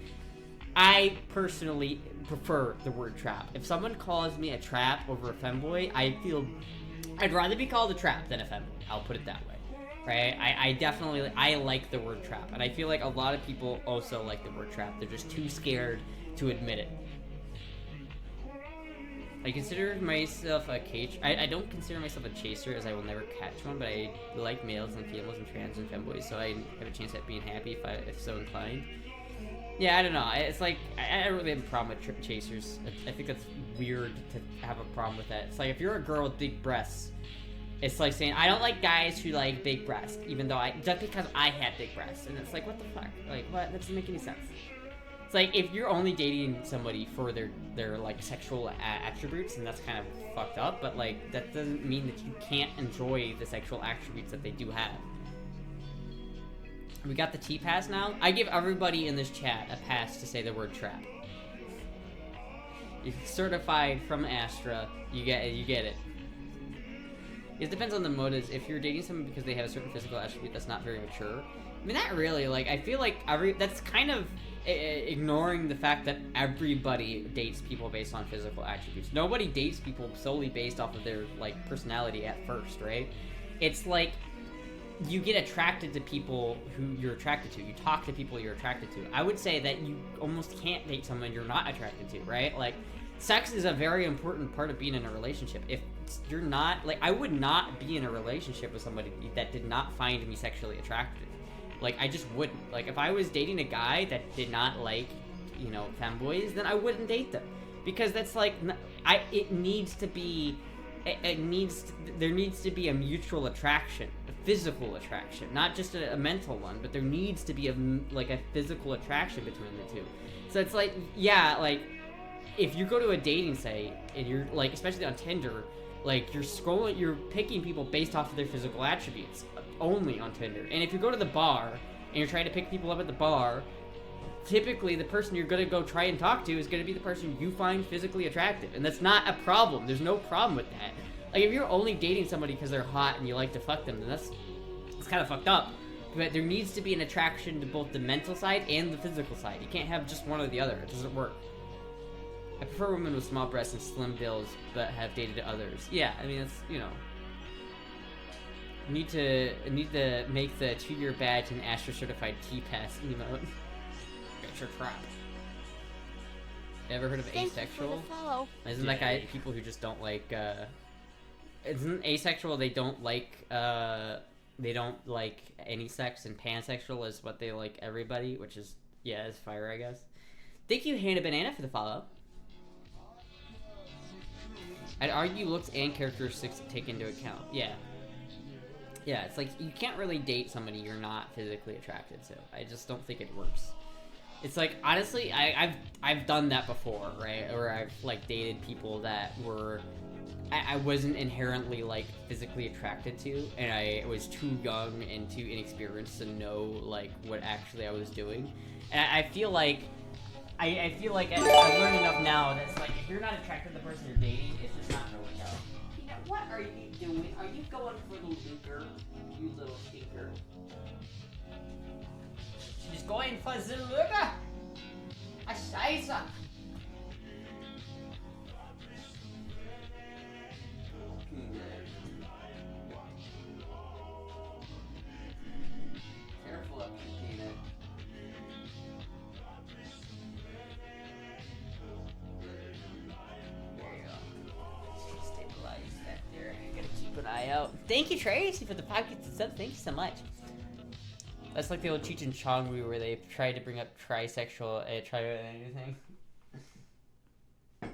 I personally prefer the word trap. If someone calls me a trap over a femboy, I feel I'd rather be called a trap than a femboy. I'll put it that way. Right? I definitely, I like the word trap. And I feel like a lot of people also like the word trap. They're just too scared to admit it. I consider myself a cage. I don't consider myself a chaser, as I will never catch one, but I like males and females and trans and femboys, so I have a chance at being happy if so inclined. Yeah, I don't know. It's like, I don't really have a problem with chasers. I think that's weird to have a problem with that. It's like, if you're a girl with big breasts, it's like saying, I don't like guys who like big breasts, even though just because I have big breasts. And it's like, what the fuck? Like, what? That doesn't make any sense. It's like, if you're only dating somebody for their like sexual attributes, and that's kind of fucked up, but like, that doesn't mean that you can't enjoy the sexual attributes that they do have. We got the T-pass now. I give everybody in this chat a pass to say the word trap. If you're certified from Astra, you get it. It depends on the motives. If you're dating someone because they have a certain physical attribute that's not very mature, I mean, not really. Like, I feel like that's kind of ignoring the fact that everybody dates people based on physical attributes. Nobody dates people solely based off of their, like, personality at first, right? It's like, you get attracted to people who you're attracted to. You talk to people you're attracted to. I would say that you almost can't date someone you're not attracted to, right? Like, sex is a very important part of being in a relationship. If you're not, like, I would not be in a relationship with somebody that did not find me sexually attractive. Like, I just wouldn't. Like, if I was dating a guy that did not like, you know, femboys, then I wouldn't date them. Because that's like, it needs to be, there needs to be a mutual attraction, a physical attraction, not just a mental one, but there needs to be a physical attraction between the two. So it's like, yeah, like, if you go to a dating site and you're like, especially on Tinder, like, you're picking people based off of their physical attributes only on Tinder. And if you go to the bar and you're trying to pick people up at the bar, typically the person you're gonna go try and talk to is gonna be the person you find physically attractive, and that's not a problem. There's no problem with that. Like, if you're only dating somebody because they're hot and you like to fuck them, then it's kind of fucked up. But there needs to be an attraction to both the mental side and the physical side. You can't have just one or the other. It doesn't work. I prefer women with small breasts and slim bills, but have dated others. Yeah, I mean, it's, you know. I need to make the 2-year badge an Astra certified T-pass emote. Get your trap. Ever heard of asexual? Isn't that guy people who just don't like, isn't asexual, they don't like any sex, and pansexual is what they like everybody, which is, yeah, it's fire, I guess. Thank you, Hannah Banana, for the follow. I'd argue looks and characteristics take into account. Yeah. Yeah, it's like, you can't really date somebody you're not physically attracted to. I just don't think it works. It's like, honestly, I've done that before, right? Or I've, like, dated people that were, I wasn't inherently, like, physically attracted to, and I was too young and too inexperienced to know, like, what actually I was doing. And I feel like, I feel like I've learned enough now that it's like, if you're not attracted to the person you're dating, it's just not gonna work out. Yeah, what are you doing? Are you going for the lucre, you little stinker? She's going for the lucre? A scheiße! Careful up, Christina. An eye out. Thank you, Tracy, for the podcast and stuff. Thank you so much. That's like the old Cheech and Chong movie where they tried to bring up trisexual, anything. What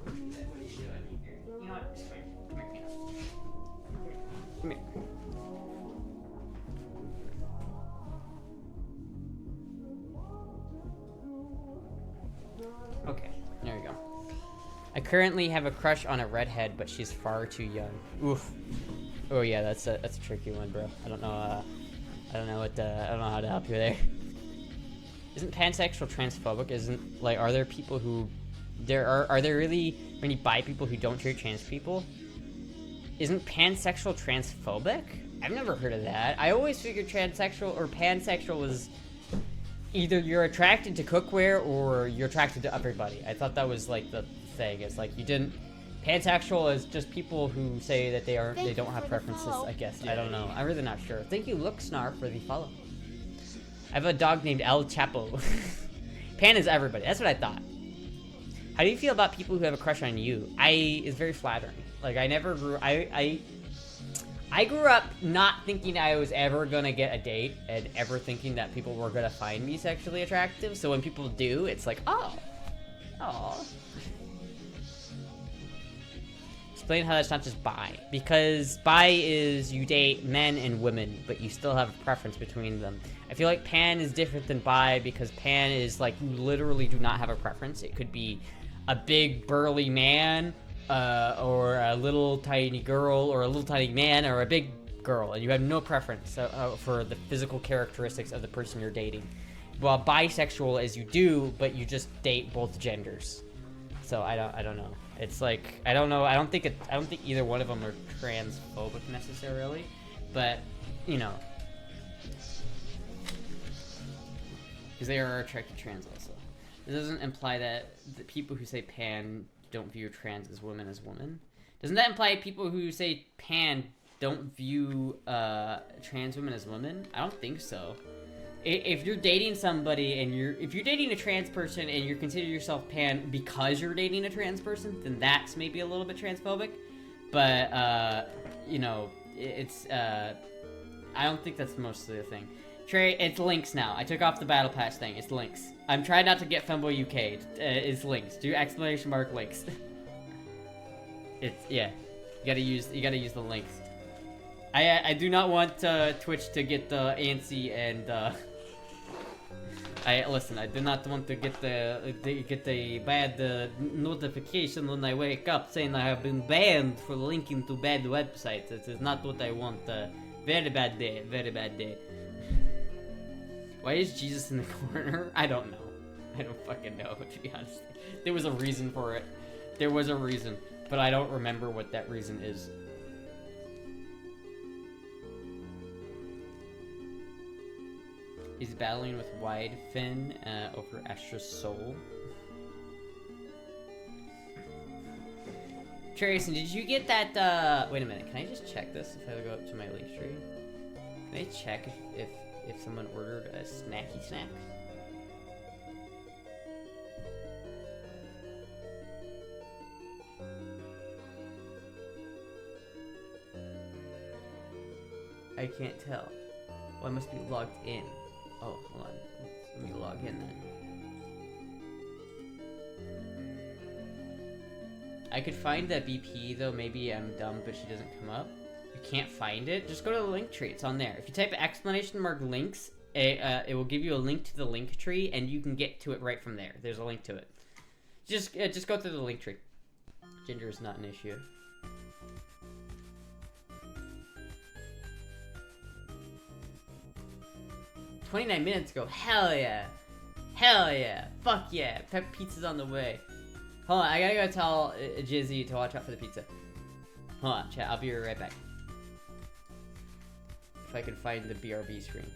are you doing here? You know what? Just wait. Come here. Okay, there we go. I currently have a crush on a redhead, but she's far too young. Oof. Oh yeah, that's a tricky one, bro. I don't know how to help you there. Isn't pansexual transphobic? Isn't, like, are there people who, are there really many bi people who don't treat trans people? Isn't pansexual transphobic? I've never heard of that. I always figured transsexual or pansexual was either you're attracted to cookware or you're attracted to everybody. I thought that was like the thing. It's like you didn't. Pansexual is just people who say that they don't have preferences. I guess I don't know. I'm really not sure. Thank you, Look Snarf, for the follow. I have a dog named El Chapo. Pan is everybody. That's what I thought. How do you feel about people who have a crush on you? It's very flattering. Like I never grew. I grew up not thinking I was ever gonna get a date and ever thinking that people were gonna find me sexually attractive. So when people do, it's like, oh. Explain how that's not just bi. Because bi is you date men and women, but you still have a preference between them. I feel like pan is different than bi because pan is like you literally do not have a preference. It could be a big burly man, or a little tiny girl, or a little tiny man, or a big girl, and you have no preference for the physical characteristics of the person you're dating. While bisexual is you do, but you just date both genders. So I don't know. It's like I don't know. I don't think either one of them are transphobic necessarily, but you know, because they are attracted to trans also. It doesn't imply that the people who say pan don't view trans as women. Doesn't that imply people who say pan don't view trans women as women? I don't think so. If you're dating somebody and if you're dating a trans person and you consider yourself pan because you're dating a trans person, then that's maybe a little bit transphobic. But you know, it's I don't think that's mostly the thing. Trey, it's links now. I took off the battle pass thing. It's links. I'm trying not to get Femboy UK. It's links. Do exclamation mark links. It's yeah. You gotta use the links. I do not want Twitch to get the antsy and I do not want to get the bad notification when I wake up saying I have been banned for linking to bad websites. It is not what I want. Very bad day. Very bad day. Why is Jesus in the corner? I don't know. I don't fucking know, to be honest. There was a reason for it. There was a reason, but I don't remember what that reason is. He's battling with Wide Fin over Astra's soul. Tracy, did you get that, wait a minute, can I just check this if I go up to my link tree? Can I check if someone ordered a snacky snack? I can't tell. Well, I must be logged in. Oh, hold on. Let me log in then. I could find that BP though. Maybe I'm dumb, but she doesn't come up. You can't find it? Just go to the link tree. It's on there. If you type exclamation mark links, it will give you a link to the link tree, and you can get to it right from there. There's a link to it. Just go through the link tree. Ginger is not an issue. "29 minutes ago. Hell yeah. Hell yeah. Fuck yeah. Pizza's on the way." Hold on, I gotta go tell Jizzy to watch out for the pizza. Hold on, chat. I'll be right back. If I can find the BRB screen.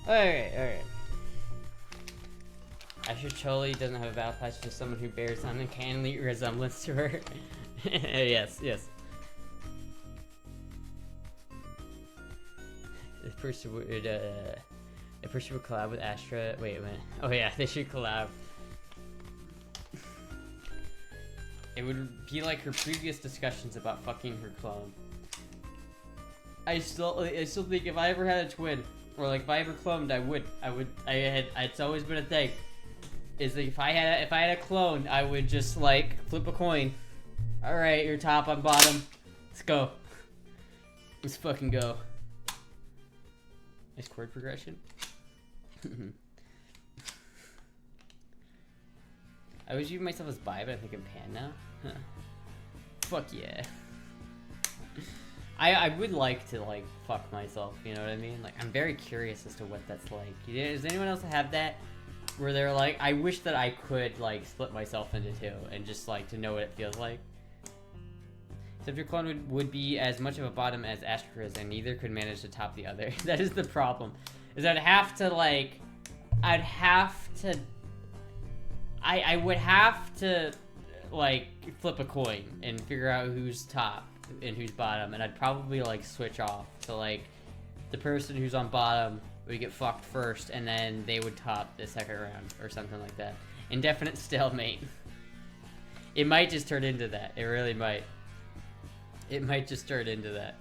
Alright. Asher Choli doesn't have a battle pass, just someone who bears uncanny resemblance to her. Yes. person would a person would collab with Astra. Wait a minute. Oh yeah, they should collab. It would be like her previous discussions about fucking her clone. I still think if I ever had a twin, or like if I ever cloned, it's always been a thing. Is like if I had a clone, I would just like flip a coin. All right, you're top, I'm bottom. Let's go. Let's fucking go. Nice chord progression. I always view myself as bi, but I think I'm pan now. Huh. Fuck yeah. I would like to like fuck myself, you know what I mean? Like I'm very curious as to what that's like. Does anyone else have that? Where they're like, I wish that I could like split myself into two and just like to know what it feels like. Except your clone would be as much of a bottom as Astra is, and neither could manage to top the other. That is the problem. Is I would have to like flip a coin and figure out who's top and who's bottom, and I'd probably like switch off. So like the person who's on bottom would get fucked first, and then they would top the second round or something like that. Indefinite stalemate. It might just turn into that. It really might. It might just turn into that.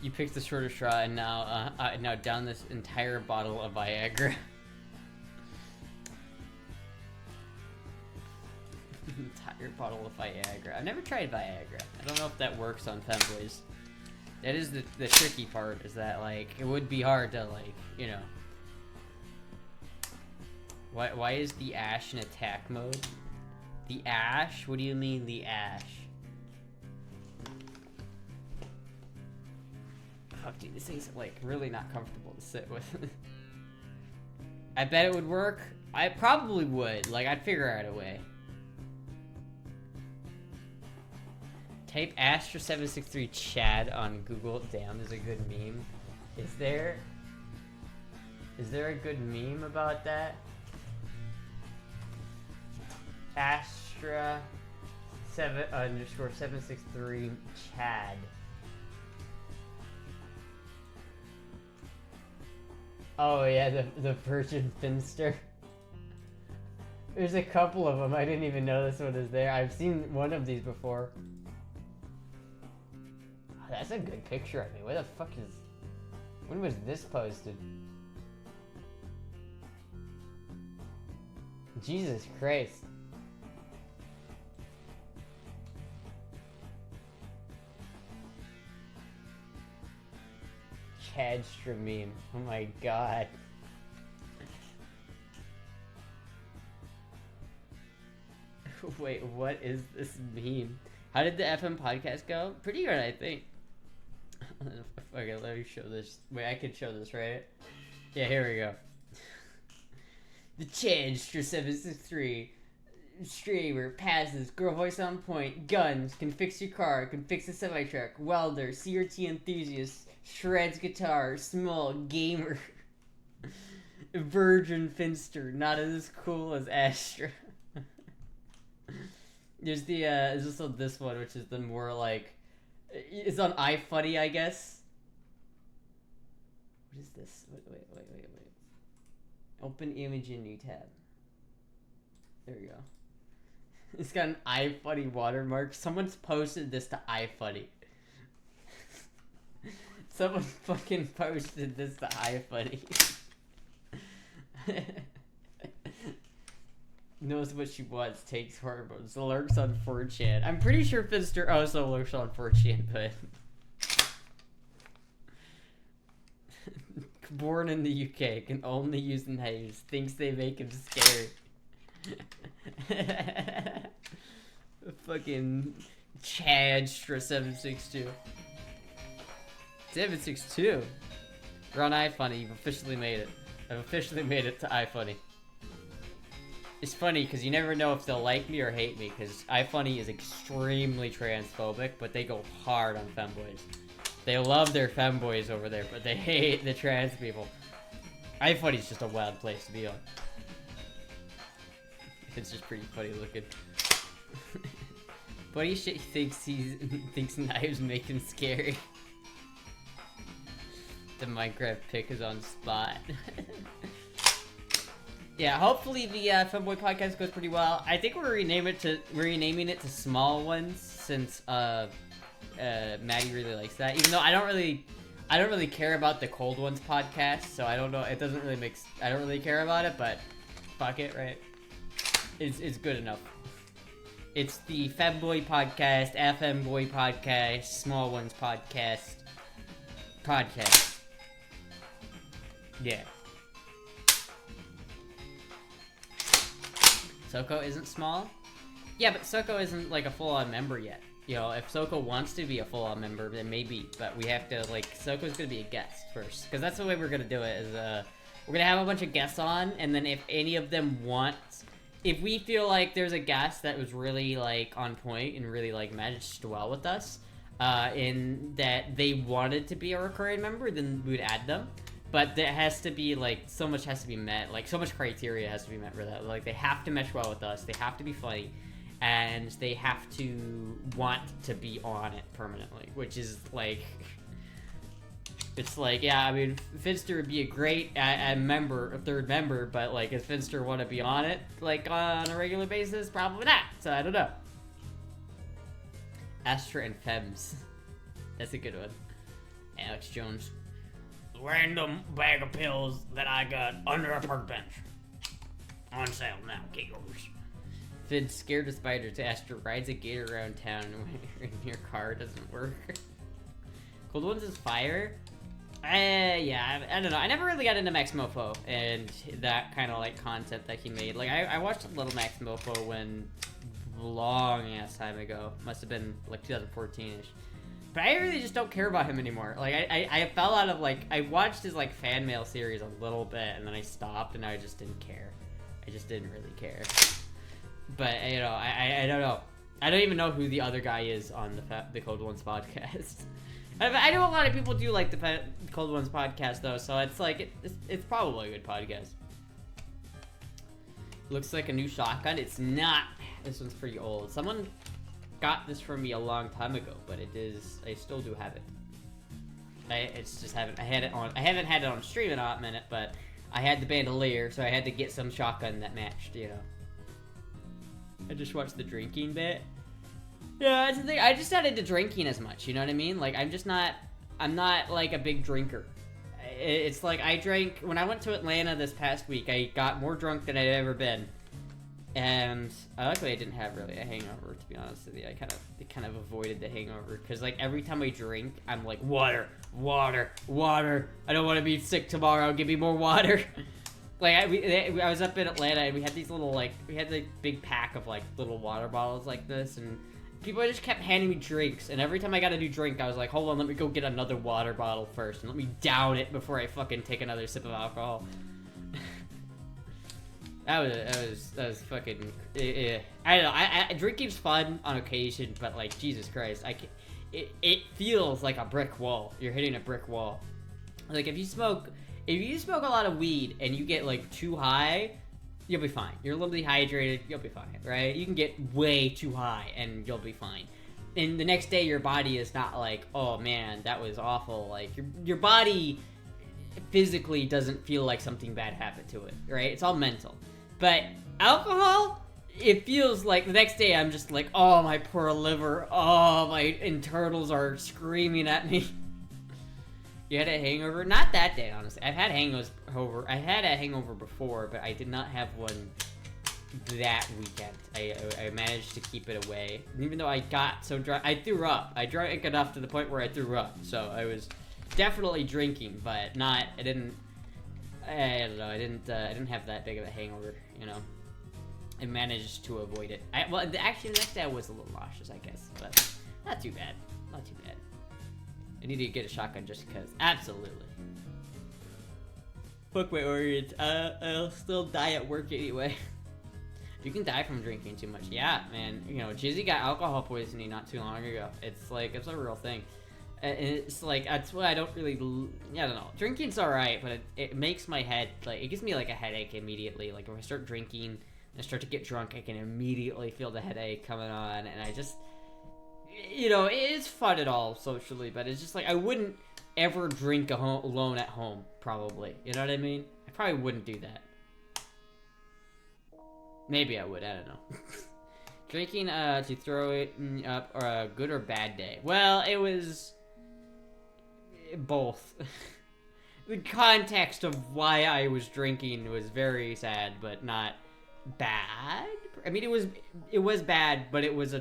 You picked the shorter straw, and now now down this entire bottle of Viagra. Entire bottle of Viagra. I've never tried Viagra. I don't know if that works on femboys. That is the tricky part, is that like it would be hard to like, you know. Why is the Ash in attack mode? The Ash? What do you mean the Ash? Fuck, dude, this thing's like really not comfortable to sit with. I bet it would work. I probably would. Like I'd figure out a way. Type Astra 763 Chad on Google. Damn, there's a good meme. Is there a good meme about that? Astra 763 Chad. Oh yeah, the Virgin Finster. There's a couple of them. I didn't even know this one is there. I've seen one of these before. That's a good picture of me. Where the fuck is... When was this posted? Jesus Christ. Chadstra meme. Oh my god. Wait, what is this meme? How did the FM podcast go? Pretty good, I think. Okay, let me show this. Wait, I can show this, right? Yeah, here we go. The Chadstra 763 streamer passes, girl voice on point, guns, can fix your car, can fix a semi-truck, welder, CRT enthusiast, shreds guitar, small gamer, Virgin Finster, not as cool as Astra. There's there's also this one, which is the more like, it's on iFunny, I guess. What is this? Wait. Open image in new tab. There we go. It's got an iFunny watermark. Someone's posted this to iFunny. Someone fucking posted this to iFunny. Knows what she wants, takes hormones, lurks on 4chan. I'm pretty sure Finster also lurks on 4chan, but... Born in the UK, can only use knives, thinks they make him scared. Fucking Chadstra 762. 762? We're on iFunny, you've officially made it. I've officially made it to iFunny. It's funny because you never know if they'll like me or hate me, because iFunny is extremely transphobic, but they go hard on femboys. They love their femboys over there, but they hate the trans people. iFunny's just a wild place to be on. It's just pretty funny looking. Funny shit, he thinks knives make him scary. The Minecraft pick is on spot. Yeah, hopefully the Femboy podcast goes pretty well. I think we're renaming it to Small Ones since Maddie really likes that. Even though I don't really care about the Cold Ones podcast, so I don't know. It doesn't really make. I don't really care about it, but fuck it, right? It's good enough. It's the Femboy podcast, FMboy podcast, Small Ones podcast. Yeah. Soko isn't small? Yeah, but Soko isn't like a full-on member yet. You know, if Soko wants to be a full-on member, then maybe. But we have to, like, Soko's gonna be a guest first. Because that's the way we're gonna do it, is, we're gonna have a bunch of guests on, and then if any of them want... If we feel like there's a guest that was really, like, on point and really, like, managed well with us, in that they wanted to be a recurring member, then we would add them. But there has to be, like, so much has to be met. Like, so much criteria has to be met for that. Like, they have to mesh well with us. They have to be funny. And they have to want to be on it permanently. Which is, like... It's like, yeah, I mean, Finster would be a great member, a third member, but, like, does Finster want to be on it, like, on a regular basis? Probably not. So, I don't know. Astra and Fems. That's a good one. Alex Jones. Random bag of pills that I got under a park bench. On sale now, get yours. Fid's scared of spiders. Astra rides a gator around town when your car doesn't work. Cold Ones is fire? Yeah, I don't know. I never really got into Max Mofo and that kind of, like, content that he made. Like, I watched a little Max Mofo when long ass time ago. Must have been, like, 2014-ish. But I really just don't care about him anymore. Like, I fell out of, like, I watched his, like, fan mail series a little bit, and then I stopped, and I just didn't care. I just didn't really care. But, you know, I don't know. I don't even know who the other guy is on the Cold Ones podcast. I know a lot of people do like the Cold Ones podcast, though, so it's like, it's probably a good podcast. Looks like a new shotgun. It's not. This one's pretty old. Someone got this for me a long time ago, but it is. I still do have it. I haven't had it on stream in a hot minute, but I had the bandolier, so I had to get some shotgun that matched. You know. I just watched the drinking bit. Yeah, that's the thing. I just not into drinking as much. You know what I mean? Like, I'm not like a big drinker. It's like I drank when I went to Atlanta this past week. I got more drunk than I'd ever been, and luckily I didn't have really a hangover. To be honest with you, I kind of avoided the hangover because like every time I drink, I'm like water. I don't want to be sick tomorrow. Give me more water. Like I was up in Atlanta and we had these little we had like big pack of like little water bottles like this, and people just kept handing me drinks, and every time I got a new drink, I was like, hold on, let me go get another water bottle first, and let me down it before I fucking take another sip of alcohol. that was fucking, I don't know, drinking's fun on occasion, but like, Jesus Christ, it feels like a brick wall. You're hitting a brick wall. Like, if you smoke a lot of weed, and you get like too high, you'll be fine. You're a little dehydrated, you'll be fine, right? You can get way too high, and you'll be fine. And the next day, your body is not like, oh man, that was awful. Like, your body physically doesn't feel like something bad happened to it, right? It's all mental. But alcohol, it feels like the next day I'm just like, oh, my poor liver, oh, my internals are screaming at me. You had a hangover? Not that day, honestly. I've had hangover. I had a hangover before, but I did not have one that weekend. I managed to keep it away. And even though I got so drunk, I threw up. I drank enough to the point where I threw up. So I was definitely drinking, but not. I don't know. I didn't have that big of a hangover. You know. I managed to avoid it. Actually, the next day I was a little nauseous, I guess, but not too bad. Not too bad. I need to get a shotgun just because. Absolutely. Fuck my organs. I'll still die at work anyway. You can die from drinking too much. Yeah, man. You know, Jizzy got alcohol poisoning not too long ago. It's like, it's a real thing. And it's like, that's why I don't really, I don't know. Drinking's alright, but it makes my head, like, it gives me like a headache immediately. Like, if I start drinking and I start to get drunk, I can immediately feel the headache coming on. And you know, it's fun and all socially, but it's just like I wouldn't ever drink alone at home, probably. You know what I mean? I probably wouldn't do that. Maybe I would, I don't know. Drinking to throw it up or a good or bad day. Well, it was both. The context of why I was drinking was very sad, but not bad. I mean, it was bad, but it was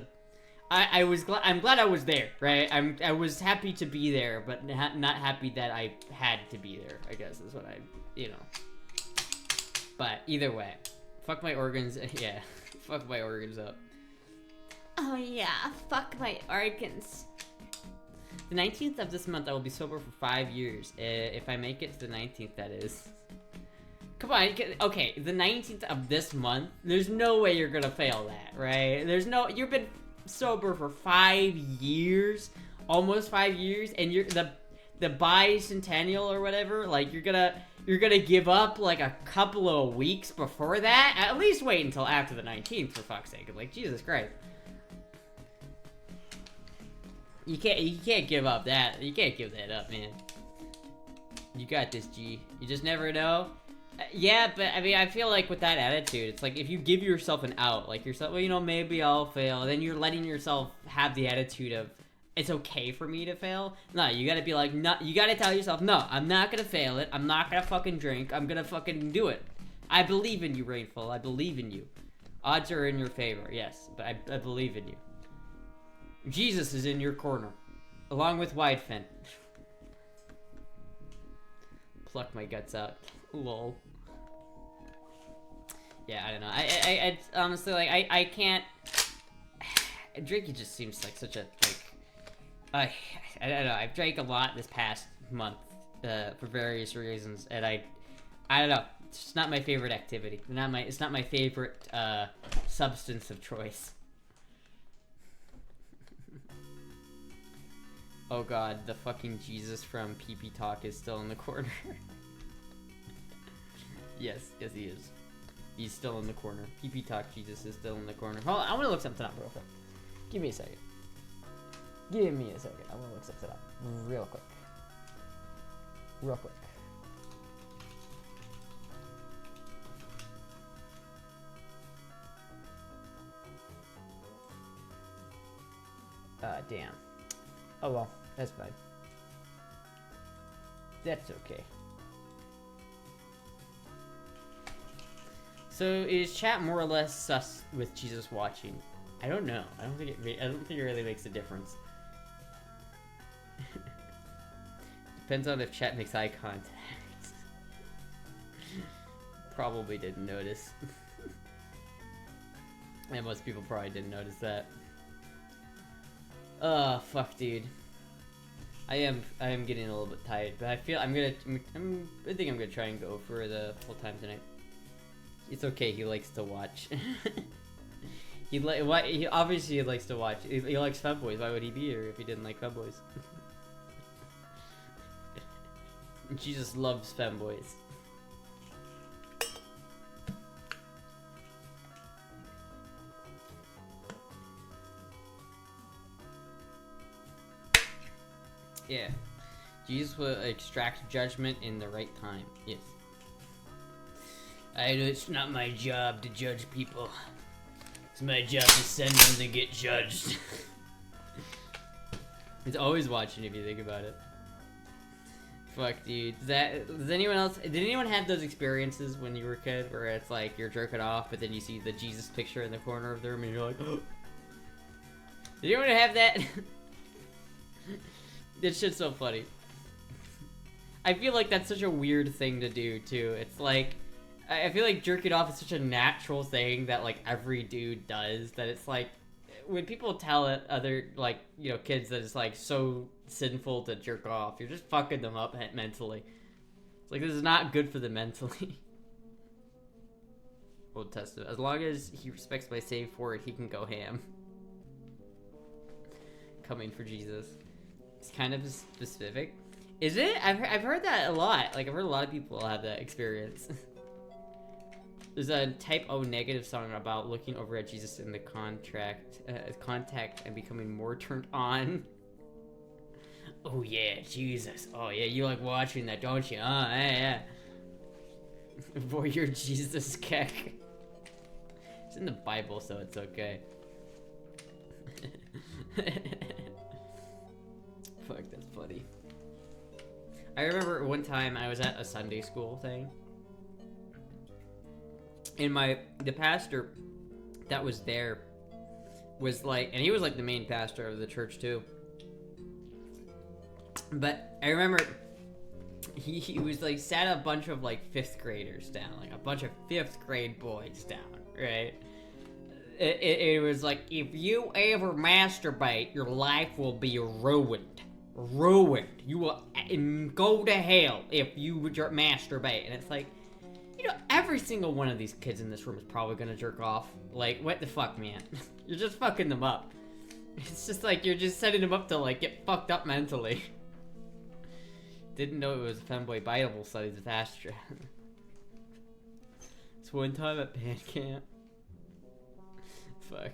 I'm glad I was there, right? I was happy to be there, but not happy that I had to be there, I guess is what I, you know. But either way, fuck my organs, yeah, fuck my organs up. Oh yeah, fuck my organs. The 19th of this month, I will be sober for 5 years. If I make it to the 19th, that is. Come on, okay, the 19th of this month, there's no way you're gonna fail that, right? You've been sober for 5 years, almost 5 years, and you're the bicentennial or whatever, like you're gonna give up like a couple of weeks before that. At least wait until after the 19th, for fuck's sake. Like, Jesus Christ. You can't give up that. You can't give that up, man. You got this, G. You just never know. Yeah, but I mean, I feel like with that attitude, it's like if you give yourself an out, like yourself, well, you know, maybe I'll fail, then you're letting yourself have the attitude of it's okay for me to fail. No, you gotta be like, no, you gotta tell yourself, no, I'm not gonna fail it. I'm not gonna fucking drink. I'm gonna fucking do it. I believe in you, Rainfall. I believe in you. Odds are in your favor, yes, but I believe in you. Jesus is in your corner, along with Widefin. Pluck my guts out. Lol. Yeah, I don't know. I honestly, like, I can't. Drinking just seems like such a, like, I don't know. I've drank a lot this past month for various reasons, and I don't know. It's just not my favorite activity. It's not my favorite substance of choice. Oh god, the fucking Jesus from PP Talk is still in the corner. Yes, he is. He's still in the corner. PP Talk Jesus is still in the corner. Hold on, I want to look something up real quick. Give me a second. Give me a second. I want to look something up real quick. Real quick. Damn. Oh well, that's fine. That's okay. So is chat more or less sus with Jesus watching? I don't know. I don't think it really makes a difference. Depends on if chat makes eye contact. Probably didn't notice. And most people probably didn't notice that. Oh fuck, dude. I am getting a little bit tired, but I feel I think I'm gonna try and go for the full time tonight. It's okay. He likes to watch. He obviously likes to watch. He likes Femboys. Why would he be here if he didn't like Femboys? Jesus loves Femboys. Yeah. Jesus will extract judgment in the right time. Yes. It's not my job to judge people. It's my job to send them to get judged. He's always watching if you think about it. Fuck, dude. Does anyone else... Did anyone have those experiences when you were a kid where it's like you're jerking off, but then you see the Jesus picture in the corner of the room and you're like, oh. Did anyone have that? This shit's so funny. I feel like that's such a weird thing to do, too. It's like... I feel like jerking off is such a natural thing that, like, every dude does, that it's like... When people tell other, like, you know, kids that it's, like, so sinful to jerk off, you're just fucking them up mentally. It's like, this is not good for them mentally. Old Testament. As long as he respects my save for it, he can go ham. Coming for Jesus. It's kind of specific. Is it? I've heard that a lot. Like, I've heard a lot of people have that experience. There's a Type O Negative song about looking over at Jesus in the contact and becoming more turned on. Oh yeah, Jesus. Oh yeah, you like watching that, don't you? Yeah. Voyeur Jesus keck. It's in the Bible, so it's okay. Fuck, that's funny. I remember one time I was at a Sunday school thing, and the pastor that was there was like, and he was like the main pastor of the church too. But I remember he was like sat a bunch of like 5th graders down, like a bunch of 5th grade boys down, right? It was like, if you ever masturbate, your life will be ruined. Ruined. You will go to hell if you masturbate. And it's like, you know, every single one of these kids in this room is probably gonna jerk off. Like, what the fuck, man? You're just fucking them up. It's just like, you're just setting them up to like get fucked up mentally. Didn't know it was Femboy Bible studies with Astra. It's one time at band camp. Fuck.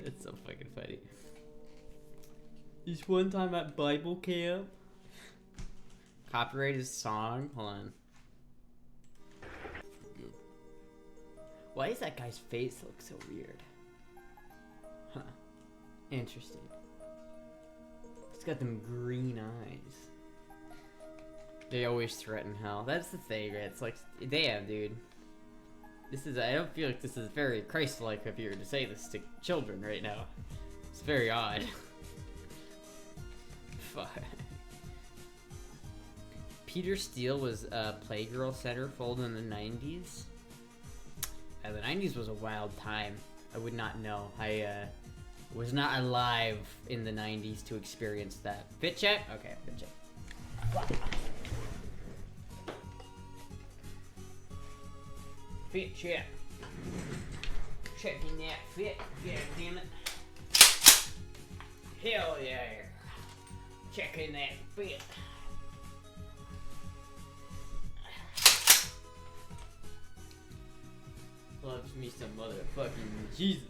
That's so fucking funny. This one time at Bible camp. Copyrighted song. Hold on. Why does that guy's face look so weird? Huh. Interesting. He's got them green eyes. They always threaten hell. That's the thing, right? It's like, damn, dude. This is, I don't feel like this is very Christ-like if you were to say this to children right now. It's very odd. Fuck. Peter Steele was a Playgirl centerfold in the 90s. The 90s was a wild time. I would not know. I was not alive in the 90s to experience that. Fit check? Okay, fit check. Fit check. Checking that fit. God damn it. Hell yeah. Checking that fit. Loves me some motherfucking Jesus.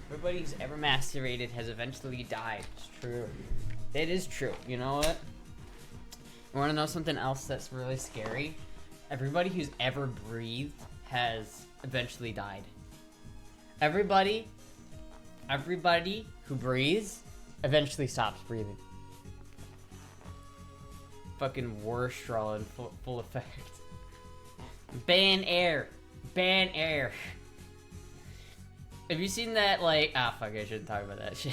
Everybody who's ever masturbated has eventually died. It's true. It is true. You know what? You wanna know something else that's really scary? Everybody who's ever breathed has eventually died. Everybody who breathes eventually stops breathing. Fucking war straw in full effect. Ban air. Ban air. Have you seen that, like... Ah, fuck, I shouldn't talk about that shit.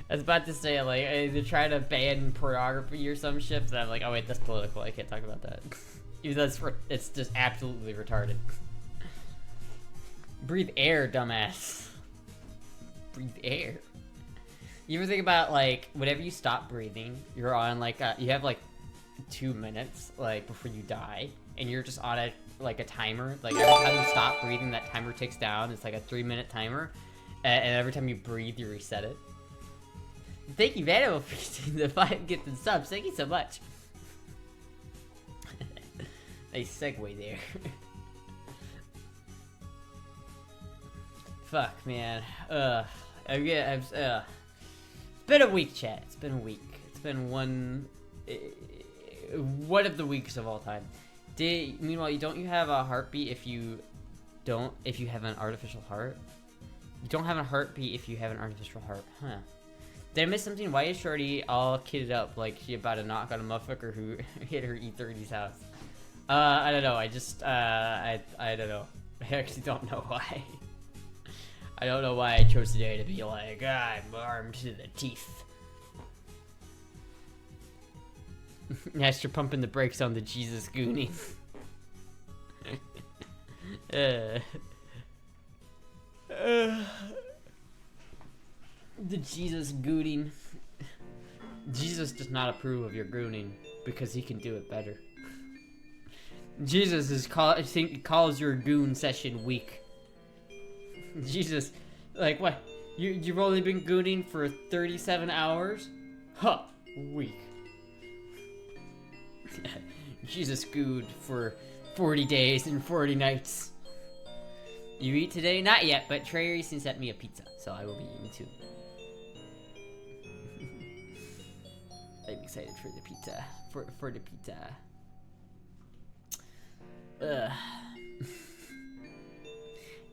I was about to say, like, they're trying to ban pornography or some shit, and I'm like, oh wait, that's political, I can't talk about that. Even though it's just absolutely retarded. Breathe air, dumbass. Breathe air. You ever think about, like, whenever you stop breathing, you're on, like, you have, like, 2 minutes, like, before you die, and you're just on a timer. Like, every time you stop breathing, that timer ticks down. It's like a 3-minute timer, and every time you breathe, you reset it. Thank you very much for the 5 gifted subs. Thank you so much. Nice segue there. Fuck, man. It's been a week, chat. It's been a week. It's been one of the weeks of all time. Meanwhile, don't you have a heartbeat if you have an artificial heart? You don't have a heartbeat if you have an artificial heart, huh? Did I miss something? Why is Shorty all kitted up like she about to knock on a motherfucker who hit her E30's house? I don't know. I don't know. I actually don't know why. I don't know why I chose today to be like, I'm armed to the teeth. Astra pumping the brakes on the Jesus Goonie. The Jesus gooning. Jesus does not approve of your gooning because he can do it better. Jesus calls your goon session weak. Jesus, like what? You've only been gooning for 37 hours? Huh, weak. She's a scood for 40 days and 40 nights. You eat today? Not yet, but Trey recently sent me a pizza, so I will be eating too. I'm excited for the pizza. For the pizza. Ugh.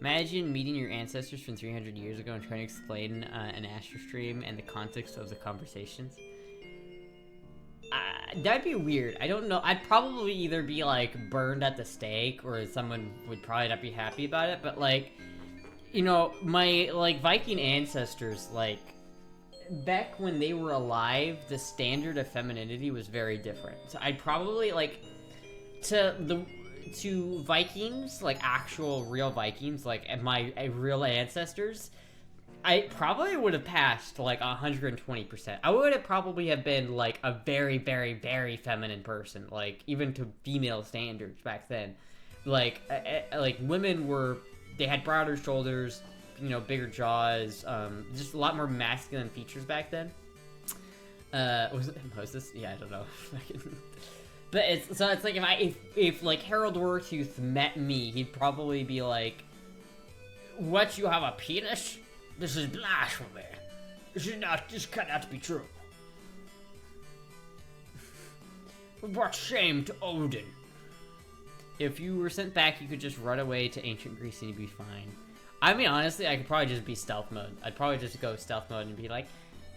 Imagine meeting your ancestors from 300 years ago and trying to explain an Astra stream and the context of the conversations. That'd be weird. I don't know. I'd probably either be like burned at the stake, or someone would probably not be happy about it. But like, you know, my like Viking ancestors, like back when they were alive, the standard of femininity was very different. So I'd probably like to Vikings, like actual real Vikings, like my real ancestors, I probably would have passed like 120%. I would have probably have been like a very, very, very feminine person, like even to female standards back then. Like women were, they had broader shoulders, you know, bigger jaws, just a lot more masculine features back then. Was this? Yeah, I don't know. But it's like if like Harold Wartooth met me, he'd probably be like, "What, you have a penis? This is blasphemy. This cannot be true. What shame to Odin." If you were sent back, you could just run away to ancient Greece and you'd be fine. I mean, honestly, I could probably just be stealth mode. I'd probably just go stealth mode and be like,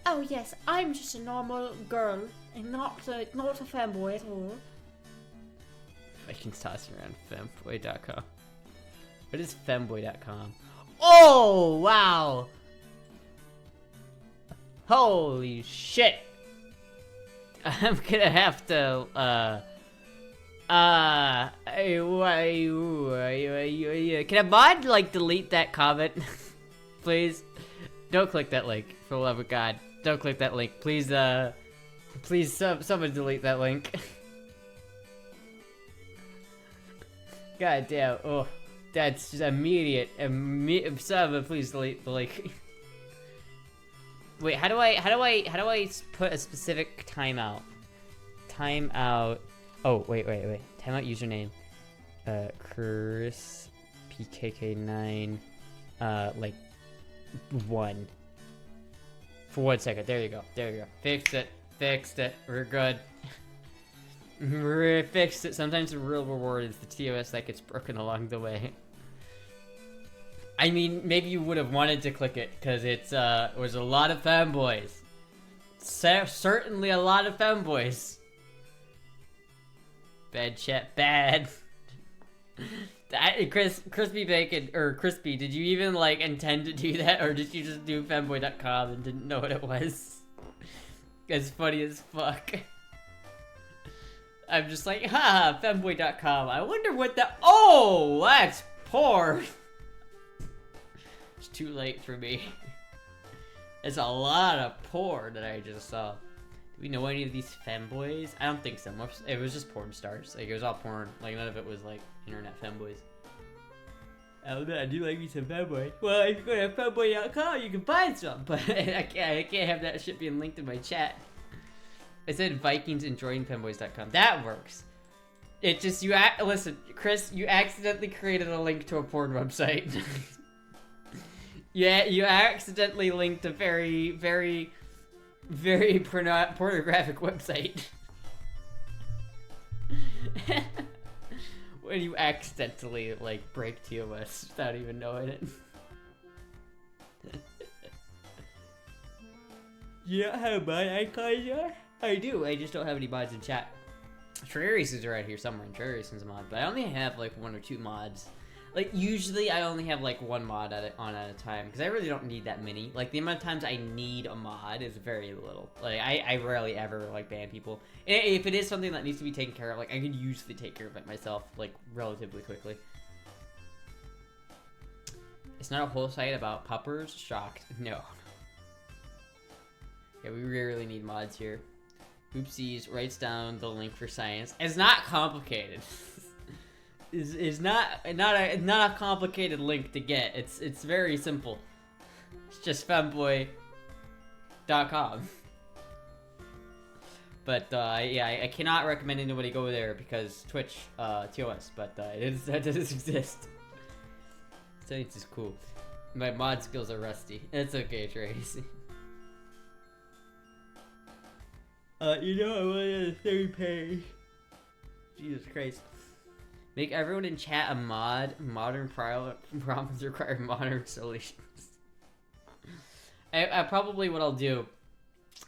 "Oh yes, I'm just a normal girl, and not a fanboy at all." Vikings tossing around femboy.com. What is femboy.com? Oh, wow! Holy shit! I'm gonna have to, can a mod, like, delete that comment? Please? Don't click that link, for the love of God. Don't click that link. Please, someone delete that link. God damn, oh. That's just immediate. Someone please delete the link. Wait, how do I put a specific timeout? Timeout. Oh, wait. Timeout username. Chris PKK9 like 1. For 1 second. There you go. Fixed it. We're good. We fixed it. Sometimes the real reward is the TOS that gets broken along the way. I mean, maybe you would have wanted to click it, because it was a lot of fanboys. Certainly a lot of fanboys. Bad chat, bad. Crispy Bacon, or Crispy, did you even, like, intend to do that, or did you just do fanboy.com and didn't know what it was? It's funny as fuck. I'm just like, haha, femboy.com. I wonder what the— oh, that's poor. It's too late for me. It's a lot of porn that I just saw. Do we know any of these femboys? I don't think so. It was just porn stars. Like, it was all porn. Like, none of it was, like, internet femboys. Oh, I do like me some femboy. Well, if you go to femboy.com, you can find some. But I can't have that shit being linked in my chat. I said Vikings enjoying femboys.com. That works. It just, listen, Chris, you accidentally created a link to a porn website. Yeah, you accidentally linked a very, very, very pornographic website. When you accidentally, like, break TOS without even knowing it. You don't have mod icons yet? I do, I just don't have any mods in chat. Trey Races are right here somewhere, and Trey Racing's a mod, but I only have like 1 or 2 mods. Like, usually I only have like 1 mod at a time, because I really don't need that many. Like, the amount of times I need a mod is very little. Like, I rarely ever, like, ban people. And if it is something that needs to be taken care of, like, I can usually take care of it myself, like, relatively quickly. It's not a whole site about puppers? Shocked. No. Yeah, we really need mods here. Oopsies writes down the link for science. It's not complicated. is not a complicated link to get. It's very simple. It's just femboy.com. But yeah, I cannot recommend anybody go there because Twitch TOS, but that does exist. So it's just cool. My mod skills are rusty. It's okay, Tracy. You know I wanted a third page. Jesus Christ. Make everyone in chat a mod. Modern problems require modern solutions. I probably what I'll do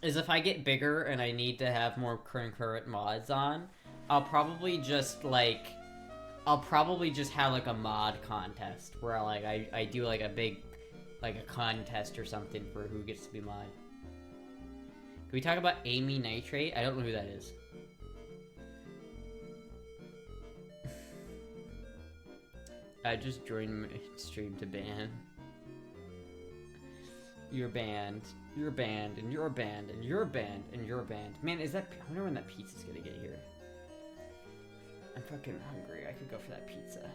is if I get bigger and I need to have more concurrent mods on, I'll probably just have like a mod contest where I do like a big a contest or something for who gets to be mod. Can we talk about Amy Nitrate? I don't know who that is. I just joined my stream to ban. You're banned. You're banned, and you're banned, and you're banned, and you're banned. Man, I wonder when that pizza's gonna get here. I'm fucking hungry. I could go for that pizza.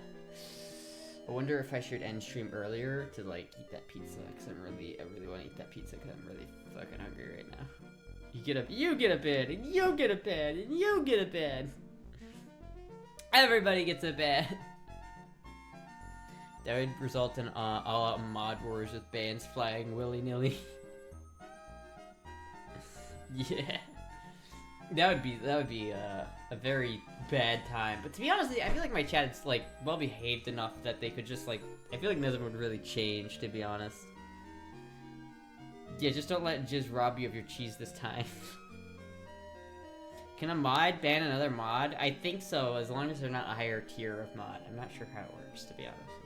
I wonder if I should end stream earlier to like eat that pizza, because I really want to eat that pizza because I'm really fucking hungry right now. You get a bed, and you get a bed, and you get a bed. Everybody gets a bed. That would result in all-out mod wars with bans flying willy-nilly. Yeah, that would be a very bad time. But to be honest, I feel like my chat's like well behaved enough that they could just like. I feel like nothing would really change, to be honest. Yeah, just don't let Jizz rob you of your cheese this time. Can a mod ban another mod? I think so, as long as they're not a higher tier of mod. I'm not sure how it works, to be honest with you.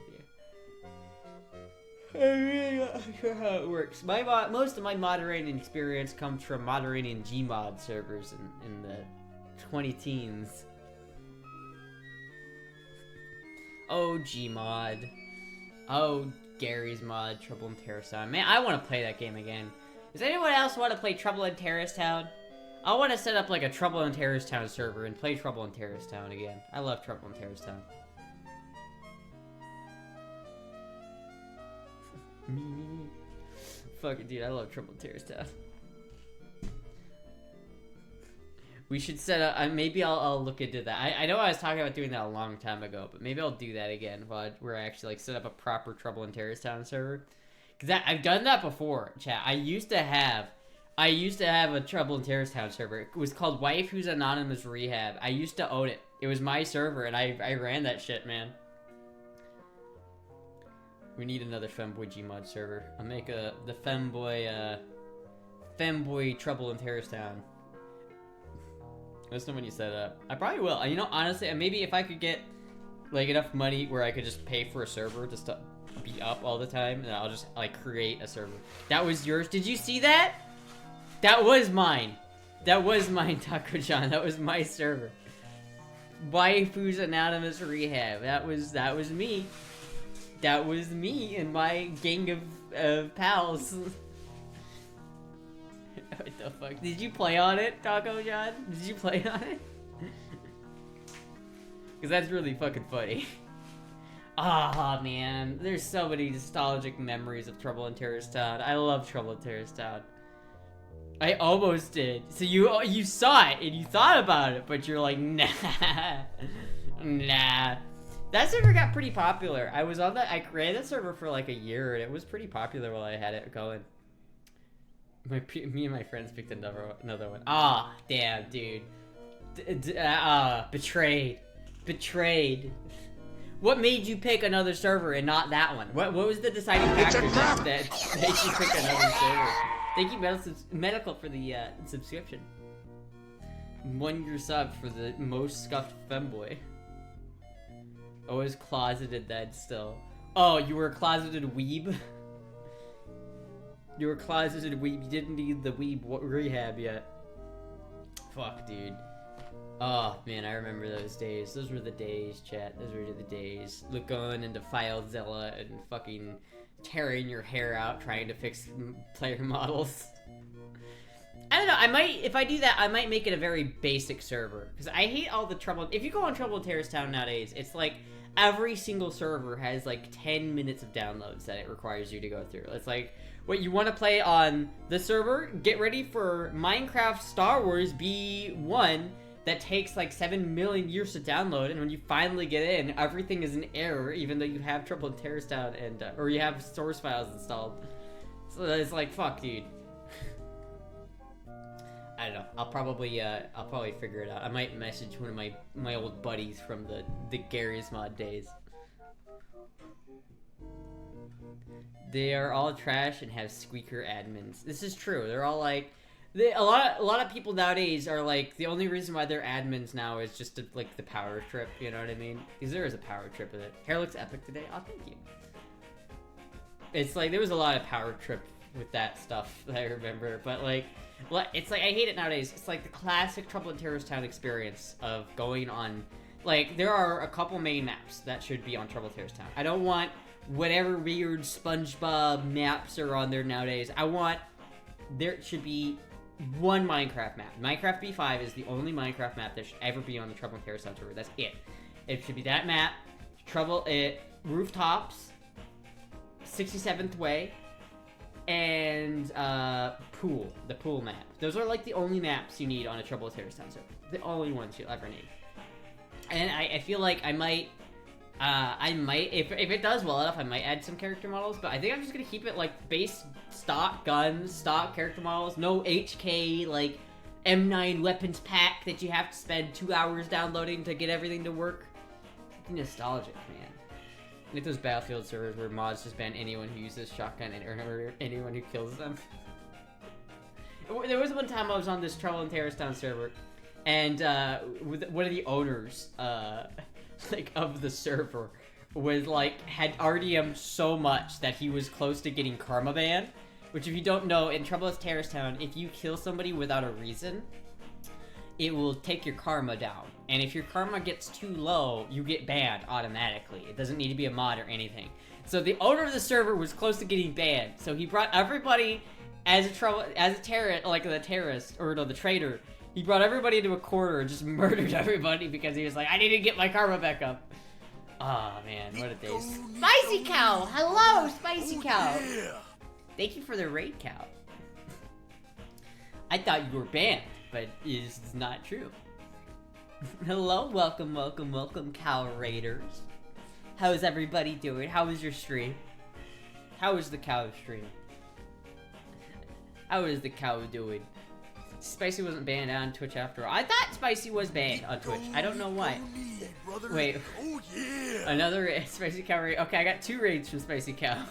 I'm really not sure how it works. Most of my moderating experience comes from moderating Gmod servers in the 20 teens. Oh, Gmod. Oh, Gary's mod, Trouble in Terrorist Town. Man, I want to play that game again. Does anyone else want to play Trouble in Terrorist Town? I want to set up like a Trouble in Terrorist Town server and play Trouble in Terrorist Town again. I love Trouble in Terrorist Town. Fuck it, dude, I love Trouble in Terrorist Town. We should set up, maybe I'll look into that. I know I was talking about doing that a long time ago, but maybe I'll do that again where I actually like set up a proper Trouble in Terrorist Town server. Cause I've done that before, chat. I used to have a Trouble in Terrorist Town server. It was called Wife Who's Anonymous Rehab. I used to own it. It was my server and I ran that shit, man. We need another Femboy Gmod server. I'll make the Femboy Trouble in Terrorist Town. Let us know when you set it up. I probably will. You know, honestly, maybe if I could get like enough money where I could just pay for a server just to be up all the time, and I'll just like create a server. That was yours. Did you see that? That was mine. That was mine, Taco John. That was my server. Waifu's Anonymous Rehab. That was me. That was me and my gang of pals. What the fuck? Did you play on it, Taco John? Did you play on it? Because that's really fucking funny. Ah, man. There's so many nostalgic memories of Trouble in Terrorist Town. I love Trouble in Terrorist Town. I almost did. So you saw it and you thought about it, but you're like, nah. Nah. That server got pretty popular. I created that server for like a year and it was pretty popular while I had it going. Me and my friends picked another one. Ah, damn, dude. Betrayed. Betrayed. What made you pick another server and not that one? What was the deciding factor that made you pick another server? Thank you, Medical, for the subscription. 1 year sub for the most scuffed femboy. Always closeted then still. Oh, you were a closeted weeb? You were closeted weeb. You didn't need the weeb rehab yet. Fuck, dude. Oh, man, I remember those days. Those were the days, chat. Those were the days. Going into FileZilla and fucking tearing your hair out trying to fix player models. I don't know. If I do that, I might make it a very basic server. Because I hate all the trouble. If you go on Trouble in Terrorist Town nowadays, it's like every single server has like 10 minutes of downloads that it requires you to go through. It's like, what you want to play on the server, get ready for Minecraft Star Wars B1 that takes like 7 million years to download, and when you finally get in, everything is an error, even though you have Trouble in Terrorist Town and or you have source files installed. So it's like, fuck, dude. I don't know. I'll probably figure it out. I might message one of my old buddies from the Gary's Mod days. They are all trash and have squeaker admins. This is true. They're all like, a lot of people nowadays are like, the only reason why they're admins now is just like the power trip. You know what I mean? Because there is a power trip in it. Hair looks epic today. Oh, thank you. It's like there was a lot of power trip with that stuff that I remember, but like, it's like I hate it nowadays. It's like the classic Trouble in Terrorist Town experience of going on. Like, there are a couple main maps that should be on Trouble in Terrorist Town. I don't want whatever weird SpongeBob maps are on there nowadays. I want, there should be one Minecraft map. Minecraft B5 is the only Minecraft map that should ever be on the Trouble in Terrorist Town server. That's it. It should be that map. Rooftops, 67th Way, and Pool. The Pool map. Those are like the only maps you need on a Trouble in Terrorist Town server. The only ones you'll ever need. And I feel like I might, if it does well enough, I might add some character models, but I think I'm just gonna keep it like base stock guns, stock character models, no HK like M9 weapons pack that you have to spend 2 hours downloading to get everything to work. Nostalgic, man. Like those Battlefield servers where mods just ban anyone who uses shotgun or anyone who kills them. There was one time I was on this Trouble in Terrorist Town server, and with one of the owners, like of the server, was like had RDM so much that he was close to getting karma ban. Which, if you don't know, in Trouble in Terrorist Town, if you kill somebody without a reason, it will take your karma down. And if your karma gets too low, you get banned automatically. It doesn't need to be a mod or anything. So the owner of the server was close to getting banned. So he brought everybody as a terrorist, like the terrorist, or no, the traitor. He brought everybody into a corner and just murdered everybody because he was like, I need to get my karma back up. Oh man, what a day. Spicy Cow! Hello, Spicy Cow! Thank you for the raid, Cow. I thought you were banned, but it's not true. Hello, welcome, Cow Raiders. How's everybody doing? How was your stream? How was the cow stream? How is the cow doing? Spicy wasn't banned on Twitch after all. I thought Spicy was banned on Twitch. I don't know why. Wait. Another Spicy Cow raid. Okay, I got 2 raids from Spicy Cow.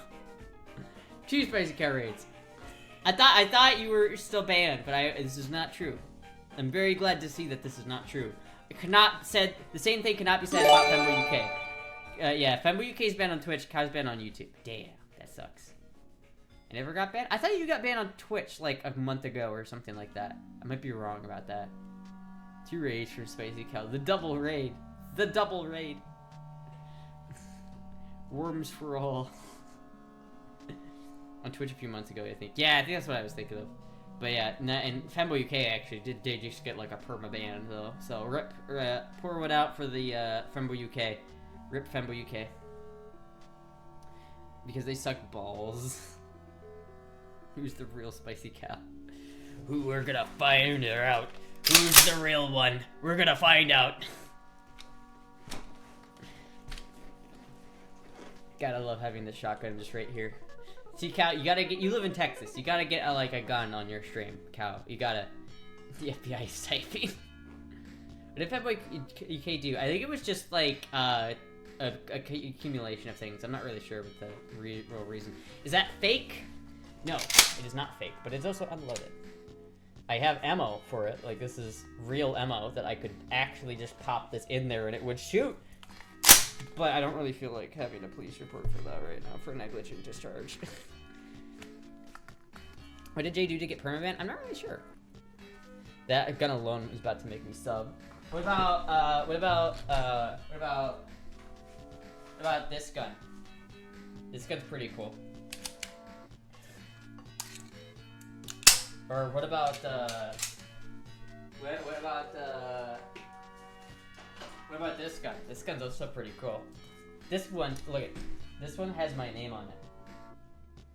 2 Spicy Cow raids. I thought you were still banned, but this is not true. I'm very glad to see that this is not true. The same thing cannot be said about Fembo UK. Yeah, Fembo UK is banned on Twitch, Cow's banned on YouTube. Damn, that sucks. I never got banned? I thought you got banned on Twitch like a month ago or something like that. I might be wrong about that. 2 raids from Spicy Cow. The double raid. The double raid. Worms for all. On Twitch a few months ago, I think. Yeah, I think that's what I was thinking of. But yeah, and Fembo UK actually did just get like a permaban though. So rip, pour one out for the Fembo UK. Rip Fembo UK. Because they suck balls. Who's the real Spicy Cow? We're gonna find her out. Who's the real one? We're gonna find out. Gotta love having the shotgun just right here. See, Cow, you live in Texas. You gotta get like a gun on your stream, Cow. You gotta. The FBI is typing. What did Fembo UK do? I think it was just like a accumulation of things. I'm not really sure what the real reason. Is that fake? No, it is not fake, but it's also unloaded. I have ammo for it. Like, this is real ammo that I could actually just pop this in there and it would shoot. But I don't really feel like having a police report for that right now, for negligent discharge. What did Jay do to get permaban? I'm not really sure. That gun alone is about to make me sub. What about this gun? This gun's pretty cool. Or what about what about this gun? This gun's also pretty cool. This one, look at this one has my name on it.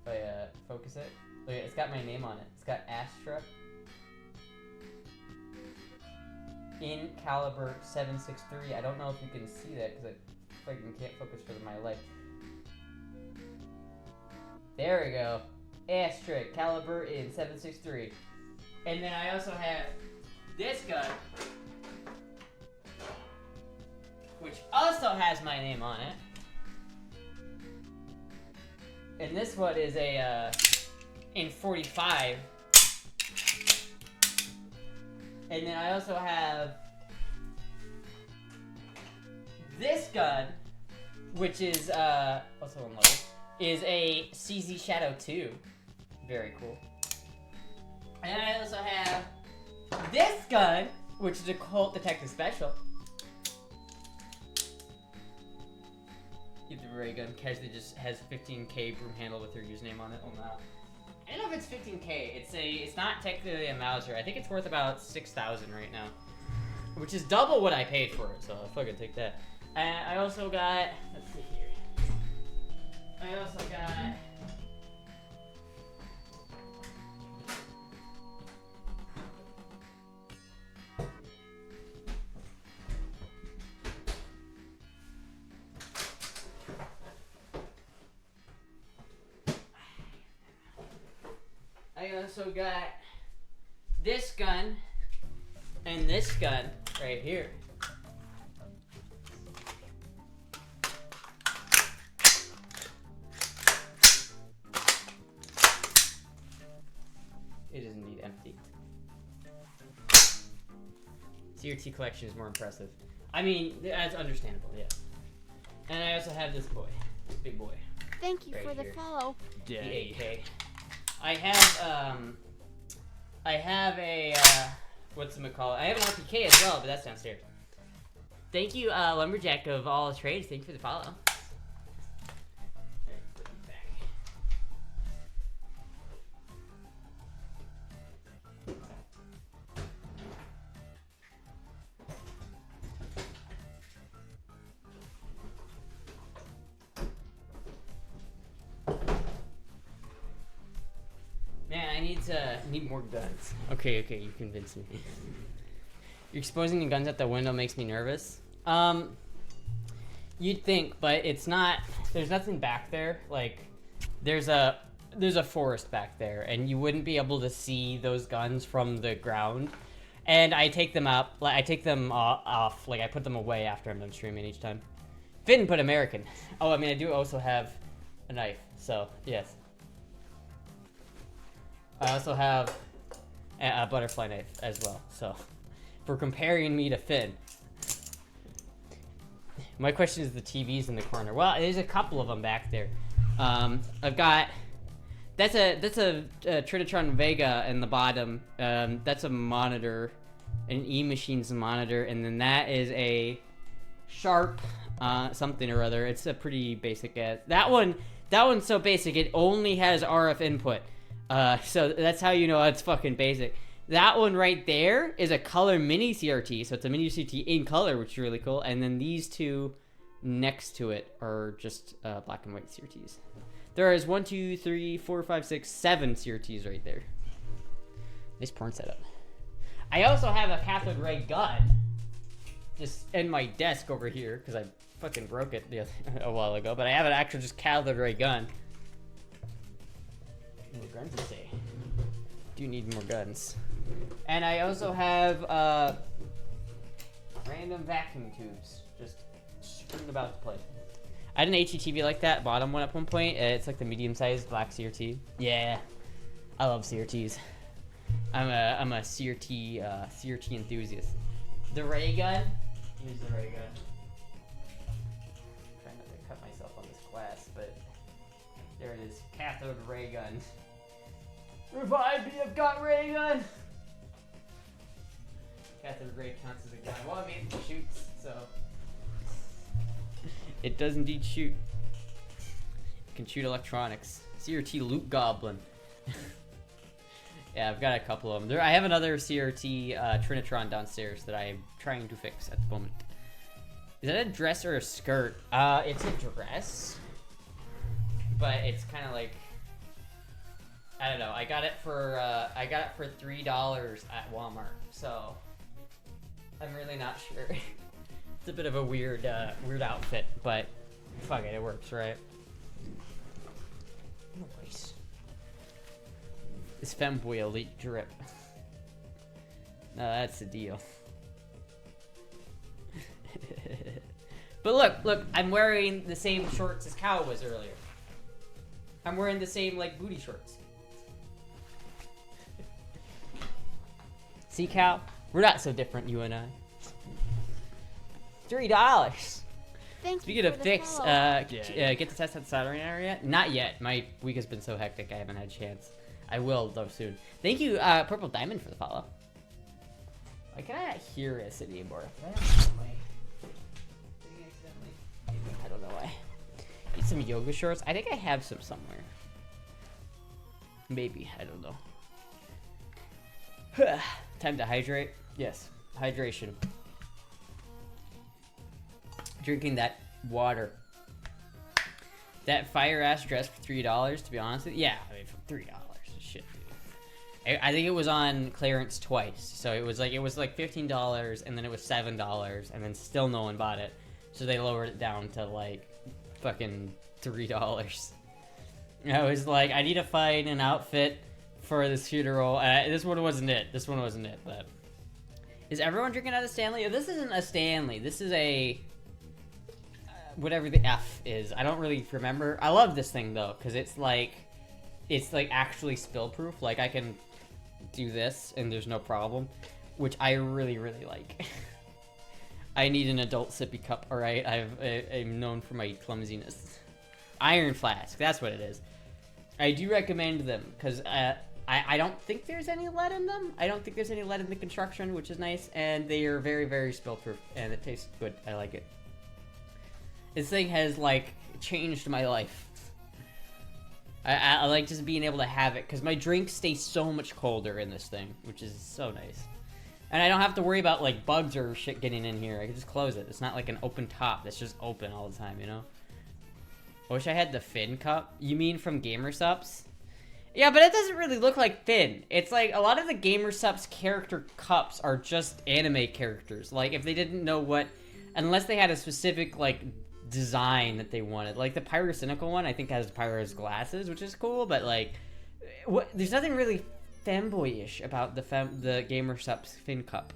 If I focus it. Look, it's got my name on it. It's got Astra. In caliber 763. I don't know if you can see that because I fucking can't focus for my life. There we go. Astra caliber in 763. And then I also have this gun, which also has my name on it. And this one is a in 45. And then I also have this gun, which is also unloaded, is a CZ Shadow 2. Very cool. And I also have this gun, which is a Colt Detective Special. Give the ray gun. Casually just has 15k broom handle with her username on it. Oh no. I don't know if it's 15k. It's not technically a Mauser. I think it's worth about 6,000 right now, which is double what I paid for it. So I'll fucking take that. And I also got. Let's see here. I also got. I also got this gun and this gun right here. It is indeed empty. CRT collection is more impressive. I mean, that's understandable, yeah. And I also have this boy, this big boy. Thank you right for the here. follow. The 8K. I have a, whatchamacallit? I have an RPK as well, but that's downstairs. Thank you, Lumberjack of all trades. Thank you for the follow. Alright, put these back. Man, I need more guns. Okay, you convinced me. You're exposing the guns at the window makes me nervous. You'd think, but it's not. There's nothing back there. Like, there's a forest back there, and you wouldn't be able to see those guns from the ground. And I take them up. Like, I take them off. Like, I put them away after I'm done streaming each time. Finn put American. Oh, I mean, I do also have a knife. So yes. I also have a butterfly knife as well, so for comparing me to Finn. My question is the TVs in the corner. Well, there's a couple of them back there. I've got that's a Trinitron Vega in the bottom. That's a monitor, an E-Machines monitor, and then that is a Sharp something or other. It's a pretty basic ass. That one's so basic it only has RF input. So that's how you know it's fucking basic. That one right there is a color mini CRT, so it's a mini CRT in color, which is really cool. And then these two next to it are just black and white CRTs. There is 1, 2, 3, 4, 5, 6, 7 CRTs right there. Nice porn setup. I also have a cathode ray gun just in my desk over here because I fucking broke it a while ago. But I have an actual just cathode ray gun. More guns, you say? Do need more guns. And I also have random vacuum tubes just screwing about the place. I had an HDTV like that, bottom one at one point. It's like the medium-sized black CRT. Yeah, I love CRTs. I'm a CRT enthusiast. The ray gun. Here's the ray gun. I'm trying not to cut myself on this glass, but there it is. Cathode ray gun. Revive me! I've got ray gun. Cathode ray counts as a gun. Well, I mean, it shoots, so it does indeed shoot. It can shoot electronics. CRT loot goblin. Yeah, I've got a couple of them. I have another CRT Trinitron downstairs that I'm trying to fix at the moment. Is that a dress or a skirt? It's a dress, but it's kind of like I don't know. I got it for $3 at Walmart. So I'm really not sure. It's a bit of a weird outfit, but fuck it, it works, right? Nice. This femboy elite drip. No, that's the deal. But look, I'm wearing the same shorts as Cal was earlier. I'm wearing the same, like, booty shorts. See, Cal? We're not so different, you and I. $3. Thank Speaking you of for the fix, follow. get the test at the soldering area? Not yet. My week has been so hectic, I haven't had a chance. I will, though, soon. Thank you, Purple Diamond, for the follow. Why can I not hear this anymore? I don't know why. Need some yoga shorts? I think I have some somewhere. Maybe. I don't know. Time to hydrate? Yes. Hydration. Drinking that water. That fire ass dress for $3, to be honest with you. Yeah, I mean, for $3. Shit, dude. I think it was on clearance twice. So it was like $15 and then it was $7 and then still no one bought it. So they lowered it down to like fucking $3. I was like, I need to find an outfit for this funeral. This one wasn't it. But is everyone drinking out of Stanley? This isn't a Stanley. This is a whatever the F is. I don't really remember. I love this thing though, because it's like actually spill proof. Like I can do this and there's no problem, which I really like. I need an adult sippy cup. All right, I'm known for my clumsiness. Iron flask. That's what it is. I do recommend them because I don't think there's any lead in them. I don't think there's any lead in the construction, which is nice, and they are very spill proof, and it tastes good. I like it. This thing has like changed my life. I like just being able to have it because my drinks stay so much colder in this thing, which is so nice. And I don't have to worry about like bugs or shit getting in here. I can just close it. It's not like an open top that's just open all the time, you know? I wish I had the Finn cup. You mean from GamerSupps? Yeah, but it doesn't really look like Finn. It's like a lot of the GamerSupps character cups are just anime characters. Like if they didn't know what, unless they had a specific like design that they wanted. Like the Pyrocynical one I think has Pyro's glasses, which is cool, but like there's nothing really femboyish about the GamerSupps Finn cup.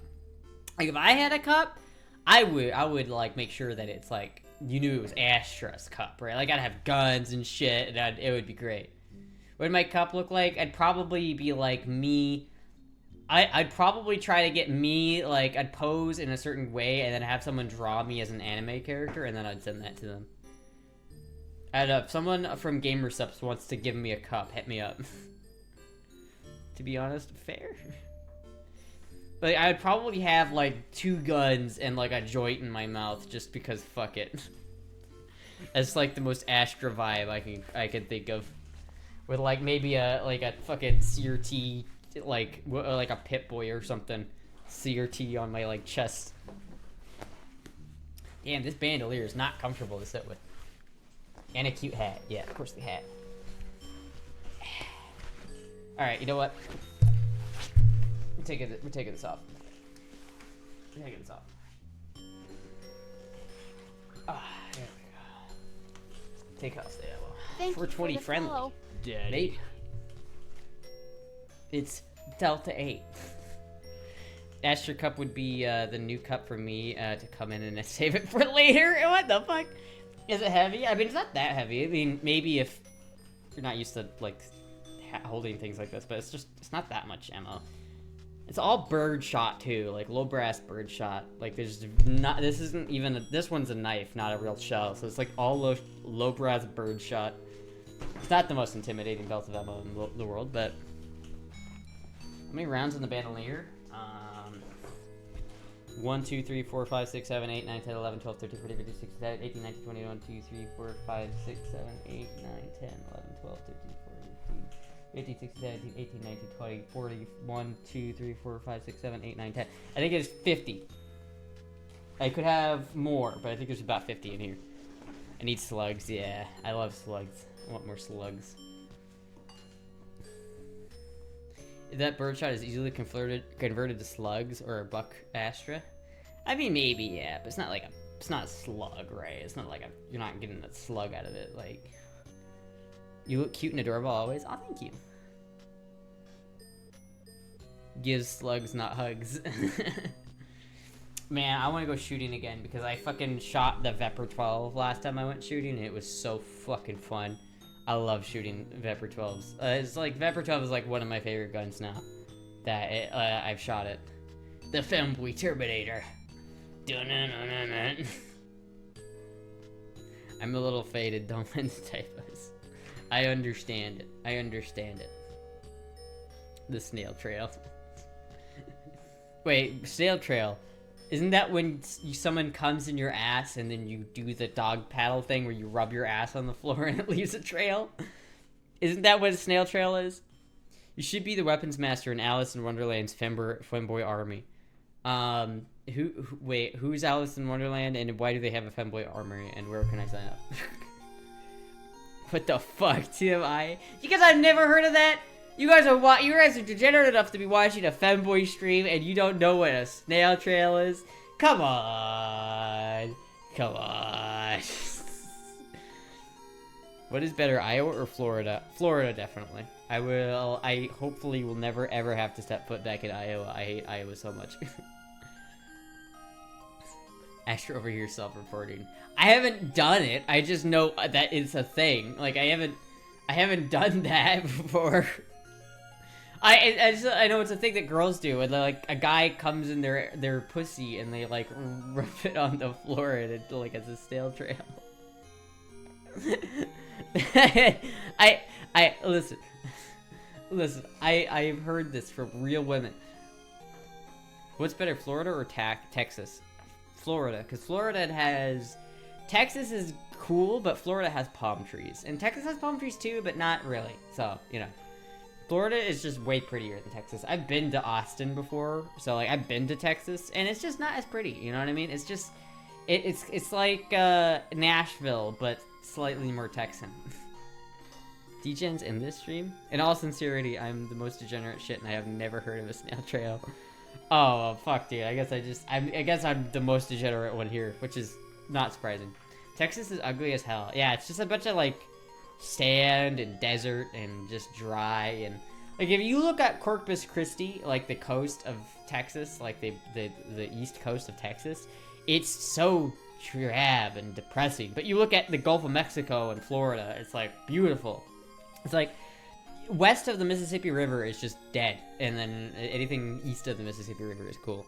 Like if I had a cup, I would like make sure that it's like you knew it was Astra's cup, right? Like I'd have guns and shit, and it would be great. What would my cup look like? I'd probably be like me. I'd probably try to get me, like, I'd pose in a certain way and then have someone draw me as an anime character and then I'd send that to them. If someone from GamerSupps wants to give me a cup, hit me up. To be honest, fair. But I'd probably have, like, 2 guns and, like, a joint in my mouth just because fuck it. That's, like, the most Astra vibe I can think of. With, like, maybe a fucking CRT, like a Pip-Boy or something. CRT on my, like, chest. Damn, this bandolier is not comfortable to sit with. And a cute hat. Yeah, of course the hat. Alright, you know what? We're taking this off. We're taking this off. There we go. Take off the ammo. Thank you for 420 the friendly. follow. Maybe. It's Delta 8. Astra Cup would be the new cup for me to come in and save it for later. What the fuck? Is it heavy? I mean, it's not that heavy. I mean, maybe if you're not used to, like, holding things like this, but it's not that much ammo. It's all bird shot, too. Like, low brass bird shot. Like, this isn't even, this one's a knife, not a real shell. So it's, like, all low brass bird shot. It's not the most intimidating belt of ammo in the world, but... How many rounds in the bandolier? 1, 2, 3, 4, 5, 6, 7, 8, 9, 10, 11, 12, 13, 14, 15, 16, 17, 18, 19, 20, 21, 2, 3, 4, 5, 6, 7, 8, 9, 10, 11, 12, 13, 14, 15, 16, 17, 18, 19, 20, 40, 1, 2, 3, 4, 5, 6, 7, 8, 9, 10. I think it's 50. I could have more, but I think there's about 50 in here. I need slugs, yeah. I love slugs. I want more slugs. that birdshot is easily converted to slugs or a buck Astra. I mean, maybe, yeah, but it's not a slug, right? It's not like you're not getting a slug out of it. Like, you look cute and adorable always. Oh, thank you. Gives slugs, not hugs. Man, I want to go shooting again because I fucking shot the Vepr 12 last time I went shooting and it was so fucking fun. I love shooting Vepr 12s. It's like, Vepr 12 is like one of my favorite guns now. I've shot it. The Femboy Terminator. I'm a little faded, don't mind the typos. I understand it. I understand it. The snail trail. Wait, snail trail. Isn't that when someone comes in your ass and then you do the dog paddle thing where you rub your ass on the floor and it leaves a trail? Isn't that what a snail trail is? You should be the weapons master in Alice in Wonderland's femboy army. Wait, who's Alice in Wonderland and why do they have a femboy army and where can I sign up? What the fuck, TMI? You guys have never heard of that? You guys are degenerate enough to be watching a femboy stream and you don't know what a snail trail is? Come on. Come on. What is better, Iowa or Florida? Florida, definitely. I hopefully will never ever have to step foot back in Iowa. I hate Iowa so much. Astra over here self-reporting. I haven't done it. I just know that it's a thing. Like, I haven't done that before. I know it's a thing that girls do, and like a guy comes in their pussy and they like rub it on the floor and it like has a snail trail. listen. I've heard this from real women. What's better, Florida or Texas? Florida, because Texas is cool, but Florida has palm trees, and Texas has palm trees too, but not really. So you know. Florida is just way prettier than Texas. I've been to Austin before, so like I've been to Texas, and it's just not as pretty. You know what I mean? It's just, it's like Nashville, but slightly more Texan. Degens in this stream? In all sincerity, I'm the most degenerate shit, and I have never heard of a snail trail. Oh well, fuck, dude. I guess I'm the most degenerate one here, which is not surprising. Texas is ugly as hell. Yeah, it's just a bunch of like sand and desert and just dry, and like if you look at Corpus Christi, like the coast of Texas, like the east coast of Texas, it's so drab and depressing. But you look at the Gulf of Mexico and Florida, it's like beautiful. It's like west of the Mississippi River is just dead, and then anything east of the Mississippi River is cool.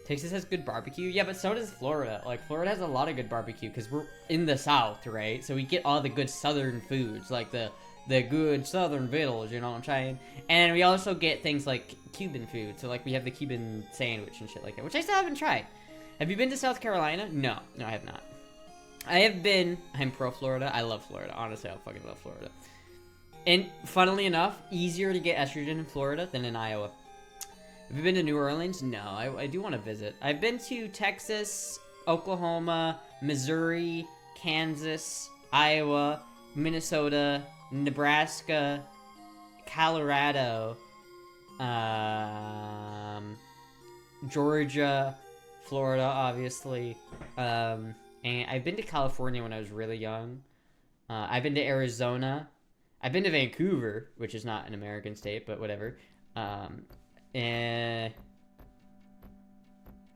Texas has good barbecue. Yeah, but so does Florida. Like, Florida has a lot of good barbecue because we're in the South, right? So we get all the good Southern foods, like the good Southern vittles, you know what I'm saying? And we also get things like Cuban food. So, like, we have the Cuban sandwich and shit like that, which I still haven't tried. Have you been to South Carolina? No, I have not. I'm pro Florida. I love Florida. Honestly, I fucking love Florida. And, funnily enough, easier to get estrogen in Florida than in Iowa. Have you been to New Orleans? No, I do want to visit. I've been to Texas, Oklahoma, Missouri, Kansas, Iowa, Minnesota, Nebraska, Colorado, Georgia, Florida, obviously. And I've been to California when I was really young. I've been to Arizona. I've been to Vancouver, which is not an American state, but whatever. And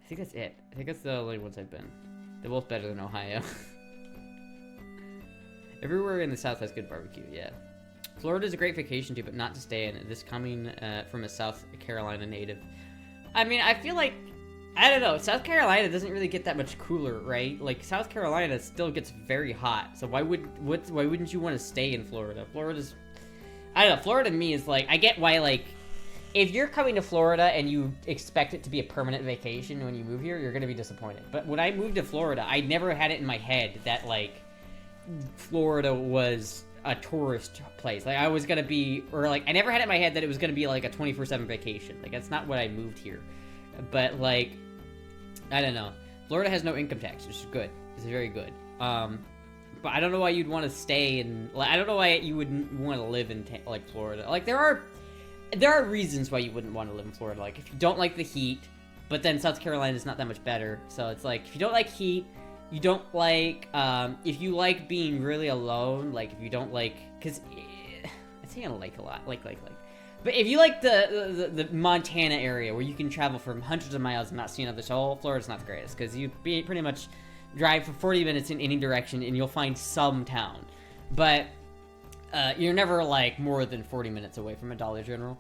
I think that's it. I think that's the only ones I've been. They're both better than Ohio. Everywhere in the South has good barbecue, yeah. Florida is a great vacation too, but not to stay in. This coming from a South Carolina native. I mean, I feel like, I don't know, South Carolina doesn't really get that much cooler, right? Like, South Carolina still gets very hot, so why wouldn't you want to stay in Florida? Florida's, I don't know, Florida to me is like, I get why, like, if you're coming to Florida and you expect it to be a permanent vacation when you move here, you're going to be disappointed. But when I moved to Florida, I never had it in my head that, like, Florida was a tourist place. Like, I was going to be, or, like, I never had it in my head that it was going to be, like, a 24/7 vacation. Like, that's not what I moved here. But, like, I don't know. Florida has no income tax, which is good. It's very good. But I don't know why you'd want to stay in, like, I don't know why you would want to live in, like, Florida. Like, there are, there are reasons why you wouldn't want to live in Florida. Like, if you don't like the heat, but then South Carolina is not that much better. So it's like, if you don't like heat, you don't like, if you like being really alone, like, if you don't like, because I say I like a lot, like. But if you like the Montana area where you can travel from hundreds of miles and not see another soul, Florida's not the greatest, because you pretty much drive for 40 minutes in any direction and you'll find some town. But you're never, like, more than 40 minutes away from a Dollar General.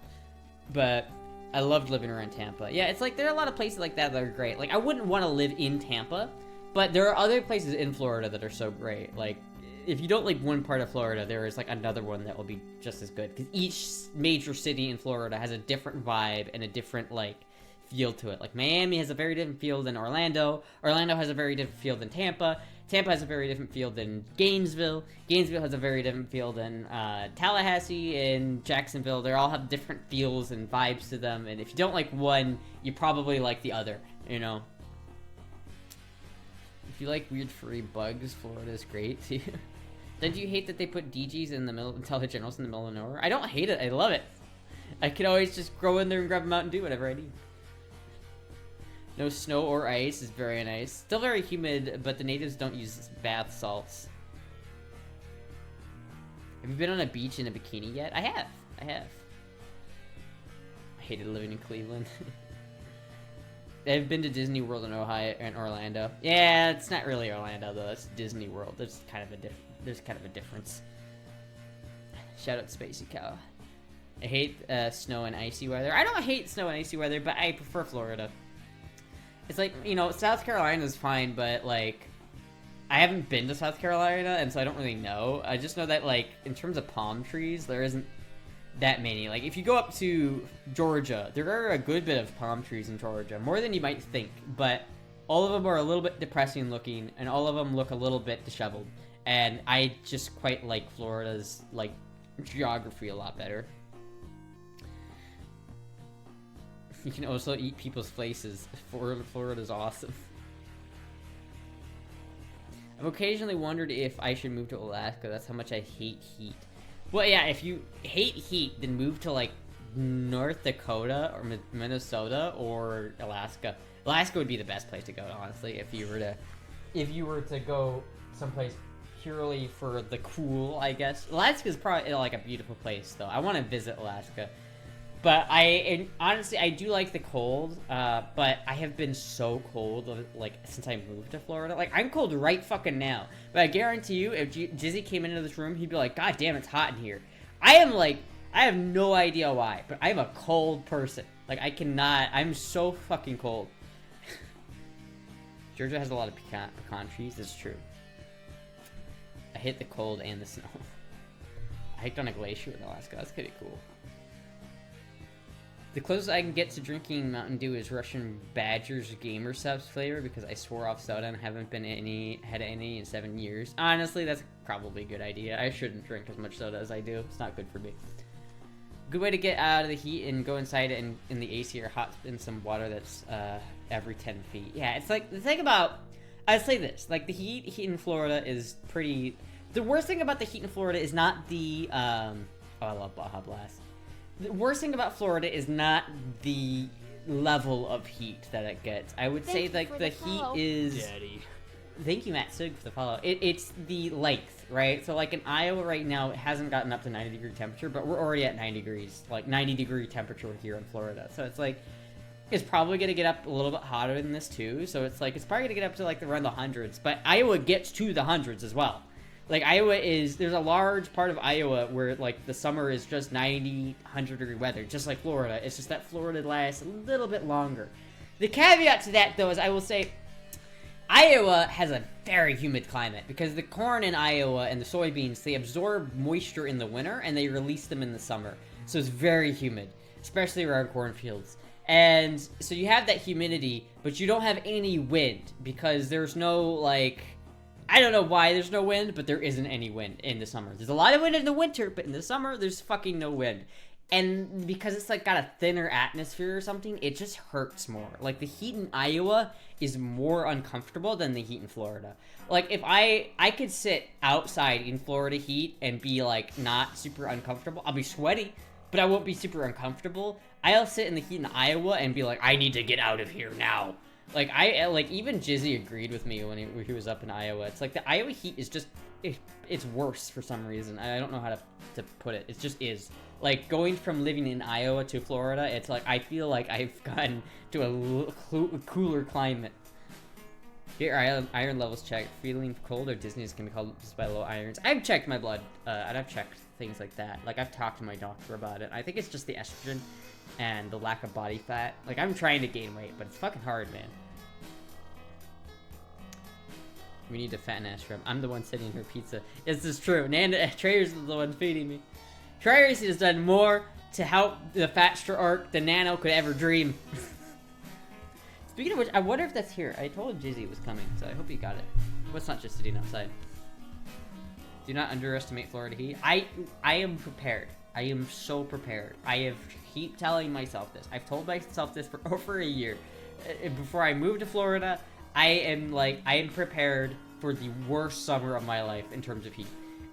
But I loved living around Tampa. Yeah, it's like, there are a lot of places like that that are great. Like, I wouldn't want to live in Tampa, but there are other places in Florida that are so great. Like, if you don't like one part of Florida, there is, like, another one that will be just as good. Because each major city in Florida has a different vibe and a different, like, feel to it. Like, Miami has a very different feel than Orlando. Orlando has a very different feel than Tampa. Tampa has a very different feel than Gainesville. Gainesville has a very different feel than Tallahassee and Jacksonville. They all have different feels and vibes to them. And if you don't like one, you probably like the other, you know? If you like weird furry bugs, Florida's great. Don't you hate that they put DGs in the middle, Dollar Generals in the middle of nowhere? I don't hate it. I love it. I can always just go in there and grab them out and do whatever I need. No snow or ice is very nice. Still very humid, but the natives don't use bath salts. Have you been on a beach in a bikini yet? I have. I hated living in Cleveland. I've been to Disney World in Ohio and Orlando. Yeah, it's not really Orlando though. It's Disney World. There's kind of a difference. Shout out Spacey Cow. I hate snow and icy weather. I don't hate snow and icy weather, but I prefer Florida. It's like, you know, South Carolina's fine, but like, I haven't been to South Carolina, and so I don't really know. I just know that, like, in terms of palm trees, there isn't that many. Like, if you go up to Georgia, there are a good bit of palm trees in Georgia, more than you might think, but all of them are a little bit depressing looking, and all of them look a little bit disheveled. And I just quite like Florida's, like, geography a lot better. You can also eat people's faces. Florida's awesome. I've occasionally wondered if I should move to Alaska. That's how much I hate heat. Well, yeah, if you hate heat, then move to, like, North Dakota or Minnesota or Alaska. Alaska would be the best place to go, honestly, if you were to go someplace purely for the cool, I guess. Alaska's probably, like, a beautiful place, though. I want to visit Alaska. But honestly, I do like the cold, but I have been so cold, like, since I moved to Florida. Like, I'm cold right fucking now. But I guarantee you, if Jizzy came into this room, he'd be like, God damn, it's hot in here. I have no idea why, but I'm a cold person. Like, I'm so fucking cold. Georgia has a lot of pecan trees, that's true. I hate the cold and the snow. I hiked on a glacier in Alaska, that's pretty cool. The closest I can get to drinking Mountain Dew is Russian Badger's Gamer Subs flavor because I swore off soda and haven't had any in 7 years. Honestly, that's probably a good idea. I shouldn't drink as much soda as I do. It's not good for me. Good way to get out of the heat and go inside and in the AC or hot in some water that's every 10 feet. Yeah, it's like, the thing about, I'd say this, like, the heat in Florida is pretty, the worst thing about the heat in Florida is not the, oh, I love Baja Blast. The worst thing about Florida is not the level of heat that it gets. I would say, like, the heat is... Daddy. Thank you, Matt Sig, for the follow. It's the length, right? So, like, in Iowa right now, it hasn't gotten up to 90-degree temperature, but we're already at 90 degrees. Like, 90-degree temperature here in Florida. So it's, like, it's probably going to get up a little bit hotter than this, too. So it's, like, it's probably going to get up to, like, around the hundreds. But Iowa gets to the hundreds as well. Like, there's a large part of Iowa where, like, the summer is just 90, 100-degree weather, just like Florida. It's just that Florida lasts a little bit longer. The caveat to that, though, is I will say Iowa has a very humid climate because the corn in Iowa and the soybeans, they absorb moisture in the winter and they release them in the summer. So it's very humid, especially around cornfields. And so you have that humidity, but you don't have any wind because there's no, like... I don't know why there's no wind, but there isn't any wind in the summer. There's a lot of wind in the winter, but in the summer, there's fucking no wind. And because it's, like, got a thinner atmosphere or something, it just hurts more. Like, the heat in Iowa is more uncomfortable than the heat in Florida. Like, if I could sit outside in Florida heat and be, like, not super uncomfortable. I'll be sweaty, but I won't be super uncomfortable. I'll sit in the heat in Iowa and be like, I need to get out of here now. Like, even Jizzy agreed with me when he was up in Iowa. It's like the Iowa heat is just, it's worse for some reason. I don't know how to put it. It just is. Like, going from living in Iowa to Florida, it's like, I feel like I've gotten to a cooler climate. Get your iron levels checked. Feeling cold or dizziness can be caused just by low irons. I've checked my blood, and I've checked things like that. Like, I've talked to my doctor about it. I think it's just the estrogen and the lack of body fat. Like, I'm trying to gain weight, but it's fucking hard, man. We need to fatten Astra. I'm the one sitting her pizza. Is this true? Trayers is the one feeding me. Trayers has done more to help the Fatstra arc than Nano could ever dream. Speaking of which, I wonder if that's here. I told Jizzy it was coming, so I hope he got it. Well, it's not just sitting outside. Do not underestimate Florida heat. I am prepared. I am so prepared. I have keep telling myself this. I've told myself this for over a year. Before I moved to Florida, I am prepared for the worst summer of my life in terms of heat.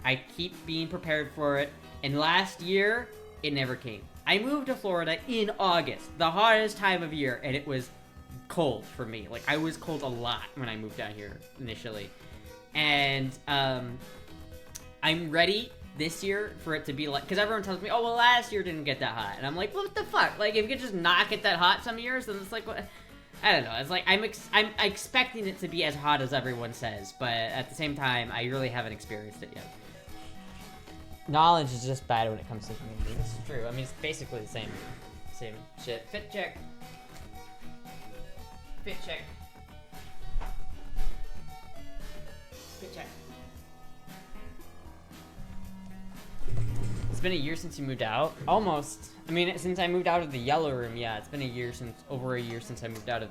I keep being prepared for it, and last year, it never came. I moved to Florida in August, the hottest time of year, and it was cold for me. Like, I was cold a lot when I moved down here initially. And, I'm ready this year for it to be like, because everyone tells me, oh, well, last year didn't get that hot. And I'm like, well, what the fuck? Like, if you could just not get that hot some years, then it's like, what? I don't know. It's like, I'm expecting it to be as hot as everyone says, but at the same time, I really haven't experienced it yet. Knowledge is just bad when it comes to community. This is true. I mean, it's basically the same shit. Fit check. Fit check. Fit check. It's been a year since you moved out. Almost. I mean, since I moved out of the yellow room, yeah, it's been over a year since I moved out of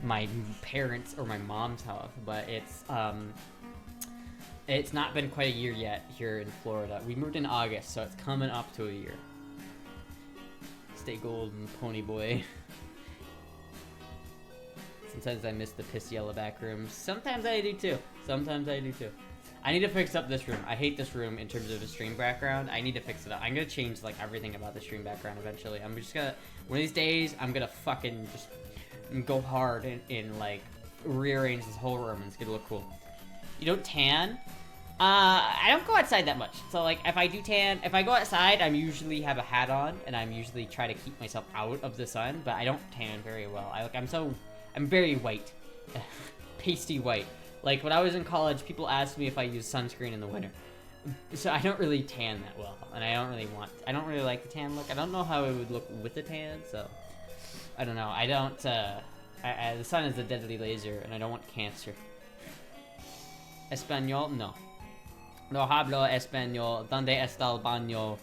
my parents' or my mom's house. But it's not been quite a year yet here in Florida. We moved in August, so it's coming up to a year. Stay golden, pony boy. Sometimes I miss the piss yellow back rooms. Sometimes I do too. I need to fix up this room. I hate this room in terms of the stream background. I need to fix it up. I'm gonna change like everything about the stream background eventually. I'm just gonna, one of these days, I'm gonna fucking just go hard in like rearrange this whole room and it's gonna look cool. You don't tan? I don't go outside that much. So like if I do tan, if I go outside, I'm usually have a hat on and I'm usually try to keep myself out of the sun, but I don't tan very well. I'm very white. Pasty white. Like, when I was in college, people asked me if I use sunscreen in the winter. So I don't really tan that well, and I don't really like the tan look. I don't know how it would look with the tan, so I don't know. The sun is a deadly laser, and I don't want cancer. Español? No. No hablo español. ¿Dónde está el baño?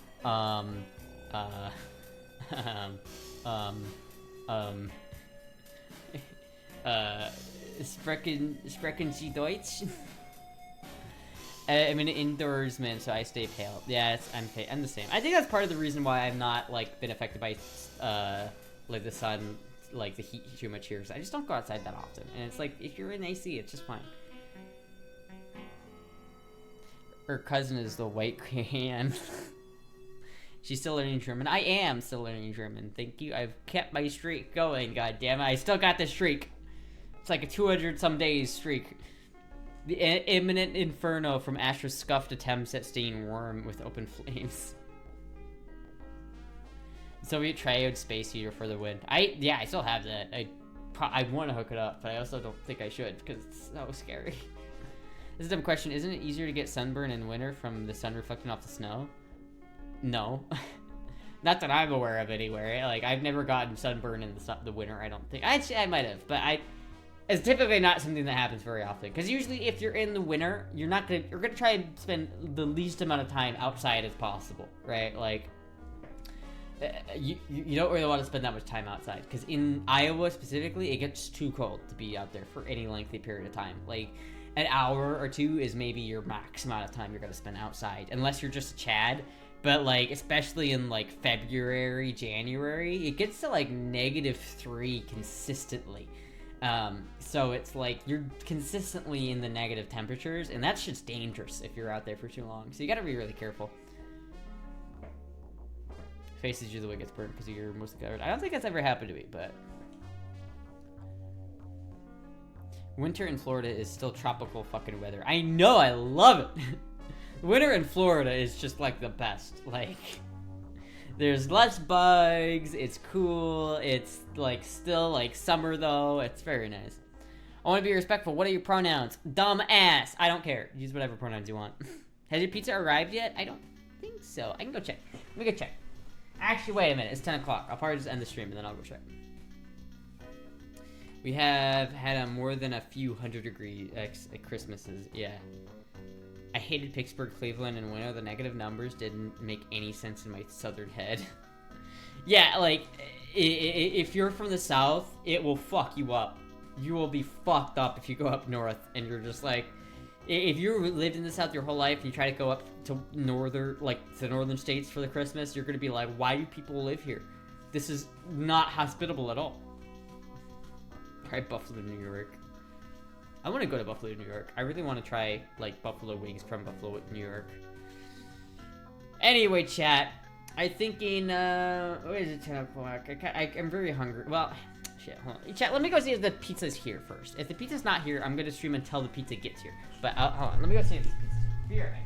Sprechen Sie Deutsch? I'm an indoorsman, so I stay pale. Yeah, I'm the same. I think that's part of the reason why I've not like been affected by like the sun, like the heat too much here. I just don't go outside that often, and it's like if you're in AC, it's just fine. Her cousin is the white can. She's still learning German. I am still learning German. Thank you. I've kept my streak going. God damn it! I still got the streak. It's like a 200-some days streak. The imminent inferno from Astra's scuffed attempts at staying warm with open flames. Soviet triode space heater for the win. I still have that. I want to hook it up, but I also don't think I should because it's so scary. This is a dumb question. Isn't it easier to get sunburn in winter from the sun reflecting off the snow? No. Not that I'm aware of anywhere. Like, I've never gotten sunburn in the winter, I don't think. I might have, but it's typically not something that happens very often. Because usually if you're in the winter, you're gonna try and spend the least amount of time outside as possible, right? Like, you don't really want to spend that much time outside. Because in Iowa specifically, it gets too cold to be out there for any lengthy period of time. Like, an hour or two is maybe your max amount of time you're gonna spend outside. Unless you're just a Chad. But, like, especially in, like, February, January, it gets to, like, -3 consistently. So it's like you're consistently in the negative temperatures, and that's just dangerous if you're out there for too long. So you gotta be really careful. face is usually what gets burned because you're mostly covered. I don't think that's ever happened to me, but winter in Florida is still tropical fucking weather. I know, I love it. Winter in Florida is just like the best. Like, there's less bugs. It's cool. It's like still like summer though. It's very nice. I want to be respectful. What are your pronouns? Dumb ass. I don't care. Use whatever pronouns you want. Has your pizza arrived yet? I don't think so. I can go check. Let me go check. Actually, wait a minute. It's 10 o'clock. I'll probably just end the stream and then I'll go check. We have had a more than a few 100-degree Christmases. Yeah. I hated Pittsburgh, Cleveland, and winter. The negative numbers didn't make any sense in my southern head. Yeah, like, if you're from the south, it will fuck you up. You will be fucked up if you go up north and you're just like, if you lived in the south your whole life and you try to go up to northern states for the Christmas, you're gonna be like, why do people live here? This is not hospitable at all. Try Buffalo, New York. I want to go to Buffalo, New York. I really want to try like buffalo wings from Buffalo, New York. Anyway, chat. I'm thinking, what is it, 10 o'clock? I'm very hungry. Well, shit, hold on. Chat, let me go see if the pizza's here first. If the pizza's not here, I'm going to stream until the pizza gets here. But, hold on, let me go see if the pizza's here. Be right back.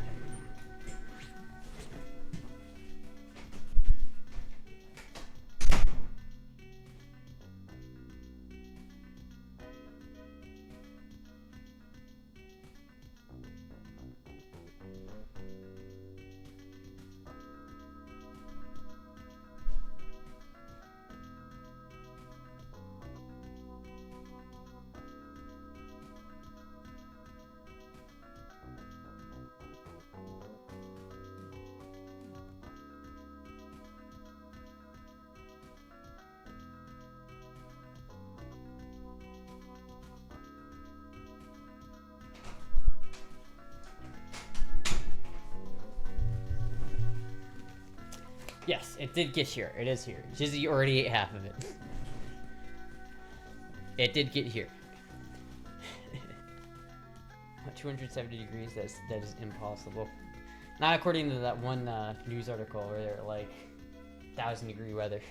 Yes, it did get here. It is here. Jizzy already ate half of it. It did get here. 270 degrees, that is impossible. Not according to that one news article where they're like 1,000-degree weather.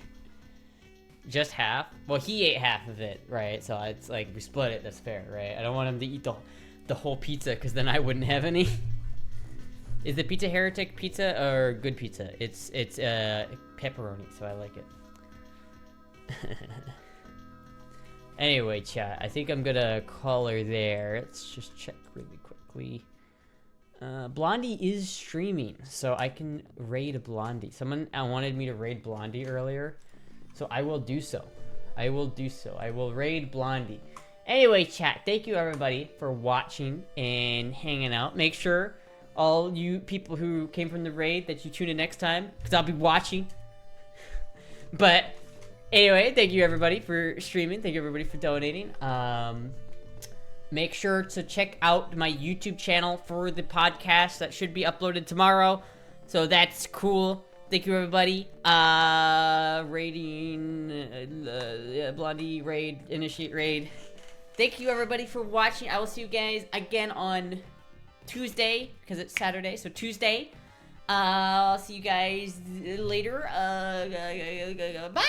Just half? Well, he ate half of it, right? So it's like, if we split it, that's fair, right? I don't want him to eat the whole pizza because then I wouldn't have any. Is the pizza heretic pizza or good pizza? It's pepperoni, so I like it. Anyway, chat, I think I'm gonna call her there. Let's just check really quickly. Blondie is streaming, so I can raid Blondie. Someone wanted me to raid Blondie earlier, so I will do so. I will raid Blondie. Anyway, chat, thank you everybody for watching and hanging out. Make sure all you people who came from the raid that you tune in next time, because I'll be watching. But anyway, thank you everybody for streaming. Thank you everybody for donating. Make sure to check out my YouTube channel for the podcast that should be uploaded tomorrow. So that's cool. Thank you everybody. Blondie raid, initiate raid. Thank you everybody for watching. I will see you guys again on Tuesday, because it's Saturday, so Tuesday. I'll see you guys later. Bye!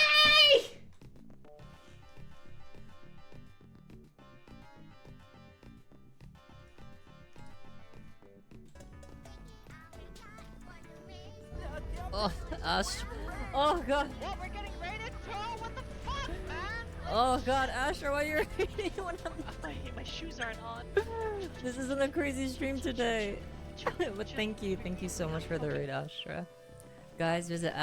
Oh, Ash. Oh, God. What, we're getting raided too? What the fuck, man? Oh, God, Asher, why are you raiding when My shoes aren't on. This isn't a crazy stream today. But thank you so much for the raid, Astra. Guys, visit